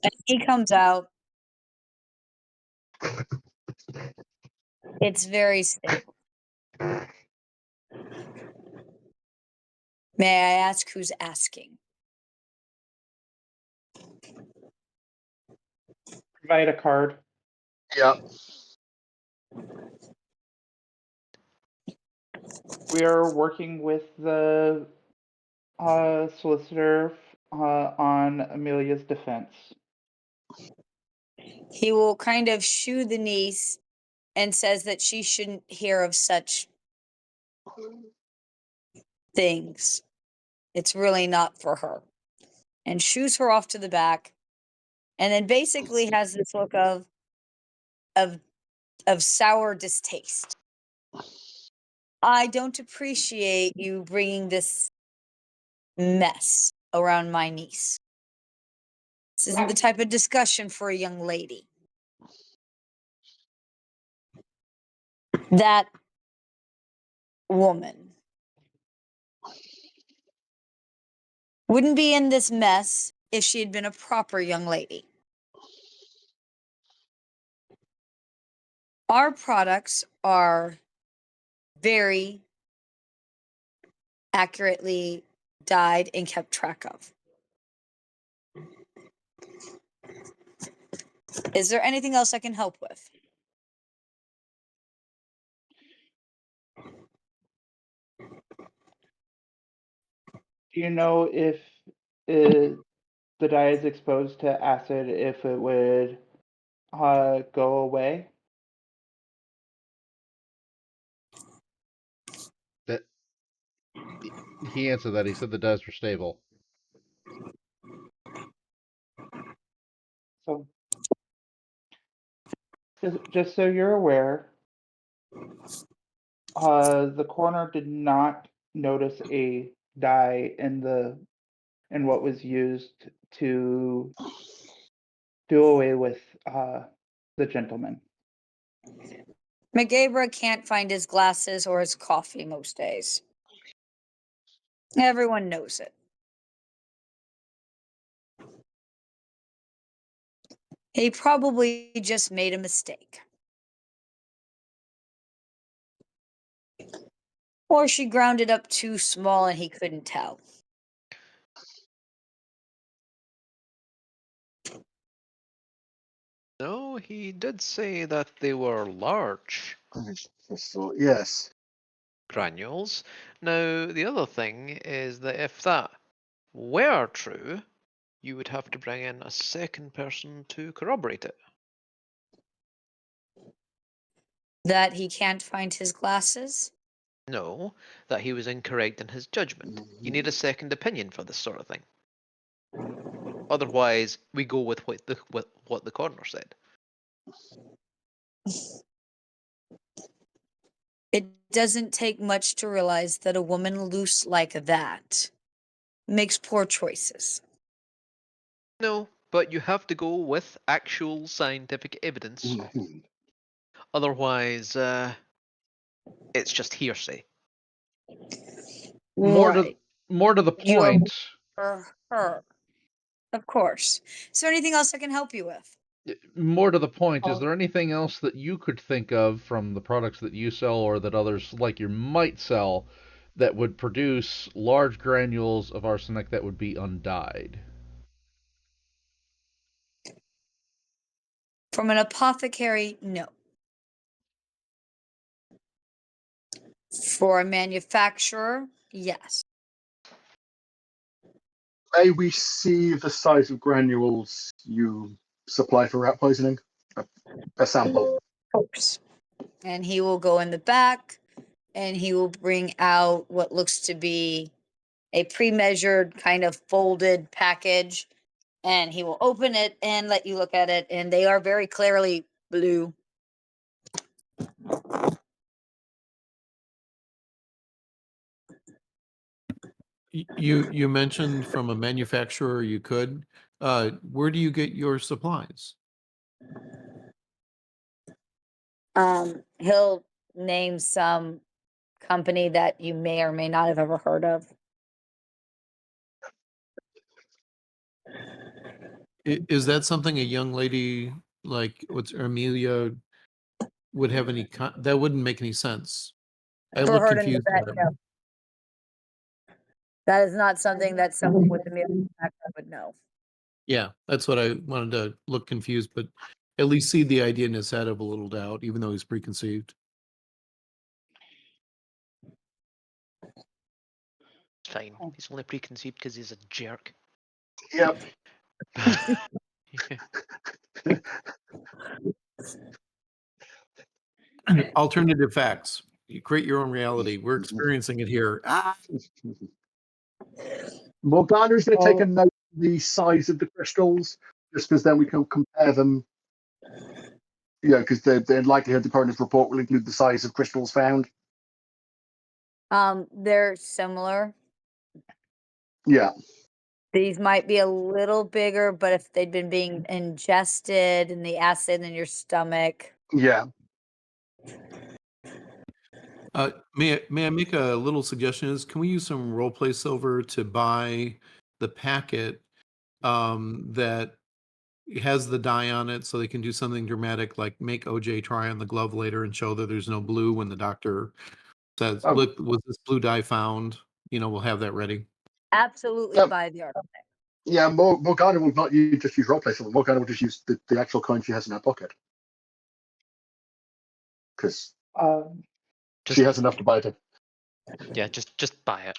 And he comes out. It's very stable. May I ask who's asking? Provide a card. Yeah. We are working with the solicitor on Amelia's defense. He will kind of shoo the niece and says that she shouldn't hear of such things. It's really not for her. And shoos her off to the back. And then basically has this look of sour distaste. I don't appreciate you bringing this mess around my niece. This isn't the type of discussion for a young lady. That woman wouldn't be in this mess if she had been a proper young lady. Our products are very accurately died and kept track of. Is there anything else I can help with? Do you know if the dye is exposed to acid, if it would go away? That he answered that. He said the dyes were stable. So, just so you're aware, the coroner did not notice a dye in what was used to do away with the gentleman. McGabra can't find his glasses or his coffee most days. Everyone knows it. He probably just made a mistake. Or she ground it up too small and he couldn't tell. No, he did say that they were large Yes. granules. Now, the other thing is that if that were true, you would have to bring in a second person to corroborate it. That he can't find his glasses? No, that he was incorrect in his judgment. You need a second opinion for this sort of thing. Otherwise, we go with what the coroner said. It doesn't take much to realize that a woman loose like that makes poor choices. No, but you have to go with actual scientific evidence. Otherwise, it's just hearsay. More Right. to the You're point. for her. Of course. Is there anything else I can help you with? More to the point, is Oh. there anything else that you could think of from the products that you sell or that others like you might sell that would produce large granules of arsenic that would be undyed? From an apothecary, no. For a manufacturer, yes. May we see the size of granules you supply for rat poisoning? A sample. Of course. And he will go in the back and he will bring out what looks to be a pre-measured kind of folded package, and he will open it and let you look at it, and they are very clearly blue. You mentioned from a manufacturer you could. Where do you get your supplies? He'll name some company that you may or may not have ever heard of. Is that something a young lady like what's Amelia would have any that wouldn't make any sense. I For look her to know confused that, at it. no. That is not something that someone with a meal background would know. Yeah, that's what I wanted to look confused, but at least see the idea in his head of a little doubt, even though he's preconceived. It's fine. He's only preconceived because he's a jerk. Yep. Alternative facts. You create your own reality. We're experiencing it here. Morgana is going to take a Oh. note of the size of the crystals, just because then we can compare them. Yeah, because the likelihood the coroner's report will include the size of crystals found. They're similar. Yeah. These might be a little bigger, but if they'd been being ingested and the acid in your stomach. Yeah. May I make a little suggestion? Is can we use some role play silver to buy the packet that has the dye on it, so they can do something dramatic, like make OJ try on the glove later and show that there's no blue when the doctor says, Oh. "Look, was this blue dye found?" we'll have that ready. Absolutely Yep. buy the arsenic. Yeah, Morgana will not just use roleplay someone. Morgana will just use the actual coin she has in her pocket. Because she has enough to buy it. Yeah, just buy it.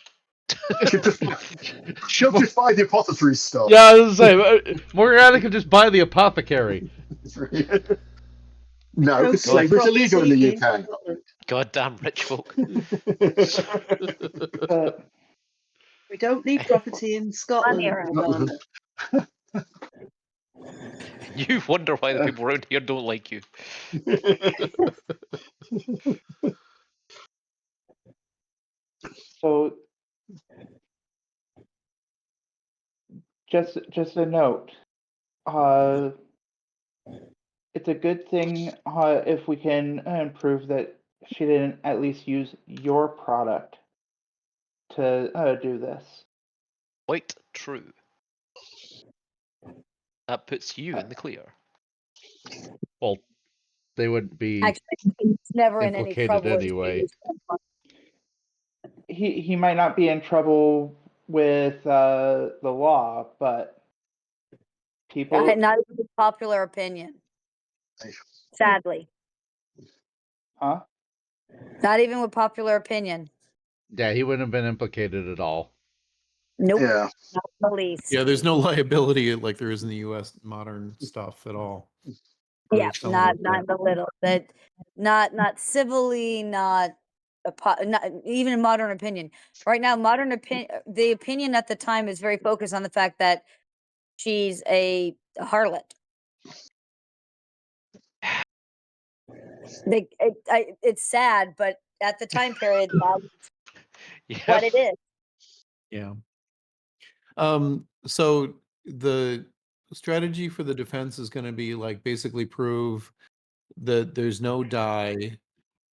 She'll just buy the apothecary stuff. Yeah, I was gonna say, Morgana could just buy the apothecary. No, because Don't slavery's illegal in the property UK. Scotland. Goddamn rich folk. But We don't need property in Scotland, Money around. Morgana. You wonder why the people around here don't like you. so just a note. It's a good thing if we can prove that she didn't at least use your product to do this. Quite true. That puts you in the clear. Well, they wouldn't be Actually, he's never in any implicated trouble. anyway. He might not be in trouble with the law, but people. Not even with popular opinion. Sadly, Huh? not even with popular opinion. Yeah, he wouldn't have been implicated at all. Nope. Yeah. Not the least. Yeah, there's no liability like there is in the U.S. modern stuff at all. Yeah, Someone not like the little. That not civilly, not even in modern opinion. Right now, the opinion at the time is very focused on the fact that she's a harlot. It's sad, but at the time period, that's what it is. Yeah. So the strategy for the defense is going to be like basically prove that there's no die,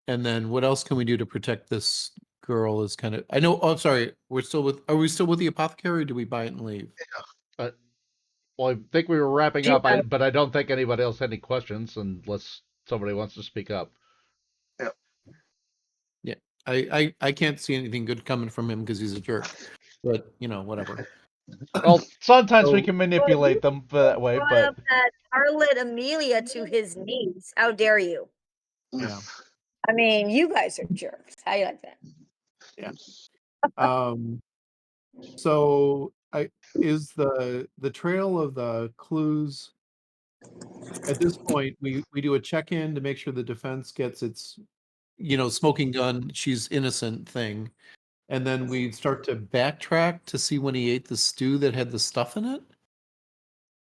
and then what else can we do to protect this girl? Is kind of I know. Oh, sorry. Are we still with the apothecary? Or do we buy it and leave? Well, I think we were wrapping Yeah. up, but I don't think anybody else had any questions unless somebody wants to speak up. Yeah. I can't see anything good coming from him because he's a jerk. But whatever. Well, sometimes we So- can manipulate them that way, Brought but up that harlot Amelia to his niece. How dare you? Yeah. I mean, you guys are jerks. How you like that? So is the trail of the clues at this point we do a check-in to make sure the defense gets its smoking gun, she's innocent thing, and then we start to backtrack to see when he ate the stew that had the stuff in it,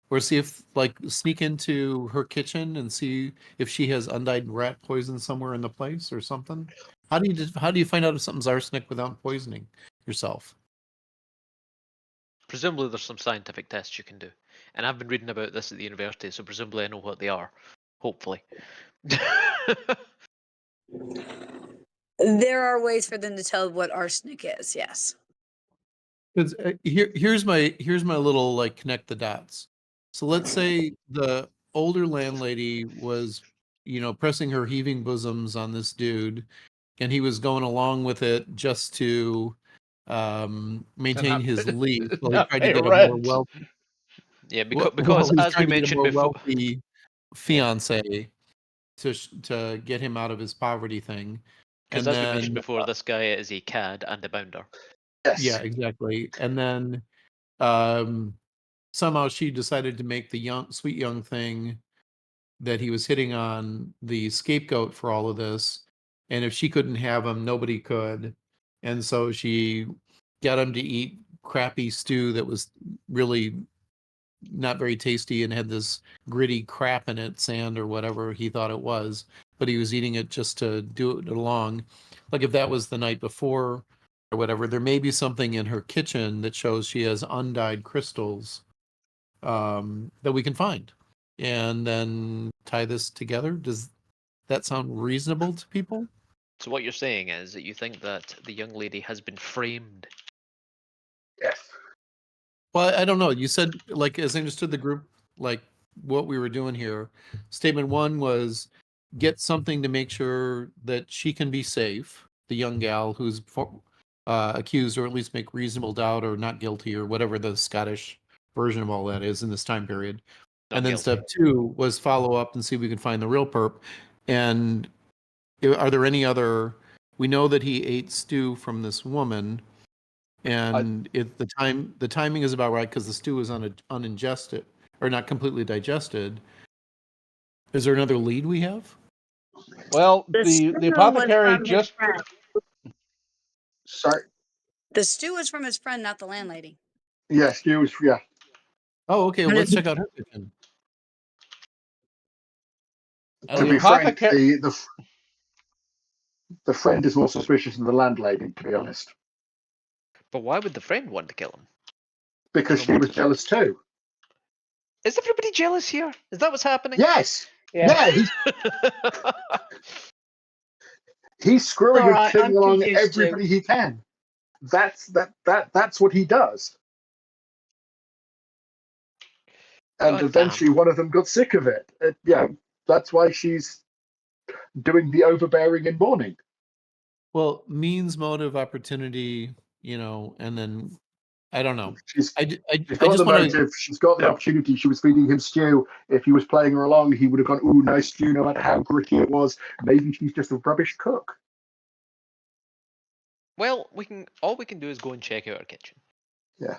or see if sneak into her kitchen and see if she has undyed rat poison somewhere in the place or something. How do you find out if something's arsenic without poisoning yourself? Presumably there's some scientific tests you can do. And I've been reading about this at the university, so presumably I know what they are. Hopefully. There are ways for them to tell what arsenic is. Yes. Because here's my little connect the dots. So let's say the older landlady was pressing her heaving bosoms on this dude, and he was going along with it just to maintain his lease while he tried to get a more wealthy. Yeah, While because he's as trying we to get a mentioned more before, wealthy fiance to get him out of his poverty thing. because And as we mentioned then before, this guy is a cad and a bounder. Yes. yeah, exactly. And then somehow she decided to make the sweet young thing that he was hitting on the scapegoat for all of this. And if she couldn't have him, nobody could. And so she got him to eat crappy stew that was really not very tasty and had this gritty crap in it, sand or whatever he thought it was. But he was eating it just to do it along. Like if that was the night before or whatever, there may be something in her kitchen that shows she has undyed crystals that we can find, and then tie this together. Does that sound reasonable to people? So what you're saying is that you think that the young lady has been framed. Yes. Well, I don't know. You said, as I understood the group, what we were doing here. Statement one was get something to make sure that she can be safe, the young gal who's accused, or at least make reasonable doubt, or not guilty, or whatever the Scottish version of all that is in this time period. Not And then guilty. step 2 was follow up and see if we can find the real perp. And are there any other? We know that he ate stew from this woman, and the timing is about right because the stew is uningested or not completely digested. Is there another lead we have? Well, The the stew was apothecary from his just friend. Sorry. The stew was from his friend, not the landlady. Yes, you was yeah. Oh, okay. But Let's it- check out her kitchen. I To don't the be know. frank, apothecary. the friend is more suspicious than the landlady, to be honest, But why would the friend want to kill him? because No she was motive. jealous too. Is everybody jealous here? Is that what's happening? Yes. Yeah. Yeah, he's screwing All and right, killing I'm along confused too. everybody he can. That's what he does. And God eventually damn. one of them got sick of it. Yeah, that's why she's doing the overbearing in mourning. Well, means, motive, opportunity, and then I don't know. She's I She's got just the want to. motive. She's got the opportunity. She was feeding him stew. If he was playing her along, he would have gone, "Ooh, nice stew," no matter how gritty it was. Maybe she's just a rubbish cook. Well, all we can do is go and check out our kitchen. Yeah.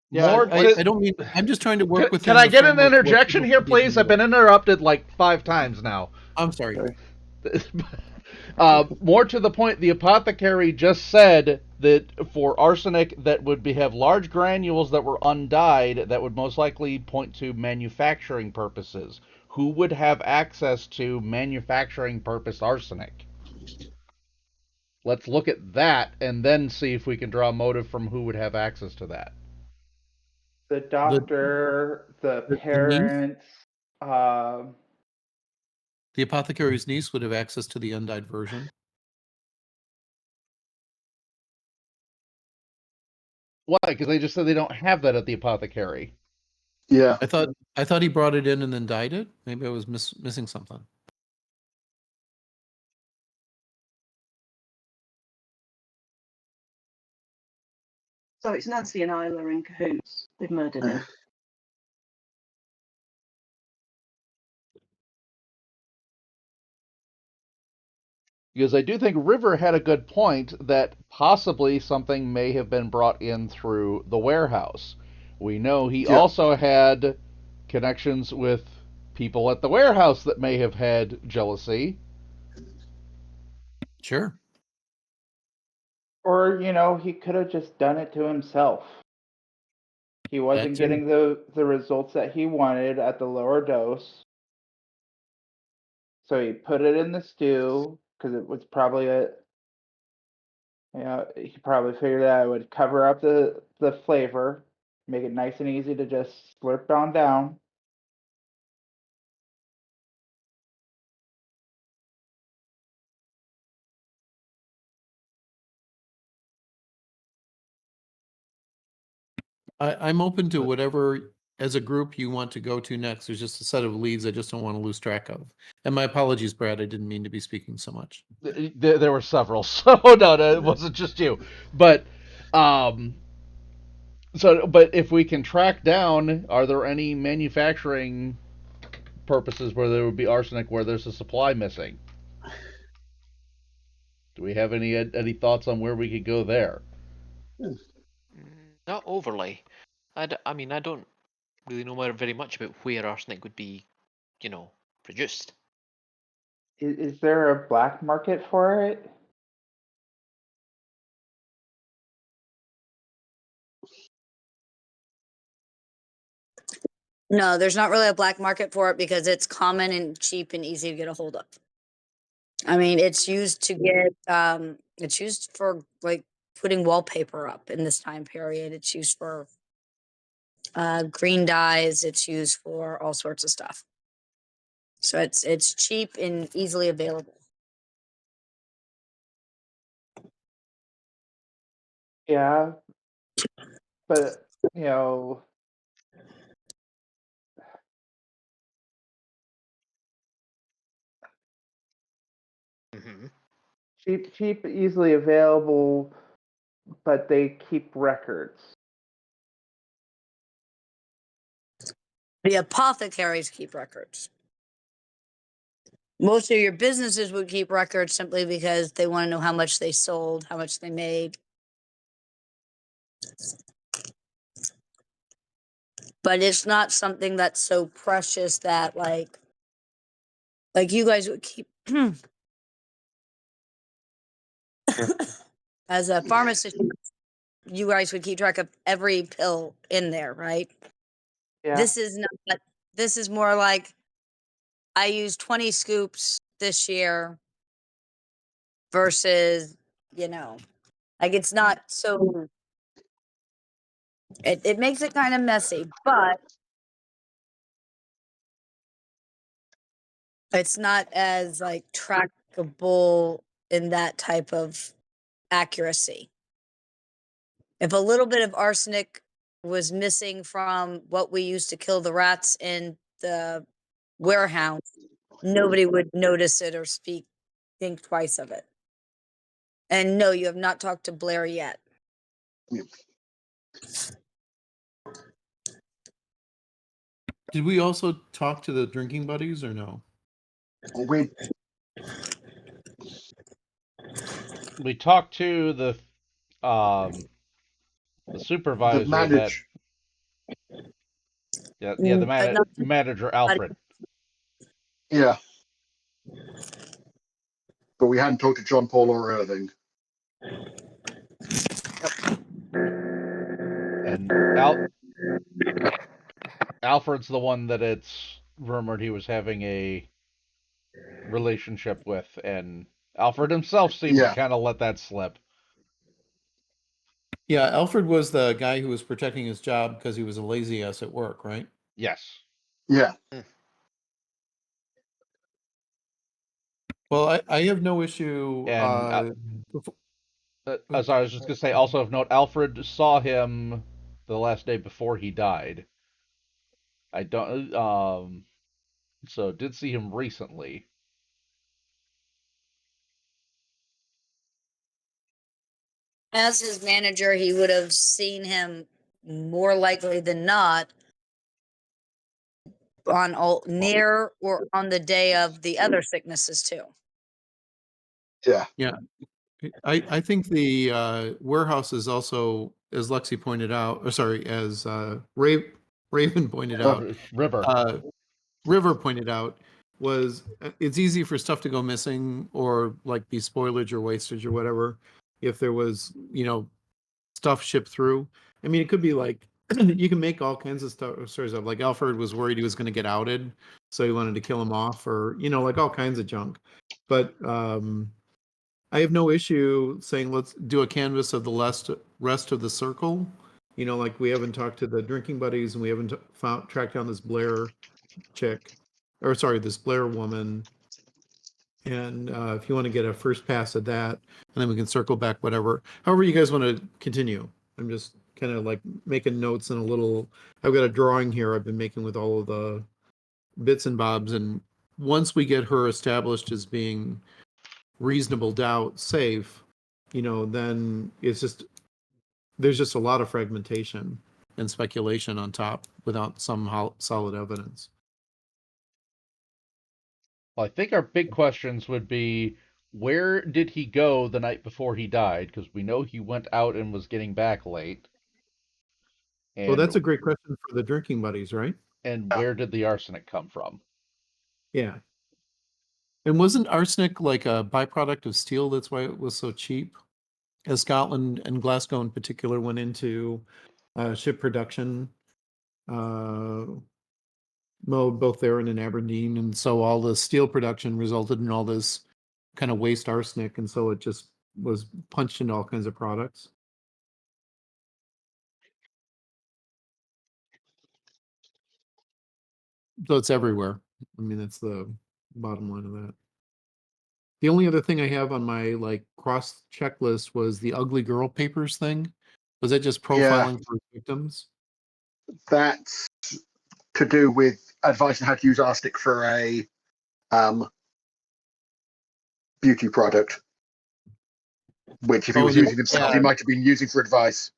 Yeah, More I to- don't mean. I'm just trying to work with. Can I get an interjection here, please? I've been interrupted like 5 times now. I'm sorry. More to the point, the apothecary just said that for arsenic that would have large granules that were undyed, that would most likely point to manufacturing purposes. Who would have access to manufacturing purpose arsenic? Let's look at that and then see if we can draw a motive from who would have access to that. The doctor, the niece? parents, The apothecary's niece would have access to the undyed version. Why? Because they just said they don't have that at the apothecary. Yeah. I thought he brought it in and then dyed it. Maybe I was missing something. So it's Nancy and Isla in cahoots. They've murdered him. Because I do think River had a good point that possibly something may have been brought in through the warehouse. We know he Yeah. also had connections with people at the warehouse that may have had jealousy. Sure. or he could have just done it to himself. He wasn't too. getting the results that he wanted at the lower dose, so he put it in the stew because it was probably he probably figured that it would cover up the flavor, make it nice and easy to just slurp on down. I'm open to whatever as a group you want to go to next. There's just a set of leads I just don't want to lose track of. And my apologies, Brad. I didn't mean to be speaking so much. There were several, so no, it wasn't just you. But, but if we can track down, are there any manufacturing purposes where there would be arsenic where there's a supply missing? Do we have any thoughts on where we could go there? Not overly. I mean, I don't really know very much about where arsenic would be, produced. Is there a black market for it? No, there's not really a black market for it because it's common and cheap and easy to get a hold of. I mean, it's used to get it's used for like putting wallpaper up in this time period. It's used for green dyes, it's used for all sorts of stuff. So it's cheap and easily available. Yeah, but you know, Mm-hmm. cheap, easily available. but they keep records. The apothecaries keep records. Most of your businesses would keep records simply because they want to know how much they sold, how much they made. But it's not something that's so precious that like you guys would keep as a pharmacist, you guys would keep track of every pill in there, right? Yeah. This is not, this is more like I used 20 scoops this year versus, like it's not so, it makes it kind of messy, but it's not as like trackable in that type of accuracy. If a little bit of arsenic was missing from what we used to kill the rats in the warehouse, nobody would notice it or think twice of it. And no, you have not talked to Blair yet. Did we also talk to the drinking buddies or no? We talked to the supervisor that the manager Alfred. Yeah. But we hadn't talked to John Paul or Irving. And Alfred's the one that it's rumored he was having a relationship with, and Alfred himself seemed to kind of let that slip. Yeah, Alfred was the guy who was protecting his job because he was a lazy ass at work, right? Yes. Yeah. Well, I have no issue. And as I was just going to say, also of note, Alfred saw him the last day before he died. I don't, so did see him recently. As his manager, he would have seen him more likely than not on near or on the day of the other sicknesses too. Yeah. Yeah. I think the warehouse is also, as Lexi pointed out, or sorry, as Raven pointed out, River pointed out, was it's easy for stuff to go missing or like be spoilage or wastage or whatever if there was, stuff shipped through. I mean, it could be like you can make all kinds of stories of like Alfred was worried he was going to get outed, so he wanted to kill him off, or like all kinds of junk. But I have no issue saying let's do a canvas of the rest of the circle. Like we haven't talked to the drinking buddies and we haven't tracked down this Blair chick, or sorry, this Blair woman. And if you want to get a first pass at that, and then we can circle back, however you guys want to continue. I'm just kind of like making notes and I've got a drawing here I've been making with all of the bits and bobs. And once we get her established as being reasonable doubt safe, then there's just a lot of fragmentation and speculation on top without some solid evidence. Well, I think our big questions would be, where did he go the night before he died? Because we know he went out and was getting back late. And, well, that's a great question for the drinking buddies, right? And where did the arsenic come from? Yeah. And wasn't arsenic like a byproduct of steel? That's why it was so cheap? As Scotland and Glasgow in particular went into ship production mode, both there and in Aberdeen. And so all the steel production resulted in all this kind of waste arsenic. And so it just was punched into all kinds of products. So it's everywhere. I mean, that's the bottom line of that. The only other thing I have on my cross checklist was the ugly girl papers thing. Was that just profiling for victims? That's to do with advice on how to use arsenic for a beauty product. which if he Oh, was the using himself, he cat. might have been using for advice.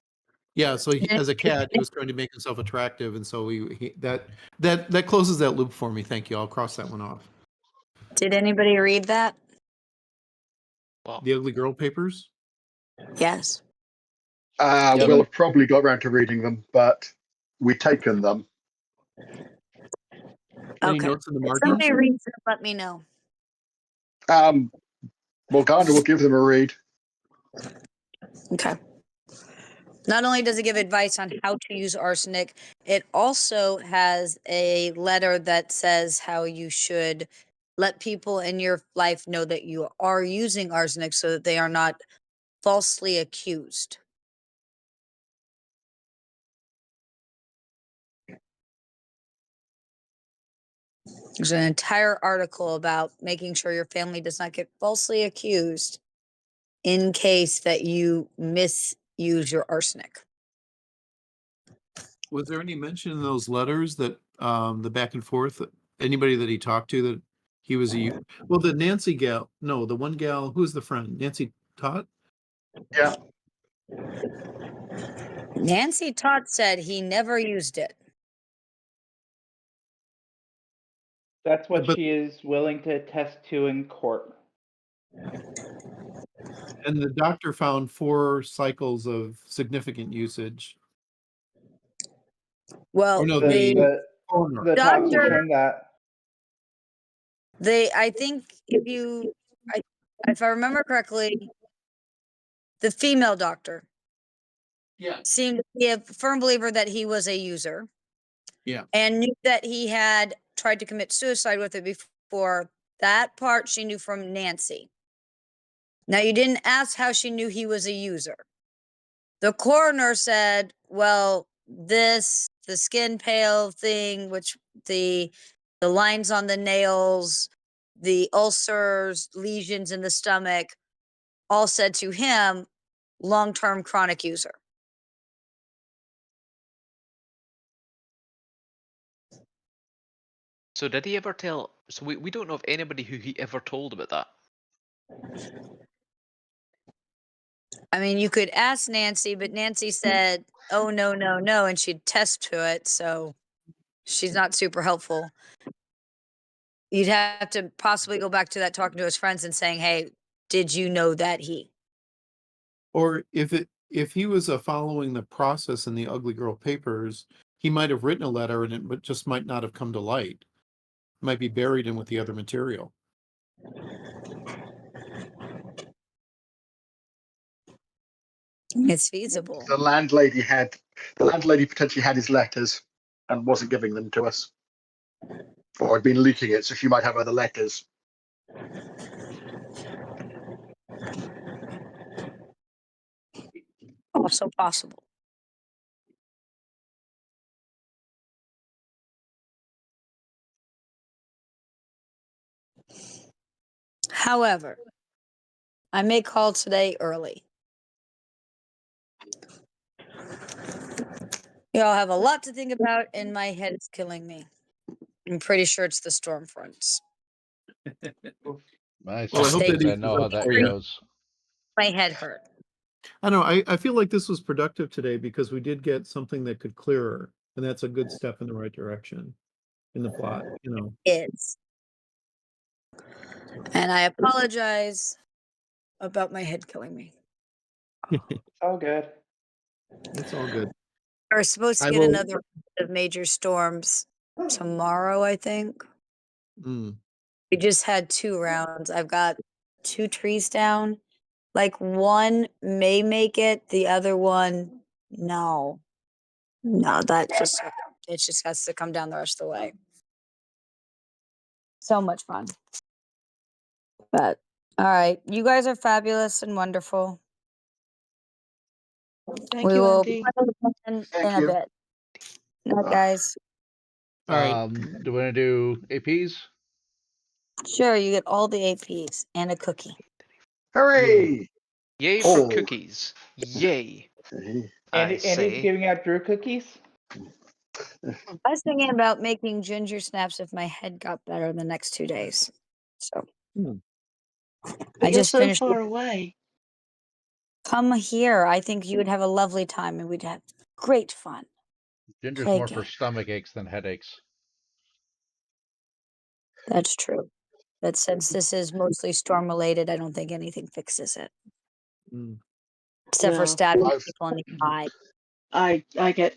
Yeah, so as a cat, he was trying to make himself attractive, and so that closes that loop for me. Thank you. I'll cross that one off. Did anybody read that? Well, The Ugly Girl papers. Yes. Yep. We'll have probably got around to reading them, but we've taken them. Any Okay. notes in the If margins? somebody reads it, let me know. Morgana will give them a read. Okay. Not only does it give advice on how to use arsenic, it also has a letter that says how you should let people in your life know that you are using arsenic so that they are not falsely accused. There's an entire article about making sure your family does not get falsely accused in case that you misuse your arsenic. Was there any mention in those letters that the back and forth? Anybody that he talked to that he was the Nancy gal? No, the one gal. Who's the friend? Nancy Todd. Yeah. Nancy Todd said he never used it. That's what But- she is willing to attest to in court. And the doctor found 4 cycles of significant usage. Well, Oh no, The coroner. the Doctor- toxin turned that. I think if I remember correctly, the female doctor seemed to be a firm believer that he was a user. Yeah. And knew that he had tried to commit suicide with it before. That part she knew from Nancy. Now, you didn't ask how she knew he was a user. The coroner said, well, the skin pale thing, which the lines on the nails, the ulcers, lesions in the stomach, all said to him, long-term chronic user. so did he ever tell? So we don't know of anybody who he ever told about that. I mean, you could ask Nancy, but Nancy said, oh, no, no, no, and she'd test to it, so she's not super helpful. You'd have to possibly go back to that talking to his friends and saying, hey, did you know that he? Or if he was following the process in the Ugly Girl papers, he might have written a letter and it just might not have come to light. It might be buried in with the other material. It's feasible. The landlady potentially had his letters and wasn't giving them to us, or had been leaking it, so she might have other letters. Also possible. However, I may call today early. Y'all have a lot to think about, and my head is killing me. I'm pretty sure it's the storm fronts. I Well, I hope that I know how that for you. goes. My head hurt. I know. I feel like this was productive today because we did get something that could clear her, and that's a good step in the right direction in the plot. Is. And I apologize about my head killing me. Oh, good. It's all good. We're supposed to I get will- another round of major storms tomorrow, I think. Mm. We just had 2 rounds. I've got 2 trees down. Like, one may make it, the other one, no. No, it just has to come down the rest of the way. So much fun. But, all right. You guys are fabulous and wonderful. Thank We you, will Andy. in Thank a you. bit. Night, guys. All right. Do we want to do APs? Sure, you get all the APs and a cookie. Hooray! Yay for Oh. cookies! Yay! I Andy's say. giving out Drew cookies. I was thinking about making ginger snaps if my head got better in the next 2 days. So Hmm. I But you're just so finished. far away. Come here. I think you would have a lovely time and we'd have great fun. Ginger's Play more for game. stomach aches than headaches. That's true. But since this is mostly storm related, I don't think anything fixes it. Mm. Except for No. stabbing I've- people in the eye. I get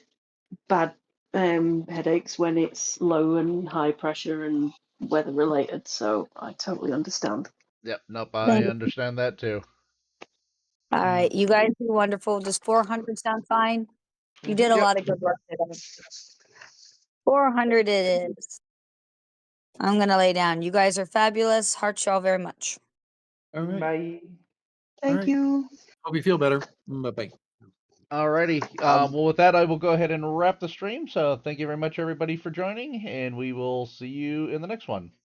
bad headaches when it's low and high pressure and weather related, so I totally understand. Yep, nope, Thank I you. understand that too. All right, you guys do wonderful. Does 400 sound fine? You did a Yep. lot of good work today. 400 it is. I'm gonna lay down. You guys are fabulous. Heart y'all very much. All right. Bye. Thank right. you. Hope you feel better. Bye-bye. Alrighty. Well, with that, I will go ahead and wrap the stream. So thank you very much, everybody, for joining, and we will see you in the next one.